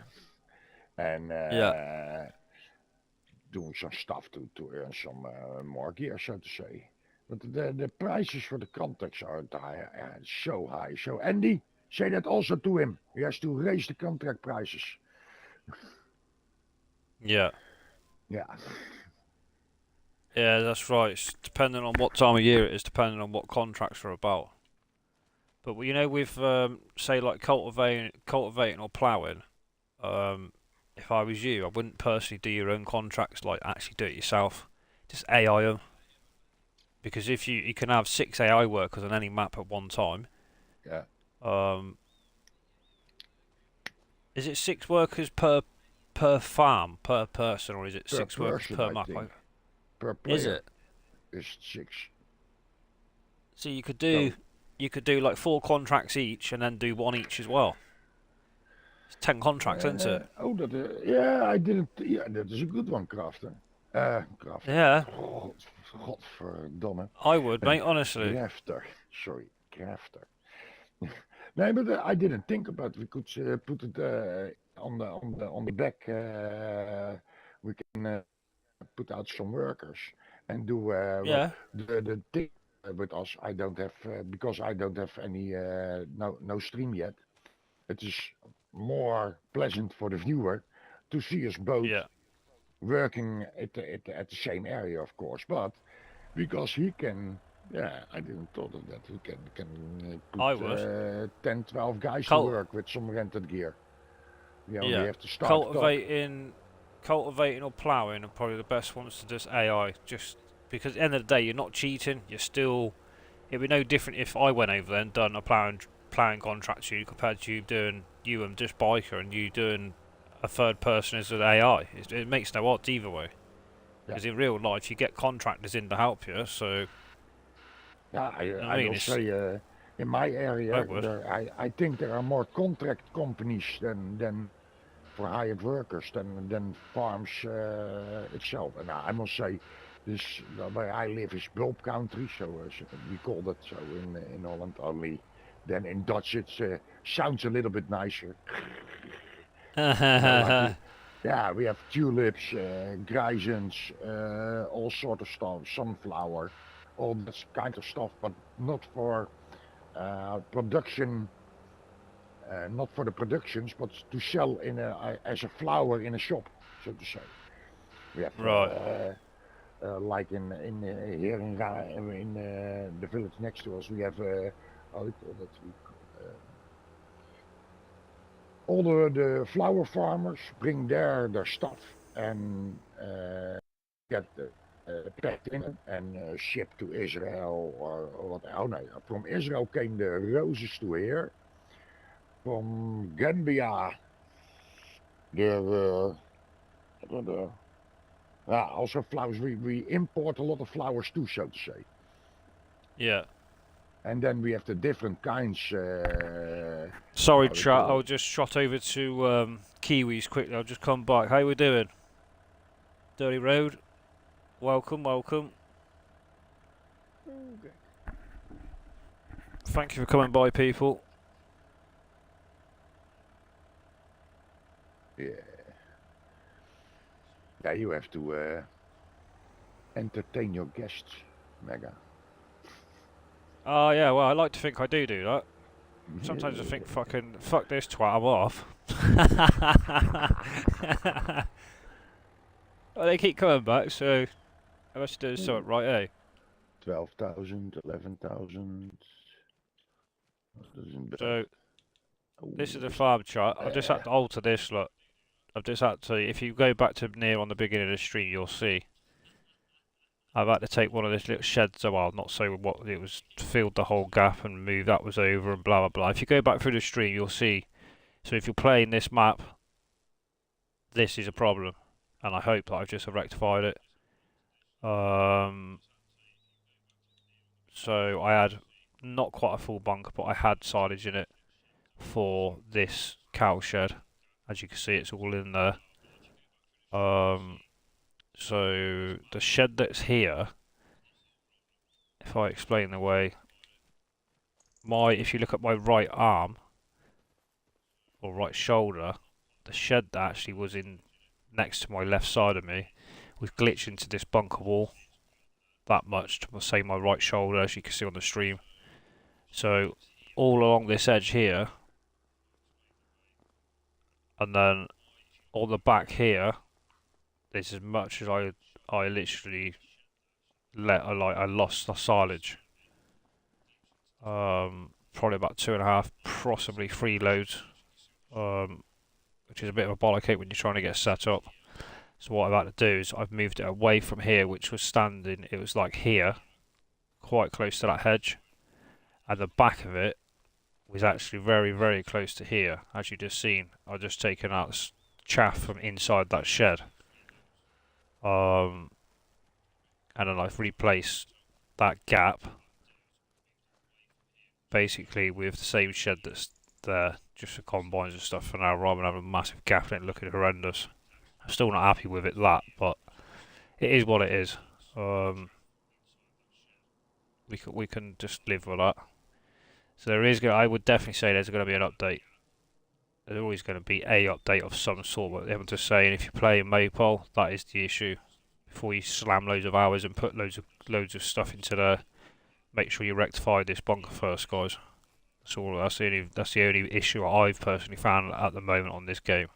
and Yeah. doing some stuff to earn some more gear, so to say. But the prices for the contracts are so high. So Andy, say that also to him. He has to raise the contract prices. Yeah. Yeah. Yeah, that's right. It's depending on what time of year it is, depending on what contracts are about. But with say like cultivating or ploughing, if I was you, I wouldn't personally do your own contracts. Like actually do it yourself. Just AI them. Because if you can have 6 AI workers on any map at one time. Yeah. Is it 6 workers per farm per person, or is it Per 6 workers person, per I map? think. Per Is player it? is 6. So you could So do like 4 contracts each, and then do one each as well. It's 10 contracts, isn't it? oh, that yeah, I didn't. Yeah, that is a good one, Crafter. Crafter. Yeah, Godverdomme. I would, mate. Honestly. Crafter. Sorry, Crafter. No, but I didn't think about. We could put it on the back. We can put out some workers and do what Yeah. the thing with us. I don't have because I don't have any no stream yet. It is more pleasant for the viewer to see us both Yeah. working at the same area, of course, but because he can. Yeah, I didn't thought of that. We can I put would. 10, 12 guys to Cult. work with some rented gear. We only Yeah. have to start it up. Cultivating or ploughing are probably the best ones to just AI. Just because at the end of the day, you're not cheating. You're still. It'd be no different if I went over there and done a ploughing contract to you compared to you and just biker and you doing a third person as an AI. It makes no odds either way. Yeah. Because in real life, you get contractors in to help you. So Yeah, I I mean, will say in my area, I would. I think there are more contract companies than for hired workers than farms itself. And I must say, this where I live is bulb country, so we call that so in Holland only. Then in Dutch it sounds a little bit nicer. Like yeah, we have tulips, grisons, all sort of stuff, sunflower, all that kind of stuff, but not for production. Not for the productions, but to sell as a flower in a shop, so to say. We have Right. like here in the village next to us, we have how do you call that? All the flower farmers bring their stuff and get packed in and shipped to Israel or what? Oh no, from Israel came the roses to here. From Gambia, the also flowers. We import a lot of flowers too, so to say. Yeah. And then we have the different kinds. Sorry, how do you chat. call I'll it? just shot over to Kiwis quickly. I'll just come back. How we doing? Dirty Road. Welcome, welcome. Okay. Thank you for coming by, people. Yeah. Yeah, you have to entertain your guests, Mega. Oh, yeah, well, I like to think I do that. Sometimes I think, fuck this twat, I'm off. Well, they keep coming back, so I must do something right, eh? 12,000, 11,000. That isn't bad. So Oh, this is what the is farm chart. I've just had that? to alter this. Look, I've just had to. If you go back to near on the beginning of the stream, you'll see I've had to take one of these little sheds. Well, not so what it was, filled the whole gap and move that was over and blah blah blah. If you go back through the stream, you'll see. So if you're playing this map, this is a problem, and I hope that I've just rectified it. So I had not quite a full bunker, but I had silage in it for this cow shed. As you can see, it's all in there. So the shed that's here, if I explain the way, if you look at my right arm or right shoulder, the shed that actually was in next to my left side of me was glitched into this bunker wall. That much to say my right shoulder, as you can see on the stream. So all along this edge here, and then on the back here, there's as much as I literally I lost the silage. Probably about 2.5, possibly 3 loads, which is a bit of a bollock when you're trying to get set up. So what I've had to do is I've moved it away from here, which was standing. It was like here, quite close to that hedge, and the back of it was actually very, very close to here, as you just seen. I've just taken out chaff from inside that shed, and then I've replaced that gap basically with the same shed that's there, just for combines and stuff for now, rather than having a massive gap in it looking horrendous. I'm still not happy with it, but it is what it is. We can just live with that. So I would definitely say there's going to be an update. There's always going to be a update of some sort, but I'm just saying, if you play in Maypole, that is the issue. Before you slam loads of hours and put loads of stuff into there, make sure you rectify this bunker first, guys. That's the only issue I've personally found at the moment on this game.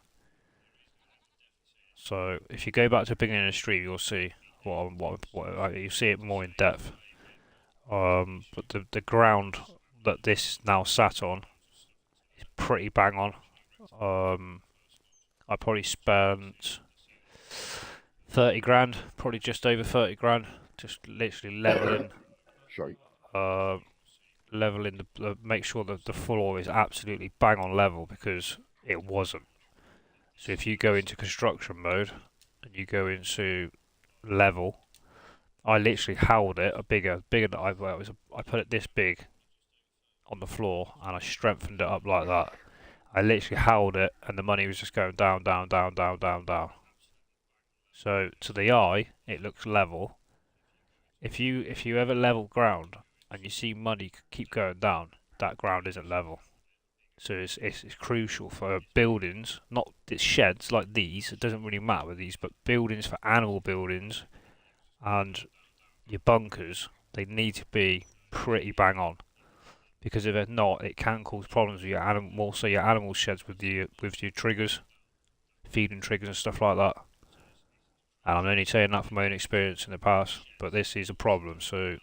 So if you go back to the beginning of the stream, you'll see you see it more in depth. But the ground that this now sat on is pretty bang on. I probably spent 30 grand, probably just over 30 grand, just literally leveling. Sorry. Leveling make sure that the floor is absolutely bang on level, because it wasn't. So if you go into construction mode and you go into level, I literally held it bigger than I put it this big on the floor and I strengthened it up like that. I literally held it and the money was just going down, down, down, down, down, down. So to the eye, it looks level. If you ever level ground and you see money keep going down, that ground isn't level. So it's crucial for buildings, not sheds like these. It doesn't really matter with these, but buildings, for animal buildings and your bunkers, they need to be pretty bang on. Because if they're not, it can cause problems with your animal sheds with your triggers, feeding triggers and stuff like that. And I'm only saying that from my own experience in the past, but this is a problem. So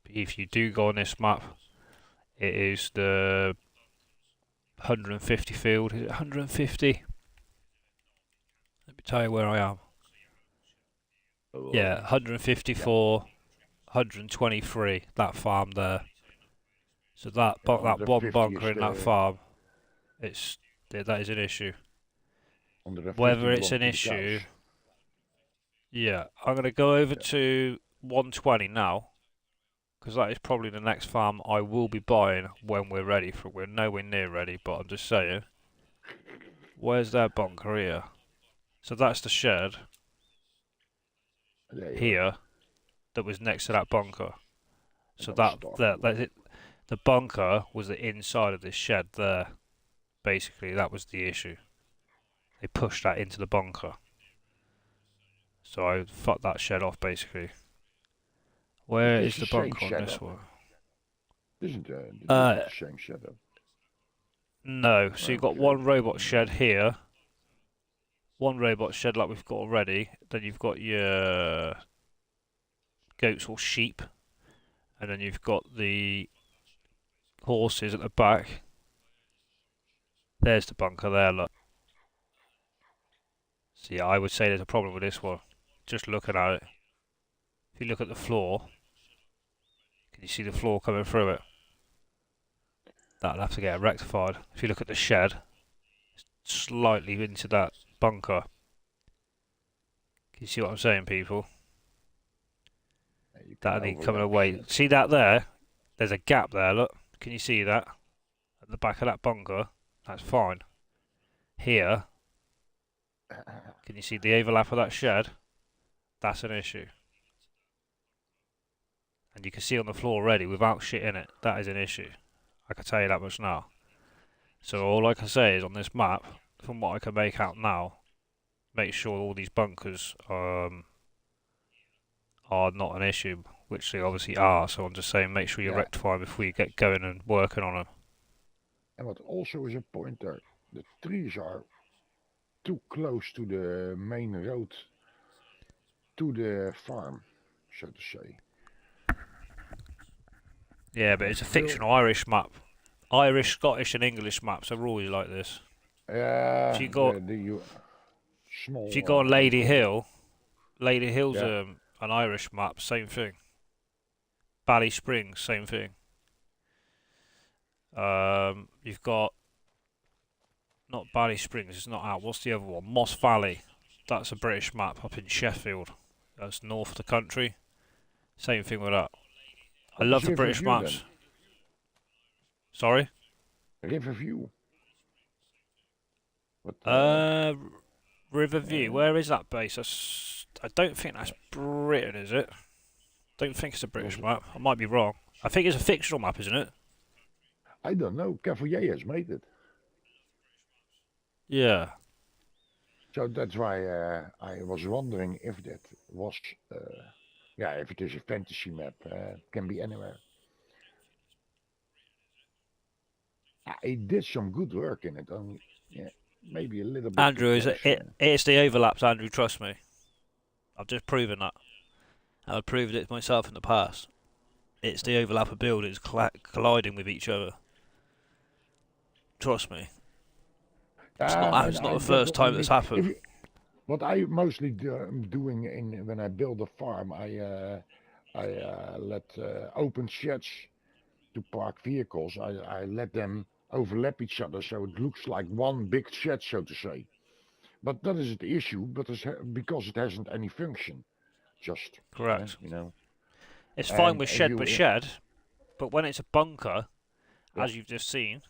if you do go on this map, it is the 150 field. Is it 150? Let me tell you where I am. Yeah, 154, 123. That farm there. So that one bunker in that farm, that is an issue. Whether it's an issue, yeah, I'm gonna go over to 120 now, because that is probably the next farm I will be buying when we're ready for. We're nowhere near ready, but I'm just saying. Where's that bunker here? So that's the shed here that was next to that bunker. So that's it. The bunker was the inside of this shed there. Basically, that was the issue. They pushed that into the bunker. So I fucked that shed off, basically. Where is the bunker on this one? Isn't the same shed up? No. So you've got one robot shed here. One robot shed like we've got already. Then you've got your goats or sheep, and then you've got the horses at the back. There's the bunker there, look. So yeah, I would say there's a problem with this one. Just looking at it. If you look at the floor, can you see the floor coming through it? That'll have to get rectified. If you look at the shed, slightly into that bunker. Can you see what I'm saying, people? That'll need coming away. See that there? There's a gap there, look. Can you see that? At the back of that bunker. That's fine. Here, can you see the overlap of that shed? That's an issue. And you can see on the floor already, without shit in it, that is an issue. I can tell you that much now. So all I can say is on this map, from what I can make out now, make sure all these bunkers are not an issue, which they obviously are. So I'm just saying, make sure you rectify them before you get going and working on them. And what also is a pointer, the trees are too close to the main road, to the farm, so to say. Yeah, but it's a fictional Irish map. Irish, Scottish, and English maps are always like this. If you go, small. If you go on Lady Hill, Lady Hill's an Irish map, same thing. Bally Springs, same thing. You've got not Bally Springs, it's not out. What's the other one? Moss Valley. That's a British map up in Sheffield. That's north of the country. Same thing with that. I love the British maps. Then? Sorry? Riverview. Riverview. Where is that base? I don't think that's Britain, is it? Don't think it's a British map. I might be wrong. I think it's a fictional map, isn't it? I don't know. Cavalier has made it. Yeah. So that's why I was wondering if that was, if it is a fantasy map, can be anywhere. He did some good work in it, only maybe a little bit. Andrew, it's the overlaps, Andrew, trust me. I've just proven that. I've proved it myself in the past. It's the overlap of buildings colliding with each other. Trust me. It's not the first time that's happened. What I mostly am doing when I build a farm, I let open sheds to park vehicles. I let them overlap each other, so it looks like one big shed, so to say. But that is the issue, because it hasn't any function. Just correct. It's and fine with shed by shed, but when it's a bunker, as you've just seen,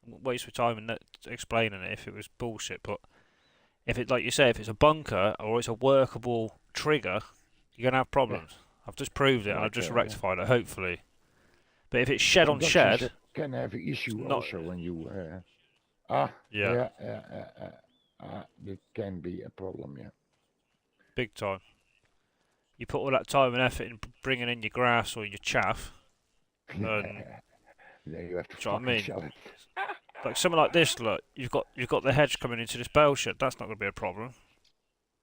waste of time in explaining it if it was bullshit. But if it, like you say, if it's a bunker or it's a workable trigger, you're gonna have problems. I've just proved it, and I've just rectified it, hopefully. But if it's shed on shed, can have an issue also when you. It can be a problem, big time. You put all that time and effort in bringing in your grass or your chaff. Then you have to sell it. Like something like this, look, you've got the hedge coming into this bale shed. That's not going to be a problem.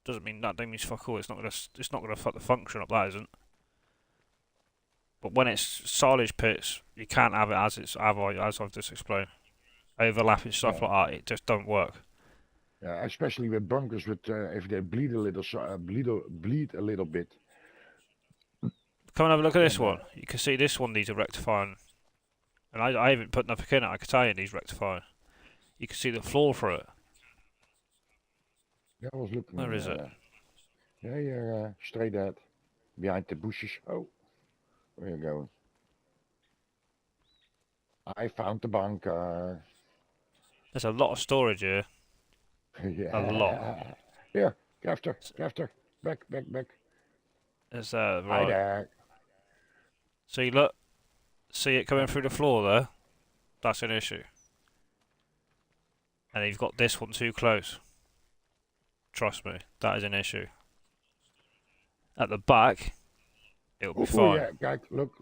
Doesn't mean that means fuck all. It's not going to fuck the function up. That isn't. But when it's silage pits, you can't have it as I've just explained. Overlapping stuff like that, it just don't work. Yeah, especially with bunkers, if they bleed a little, bleed a little bit. Come and have a look at this one. You can see this one needs a rectifying. And I haven't put nothing in it. I can tell you it needs rectifying. You can see the floor for it. Yeah, I was looking. Where is it? Yeah, you're straight ahead, behind the bushes. Oh, where are you going? I found the bunker. There's a lot of storage here. Yeah. A lot. Here, after, back. Is that right? There. See, look. See it coming through the floor there? That's an issue. And you've got this one too close. Trust me, that is an issue. At the back, it'll be fine. Yeah, guys, look.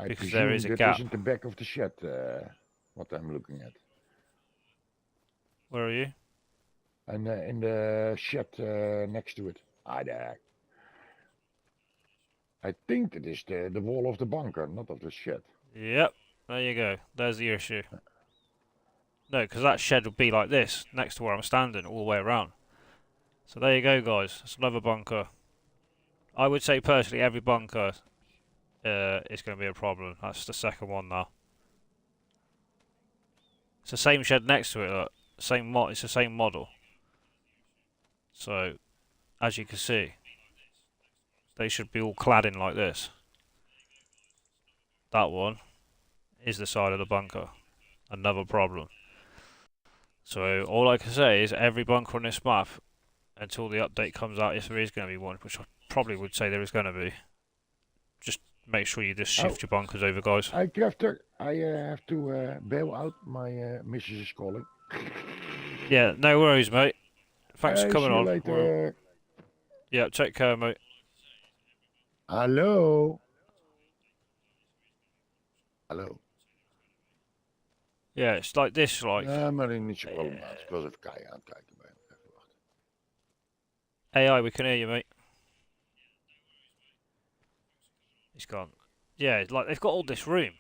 Because there is a gap. Isn't the back of the shed what I'm looking at? Where are you? And in the shed next to it. There. I think it is the wall of the bunker, not of the shed. Yep, there you go. There's the issue. No, because that shed would be like this, next to where I'm standing, all the way around. So there you go, guys. It's another bunker. I would say personally, every bunker is going to be a problem. That's the second one now. It's the same shed next to it. Look. Same mod. It's the same model. So, as you can see, they should be all clad in like this. That one is the side of the bunker. Another problem. So all I can say is every bunker on this map, until the update comes out, if there is going to be one, which I probably would say there is going to be, just make sure you just shift your bunkers over, guys. I have to bail out. My missus is calling. Yeah, no worries, mate. Thanks for Hey, coming see you on. later. Yeah, take care, mate. Hallo. Hallo. Yeah, it's like this, like... Ja, maar niet zo problematisch. Ik was even aan het kijken bij hem. Even wachten. AI, we can hear you, mate. He's gone. Yeah, like they've got all this room.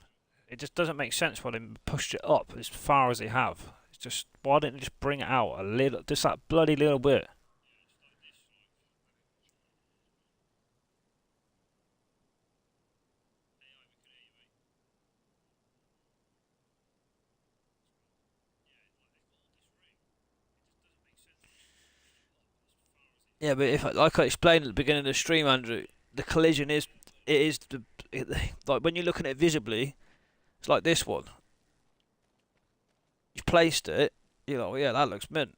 It just doesn't make sense why they pushed it up as far as they have. It's just, why didn't they just bring it out a little, just that bloody little bit? Yeah, but if, like I explained at the beginning of the stream, Andrew, the collision is, like when you're looking at it visibly, it's like this one. You've placed it, you're like, well, yeah, that looks mint.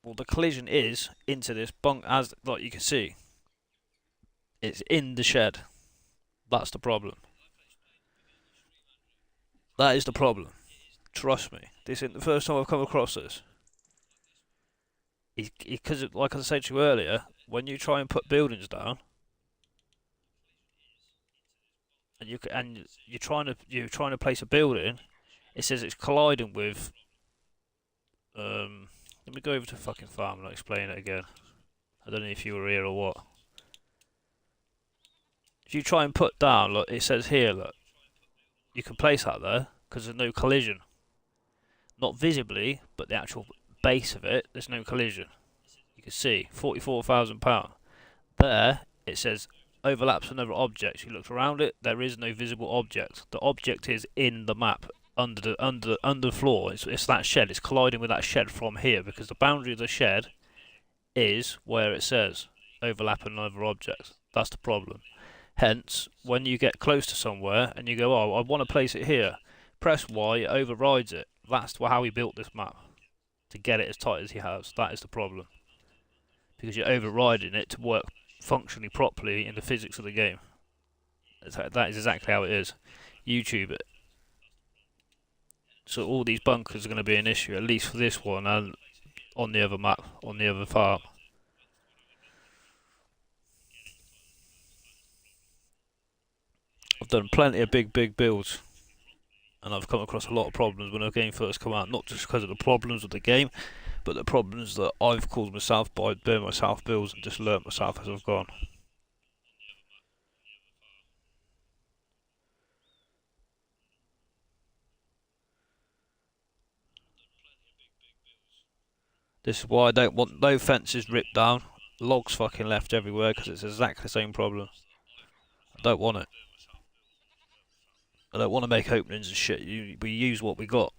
Well, the collision is into this bunk, as like you can see. It's in the shed. That's the problem. That is the problem. Trust me. This isn't the first time I've come across this. Because, like I said to you earlier, when you try and put buildings down, and you're trying to place a building, it says it's colliding with. Let me go over to fucking farm and I'll explain it again. I don't know if you were here or what. If you try and put down, look, it says here, look, you can place that there because there's no collision. Not visibly, but the actual base of it, there's no collision. You can see £44,000. There, it says overlaps another object. You looked around it, there is no visible object. The object is in the map, under the floor. It's that shed. It's colliding with that shed from here because the boundary of the shed is where it says overlap another object. That's the problem. Hence, when you get close to somewhere and you go, oh, I want to place it here, press Y, it overrides it. That's how he built this map, to get it as tight as he has. That is the problem, because you're overriding it to work functionally properly in the physics of the game. That is exactly how it is. YouTube it. So all these bunkers are going to be an issue, at least for this one and on the other map, on the other farm. I've done plenty of big builds, and I've come across a lot of problems when the game first come out, not just because of the problems of the game, but the problems that I've caused myself by doing myself builds and just learnt myself as I've gone. This is why I don't want no fences ripped down, logs fucking left everywhere, because it's exactly the same problem. I don't want it. I don't want to make openings and shit. We use what we got.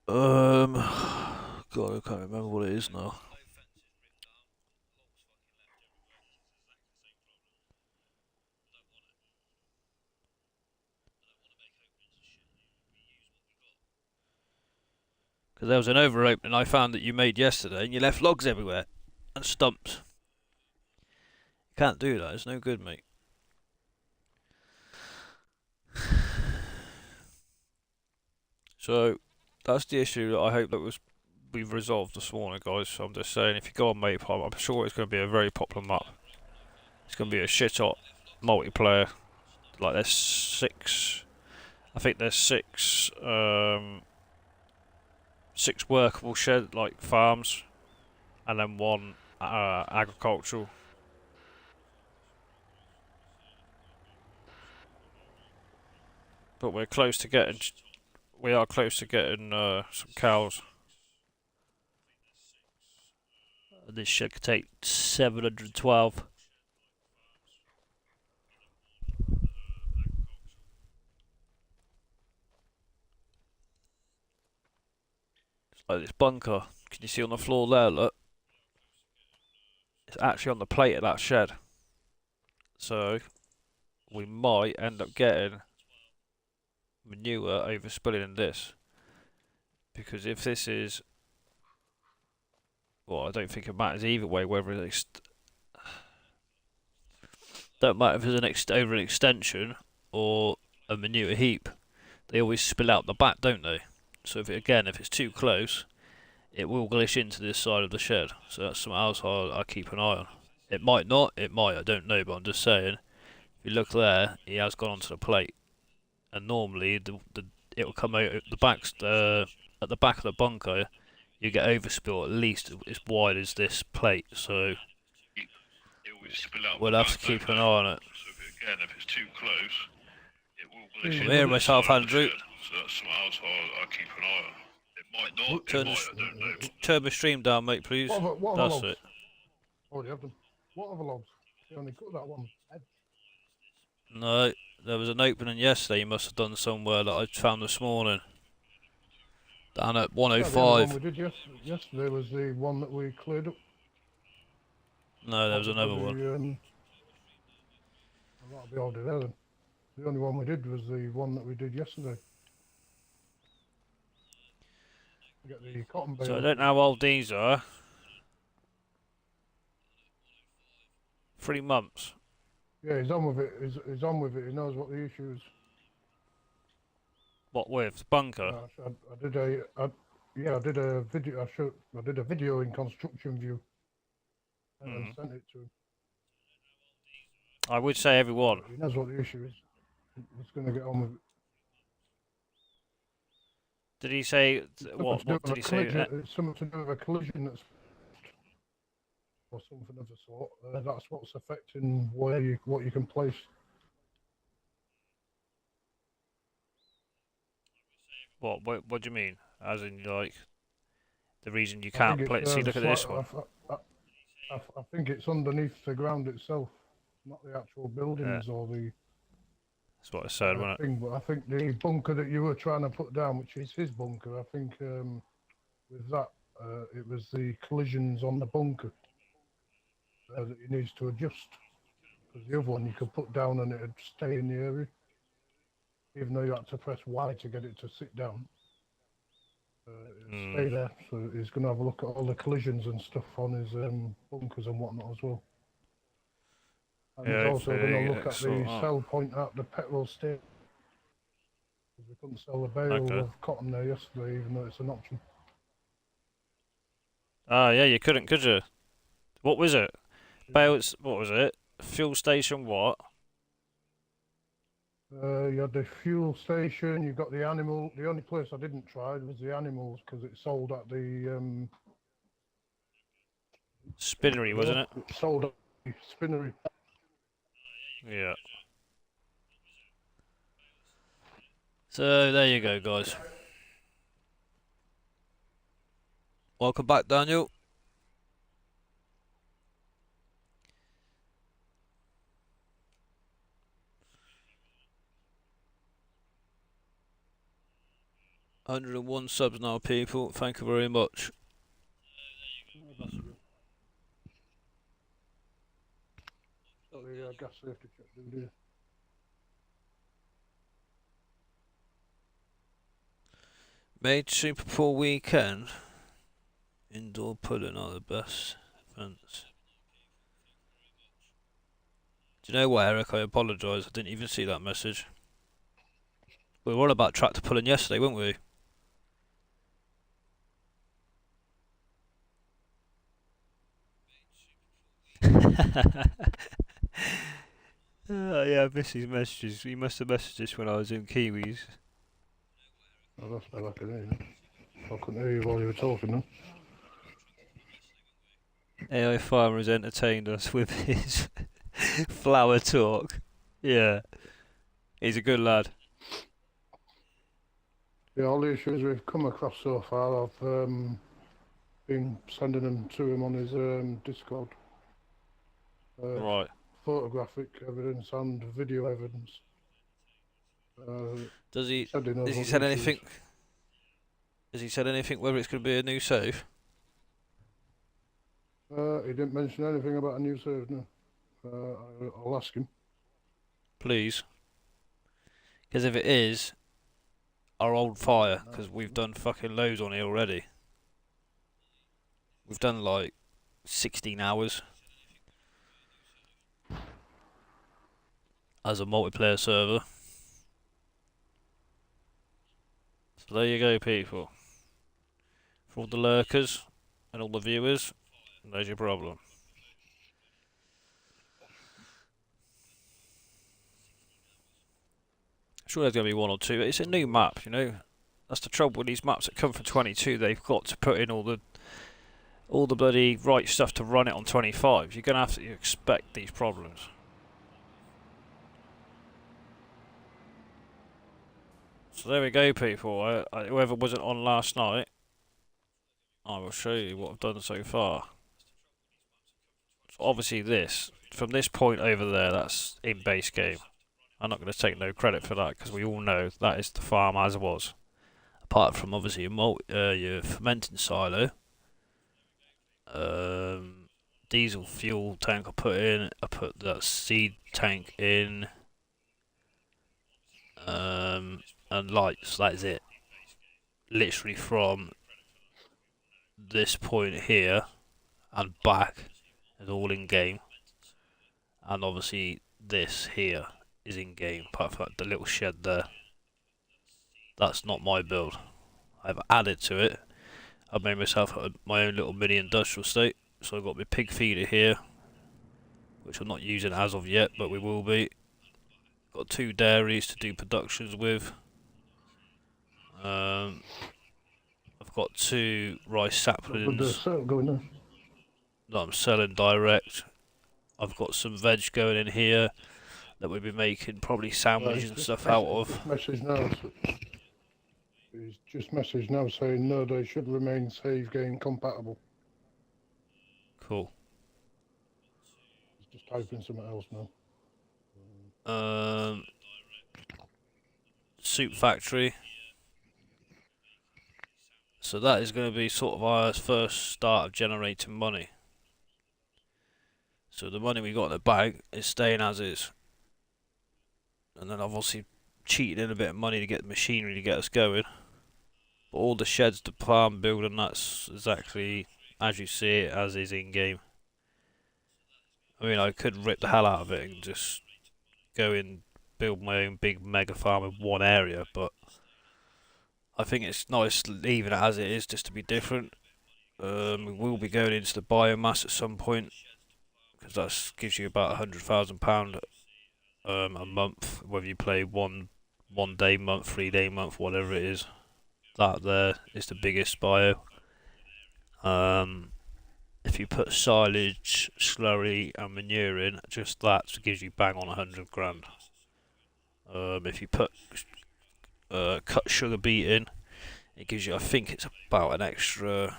God, I can't remember what it is now. Because there was an over opening I found that you made yesterday, and you left logs everywhere and stumps. You can't do that. It's no good, mate. So that's the issue that I hope that we've resolved this morning, guys. So I'm just saying, if you go on Maypop, I'm sure it's going to be a very popular map. It's going to be a shit hot multiplayer. Like there's 6. I think there's 6. 6 workable shed like farms. and then one agricultural. But we're close to getting. We are close to getting some cows. This shed could take 712. It's like this bunker. Can you see on the floor there? Look, it's actually on the plate of that shed. So we might end up getting manure overspilling in this. Because if this is, well, I don't think it matters either way whether it's don't matter if it's over an extension or a manure heap. They always spill out the back, don't they? So if it's too close, it will glitch into this side of the shed. So that's something else I keep an eye on. It might not, it might, I don't know, but I'm just saying. If you look there, he has gone onto the plate, and normally it will come out at the back of the bunker. You get overspill at least as wide as this plate, so we'll have to keep an eye on it. So if it's too close, it will glitch I'm hearing myself, Andrew. So that's something else I keep an eye on. It might not, it might, I don't know. Turn the stream down, mate, please. What That's other it. Already have them. What other logs? You only cut that one. No, there was an opening yesterday you must have done somewhere that I found this morning. Down at Yeah, the only 105. one we did yesterday was the one that we cleared up. No, there was another one. That'll be already there then. The only one we did was the one that we did yesterday. We get the cotton bale. So I don't know how old these are. 3 months. Yeah, he's on with it. He's on with it. He knows what the issue is. What with? The bunker? I did a video. I did a video in construction view and sent it to him. I would say everyone. He knows what the issue is. He's going to get on with it. Did he say what did he say? It's something to do with a collision that's or something of the sort. That's what's affecting what you can place. What do you mean? As in like the reason you can't play? See, look at this one. I think it's underneath the ground itself, not the actual buildings or the. That's what I said, wasn't it? But I think the bunker that you were trying to put down, which is his bunker, I think with that it was the collisions on the bunker that he needs to adjust. Because the other one you could put down and it'd stay in the area, even though you had to press Y to get it to sit down. It'd stay there. So he's going to have a look at all the collisions and stuff on his bunkers and whatnot as well. And he's also going to look at the sell point at the petrol station. Because we couldn't sell a bale of cotton there yesterday, even though it's an option. Ah, yeah, you couldn't, could you? What was it? Bales, what was it? Fuel station what? You had the fuel station, you got the animal. The only place I didn't try was the animals because it's sold at the Spinnery, wasn't it? It's sold at the spinnery. Yeah. So there you go, guys. Welcome back, Daniel. $101 subs now, people. Thank you very much. Gas safety check, do you? Made Super Bowl weekend. Indoor pudding are the best events. Do you know what, Eric? I apologise. I didn't even see that message. We were all about tractor pulling yesterday, weren't we? Yeah, I missed his messages. He must have messaged us when I was in Kiwis. Oh, that's better, I can hear you. I couldn't hear you while you were talking, though. AI Farmer has entertained us with his flower talk. Yeah, he's a good lad. Yeah, all the issues we've come across so far, I've been sending them to him on his Discord. Right. Photographic evidence and video evidence. Does he? Said he knows Has he what said the issue anything? is. Has he said anything whether it's going to be a new save? He didn't mention anything about a new save, no. I'll ask him. Please. Because if it is, our old fire, because we've done fucking loads on it already. We've done like 16 hours as a multiplayer server. So there you go, people. For all the lurkers and all the viewers, there's your problem. Sure, there's going to be one or two. It's a new map, you know. That's the trouble with these maps that come from 22. They've got to put in all the bloody right stuff to run it on 25. You're going to have to expect these problems. So there we go, people. Whoever wasn't on last night, I will show you what I've done so far. So obviously this, from this point over there, that's in base game. I'm not going to take no credit for that because we all know that is the farm as it was. Apart from obviously your fermenting silo, diesel fuel tank I put in. I put that seed tank in, and lights. That is it. Literally from this point here and back is all in game, and obviously this here is in game. Apart from the little shed there, that's not my build. I've added to it. I've made myself my own little mini industrial estate. So I've got my pig feeder here, which I'm not using as of yet, but we will be. Got 2 dairies to do productions with. I've got 2 rice saplings Going on. that I'm selling direct. I've got some veg going in here that we'll be making probably sandwiches and stuff out of. He's just messaged now saying no, they should remain save game compatible. Cool. He's just typing something else now. Soup factory. So that is going to be sort of our first start of generating money. So the money we got in the bag is staying as is. And then I've obviously cheated in a bit of money to get the machinery to get us going. But all the sheds, the farm building, that's exactly as you see it, as is in game. I mean, I could rip the hell out of it and just go and build my own big mega farm in one area, but I think it's nice leaving it as it is just to be different. We will be going into the biomass at some point, because that gives you about £100,000 a month, whether you play one day month, 3 day month, whatever it is. That there is the biggest bio. If you put silage, slurry and manure in, just that gives you bang on 100 grand. If you put cut sugar beet in, it gives you, I think it's about an extra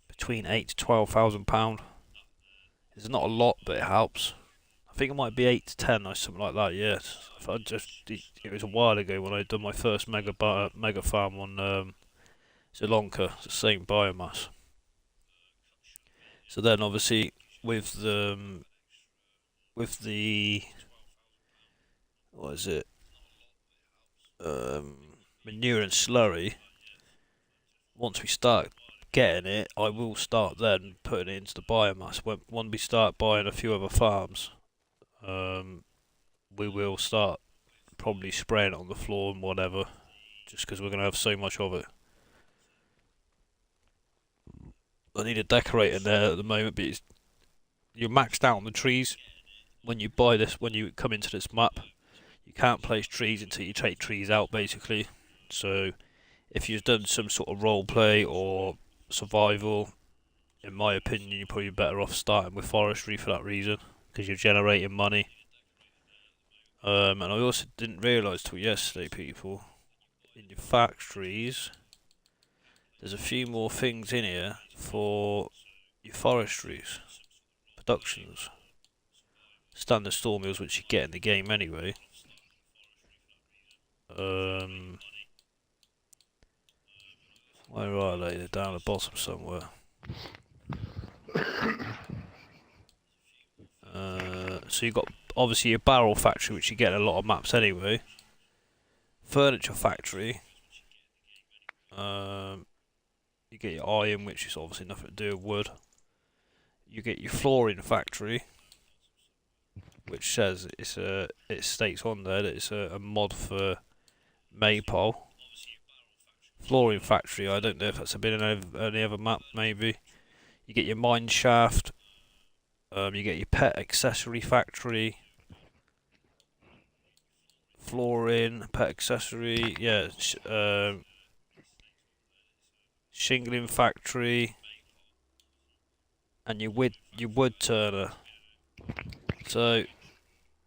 between £8,000 to £12,000. It's not a lot, but it helps. I think it might be 8 to 10 or something like that. Yes, it was a while ago when I done my first mega farm on Sri Lanka. It's the same biomass. So then, obviously, with the what is it? Manure and slurry. Once we start getting it, I will start then putting it into the biomass. When we start buying a few other farms, we will start probably spraying it on the floor and whatever, just because we're going to have so much of it. I need a decorator there at the moment, but you're maxed out on the trees when you buy this. When you come into this map, you can't place trees until you take trees out, basically. So if you've done some sort of role play or survival, in my opinion, you're probably better off starting with forestry for that reason, because you're generating money. And I also didn't realise till yesterday, people, in your factories, there's a few more things in here for your forestries, productions, standard store mills, which you get in the game anyway. Where are they? They're down the bottom somewhere. So you've got obviously your barrel factory, which you get in a lot of maps anyway. Furniture factory. You get your iron, which is obviously nothing to do with wood. You get your flooring factory, which says it states on there that it's a mod for Maypole. Flooring factory, I don't know if that's been in any other map, maybe. You get your mine shaft. You get your pet accessory factory. Flooring, pet accessory, yeah. Shingling factory. And your wood turner. So,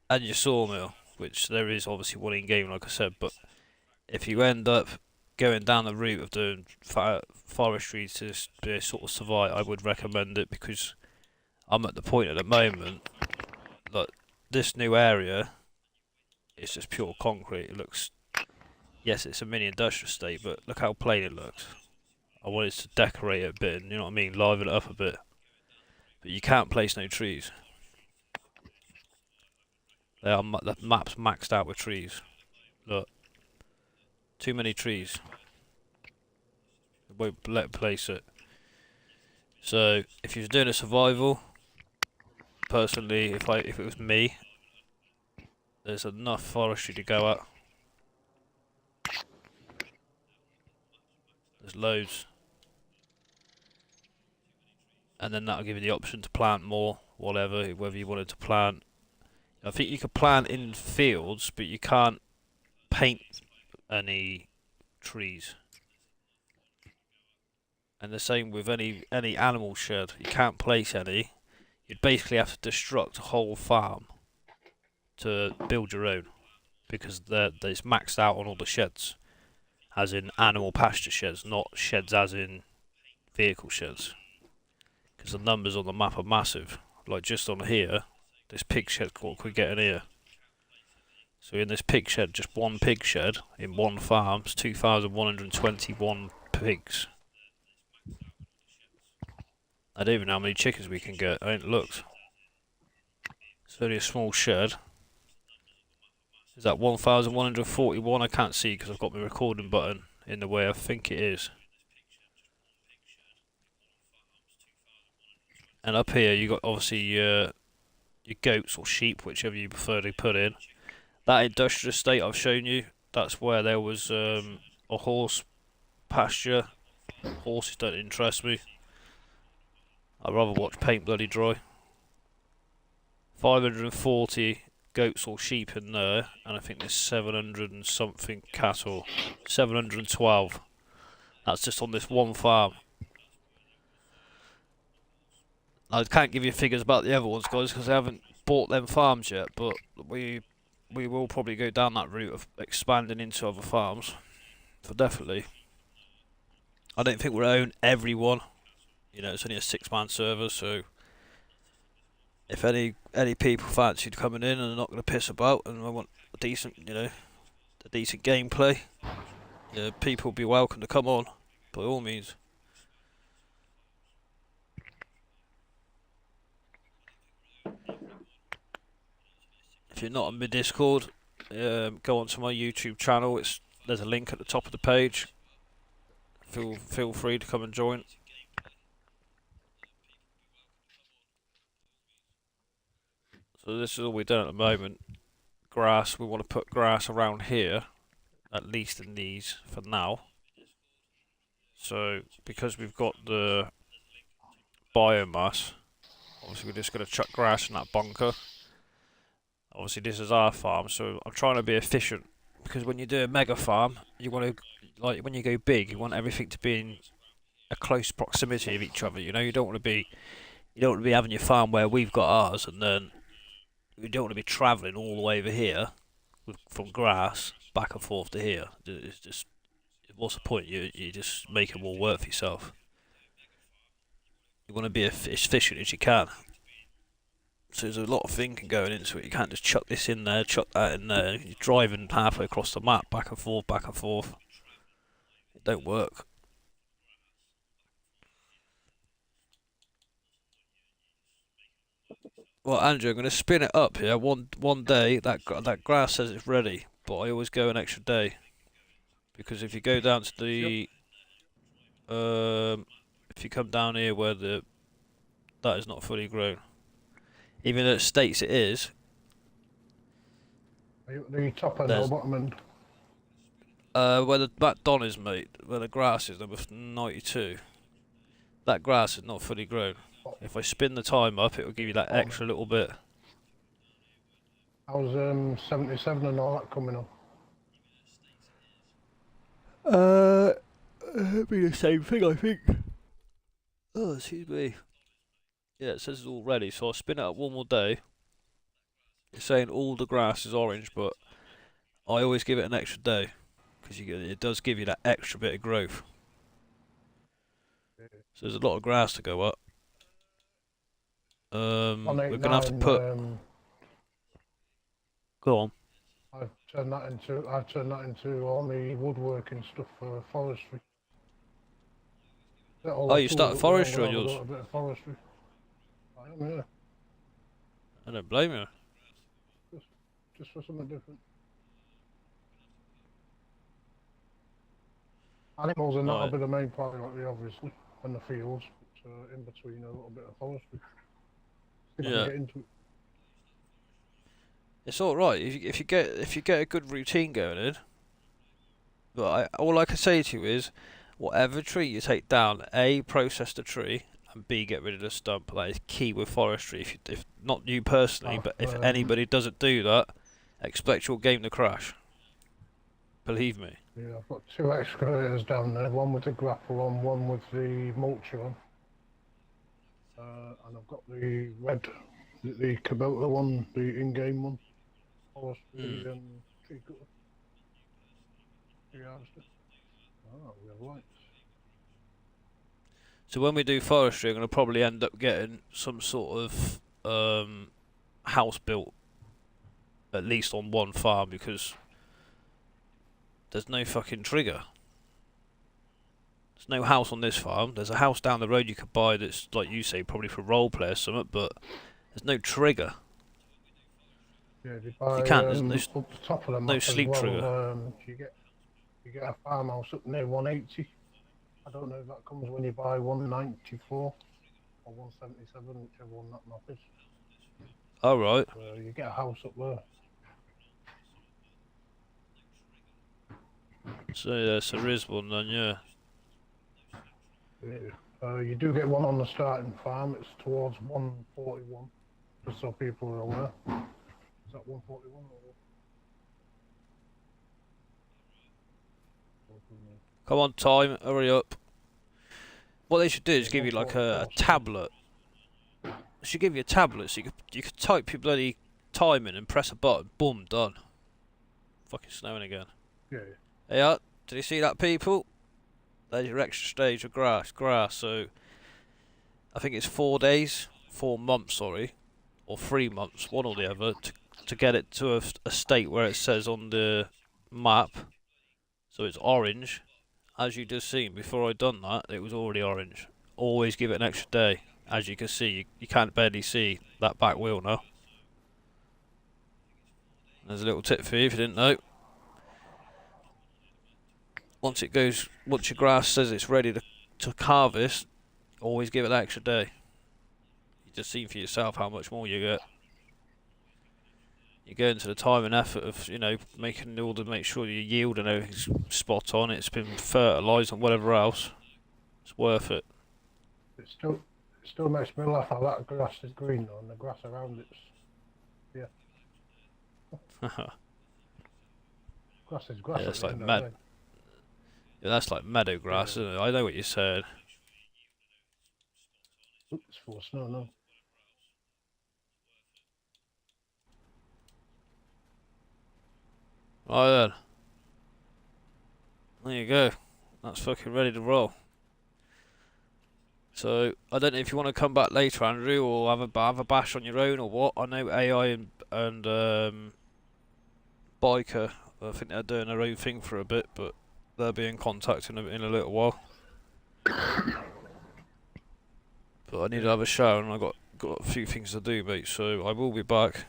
and your sawmill, which there is obviously one in game, like I said, but if you end up going down the route of doing forestry to be sort of survive, I would recommend it, because I'm at the point at the moment that this new area is just pure concrete. It looks, yes, it's a mini industrial estate, but look how plain it looks. I wanted to decorate it a bit, and you know what I mean, liven it up a bit. But you can't place no trees. The map's maxed out with trees. Look, too many trees. It won't let it place it. So if you're doing a survival, personally, if it was me, there's enough forestry to go at. There's loads. And then that'll give you the option to plant more, whatever, whether you wanted to plant. I think you could plant in fields, but you can't paint any trees. And the same with any animal shed. You can't place any. You'd basically have to destruct a whole farm to build your own, because it's maxed out on all the sheds, as in animal pasture sheds, not sheds as in vehicle sheds. Because the numbers on the map are massive. Like just on here, this pig shed could get in here. So in this pig shed, just one pig shed in one farm, it's 2,121 pigs. I don't even know how many chickens we can get. I ain't looked. It's only a small shed. Is that 1,141? I can't see because I've got my recording button in the way. I think it is. And up here you got obviously your goats or sheep, whichever you prefer to put in. That industrial estate I've shown you, that's where there was a horse pasture. Horses don't interest me. I'd rather watch paint bloody dry. 540 goats or sheep in there, and I think there's 700 and something cattle. 712. That's just on this one farm. I can't give you figures about the other ones, guys, because I haven't bought them farms yet, but we will probably go down that route of expanding into other farms. For definitely. I don't think we'll own everyone. You know, it's only a 6-man server, so if any people fancied coming in and are not going to piss about and I want a decent, a decent gameplay, people will be welcome to come on, by all means. If you're not on my Discord, go onto my YouTube channel. There's a link at the top of the page. Feel free to come and join. So this is all we're doing at the moment. Grass. We want to put grass around here, at least in these for now. So because we've got the biomass, obviously we're just going to chuck grass in that bunker. Obviously this is our farm, so I'm trying to be efficient, because when you do a mega farm, you want to, like when you go big, you want everything to be in a close proximity of each other. You know, you don't want to be having your farm where we've got ours, and then you don't want to be travelling all the way over here from grass back and forth to here. It's just, what's the point? You just make it more work for yourself. You want to be as efficient as you can. So there's a lot of thinking going into it. You can't just chuck this in there, chuck that in there. You're driving halfway across the map, back and forth, back and forth. It don't work. Well, Andrew, I'm going to spin it up here. One day that grass says it's ready, but I always go an extra day because if you go down to the if you come down here where that is not fully grown, even though it states it is. Are you at the top end or bottom end? Where that Don is, mate, where the grass is number 92. That grass is not fully grown. If I spin the time up, it will give you that extra little bit. How's 77 and all that coming on? It'll be the same thing, I think. Oh, excuse me. Yeah, it says it's all ready, so I'll spin it up one more day. It's saying all the grass is orange, but I always give it an extra day because it does give you that extra bit of growth. So there's a lot of grass to go up. We're gonna have to put. Go on. I've turned that into all the woodworking stuff for forestry. Oh, you started forestry on yours? A bit of forestry. I am, yeah. I don't blame you. Just for something different. Animals are not a bit of the main priority, obviously, and the fields, but in between a little bit of forestry. Yeah. Get into it. It's all right if you get a good routine going in. But all I can say to you is, whatever tree you take down, A, process the tree, and B, get rid of the stump. That is key with forestry. If not you personally, but if anybody doesn't do that, expect your game to crash. Believe me. Yeah, I've got 2 excavators down there, one with the grapple on, one with the mulcher on. And I've got the red, the Kubota one, the in-game one. Forestry and tree cutter. Oh, we have lights. So when we do forestry, I'm going to probably end up getting some sort of house built, at least on one farm, because there's no fucking trigger. There's no house on this farm. There's a house down the road you could buy that's, like you say, probably for role play or something, but there's no trigger. Yeah, you can't. There's up the top of the no sleep trigger. You get a farmhouse up near 180. I don't know if that comes when you buy 194 or 177, whichever one that map is. Oh, right. You get a house up there. So yes, there is one then, yeah. You do get one on the starting farm. It's towards 141, just so people are aware. Is that 141 or? Come on, time, hurry up. What they should do is give you like a tablet. They should give you a tablet so you could type your bloody time in and press a button. Boom, done. Fucking snowing again. Yeah. Hey, did you see that, people? There's your extra stage of grass. So I think it's 4 months, sorry, or 3 months, one or the other, to get it to a state where it says on the map. So it's orange. As you just seen, before I done that, it was already orange. Always give it an extra day. As you can see, you can't barely see that back wheel now. There's a little tip for you if you didn't know. Once your grass says it's ready to harvest, always give it that extra day. You just seen for yourself how much more you get. You go into the time and effort of, making all to make sure your yield and everything's spot on. It's been fertilised and whatever else. It's worth it. It still makes me laugh how that grass is green though, and the grass around it's grass is grass. Yeah, it's like yeah, that's like meadow grass, isn't it? I know what you said. Oops, it's full of snow now. Right then. There you go. That's fucking ready to roll. So I don't know if you want to come back later, Andrew, or have a bash on your own or what. I know AI and Biker. I think they're doing their own thing for a bit, but they'll be in contact in a little while. But I need to have a shower and I got a few things to do, mate. So I will be back.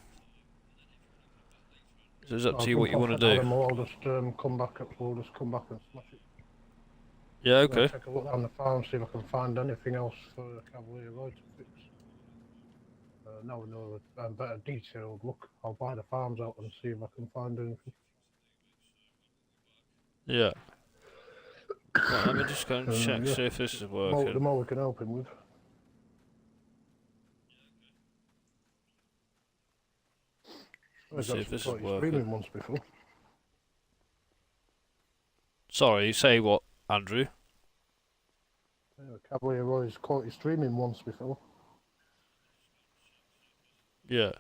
So it's up to you what you want to do. I'll just come back. We'll just come back and smash it. Yeah, okay. Take a look around the farm, see if I can find anything else for Cavalier Road to fix. Now we know a better detailed look. I'll buy the farms out and see if I can find anything. Yeah. Right, let me just go and check, see if this is working. The more we can help him with. Let's see if this is working. Streaming once before. Sorry, you say what, Andrew? Cavalier Roy's caught his streaming once before. Yeah.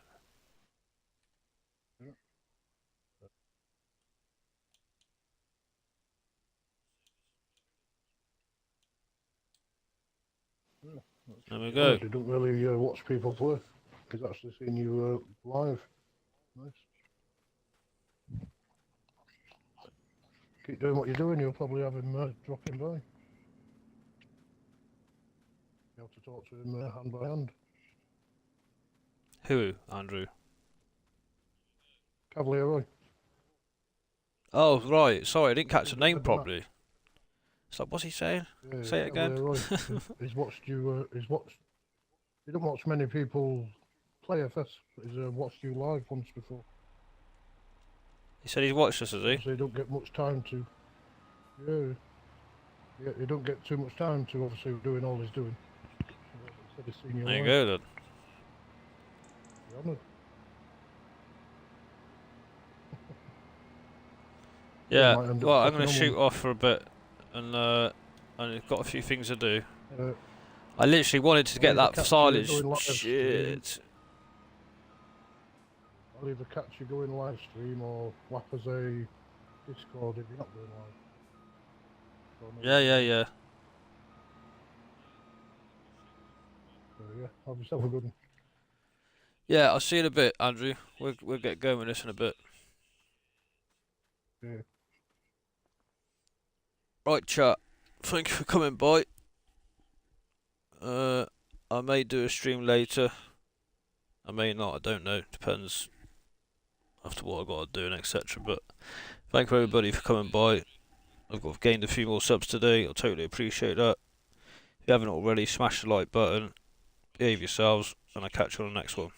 There we go. He don't really watch people play. He's actually seen you live. Nice. Keep doing what you're doing, you'll probably have him dropping by. Be able to talk to him hand by hand. Who, Andrew? Cavalier Roy. Oh, right. Sorry, I didn't catch the name properly. So what's he saying? Yeah, Say it again. Roy. He's watched you. He don't watch many people play FS, but he's watched you live once before. He said he's watched us, has he? So you don't get much time to. Yeah, you don't get too much time to obviously doing all he's doing. He's seen you There you live. go then. You're honoured. Yeah. might end up Well, I'm fucking going to on shoot one. off for a bit, and I've got a few things to do. Uh, I literally wanted to get either that catch you silage. doing live stream. Shit. I'll either catch you going live stream or whap as a Discord if you're not going live. So Yeah. yeah, have yourself a good one. Yeah, I'll see you in a bit, Andrew. We'll get going with this in a bit. Yeah. Right, chat. Thank you for coming by. I may do a stream later. I may not. I don't know. Depends after what I've got to do and etc. But thank you everybody for coming by. I've gained a few more subs today. I totally appreciate that. If you haven't already, smash the like button. Behave yourselves, and I'll catch you on the next one.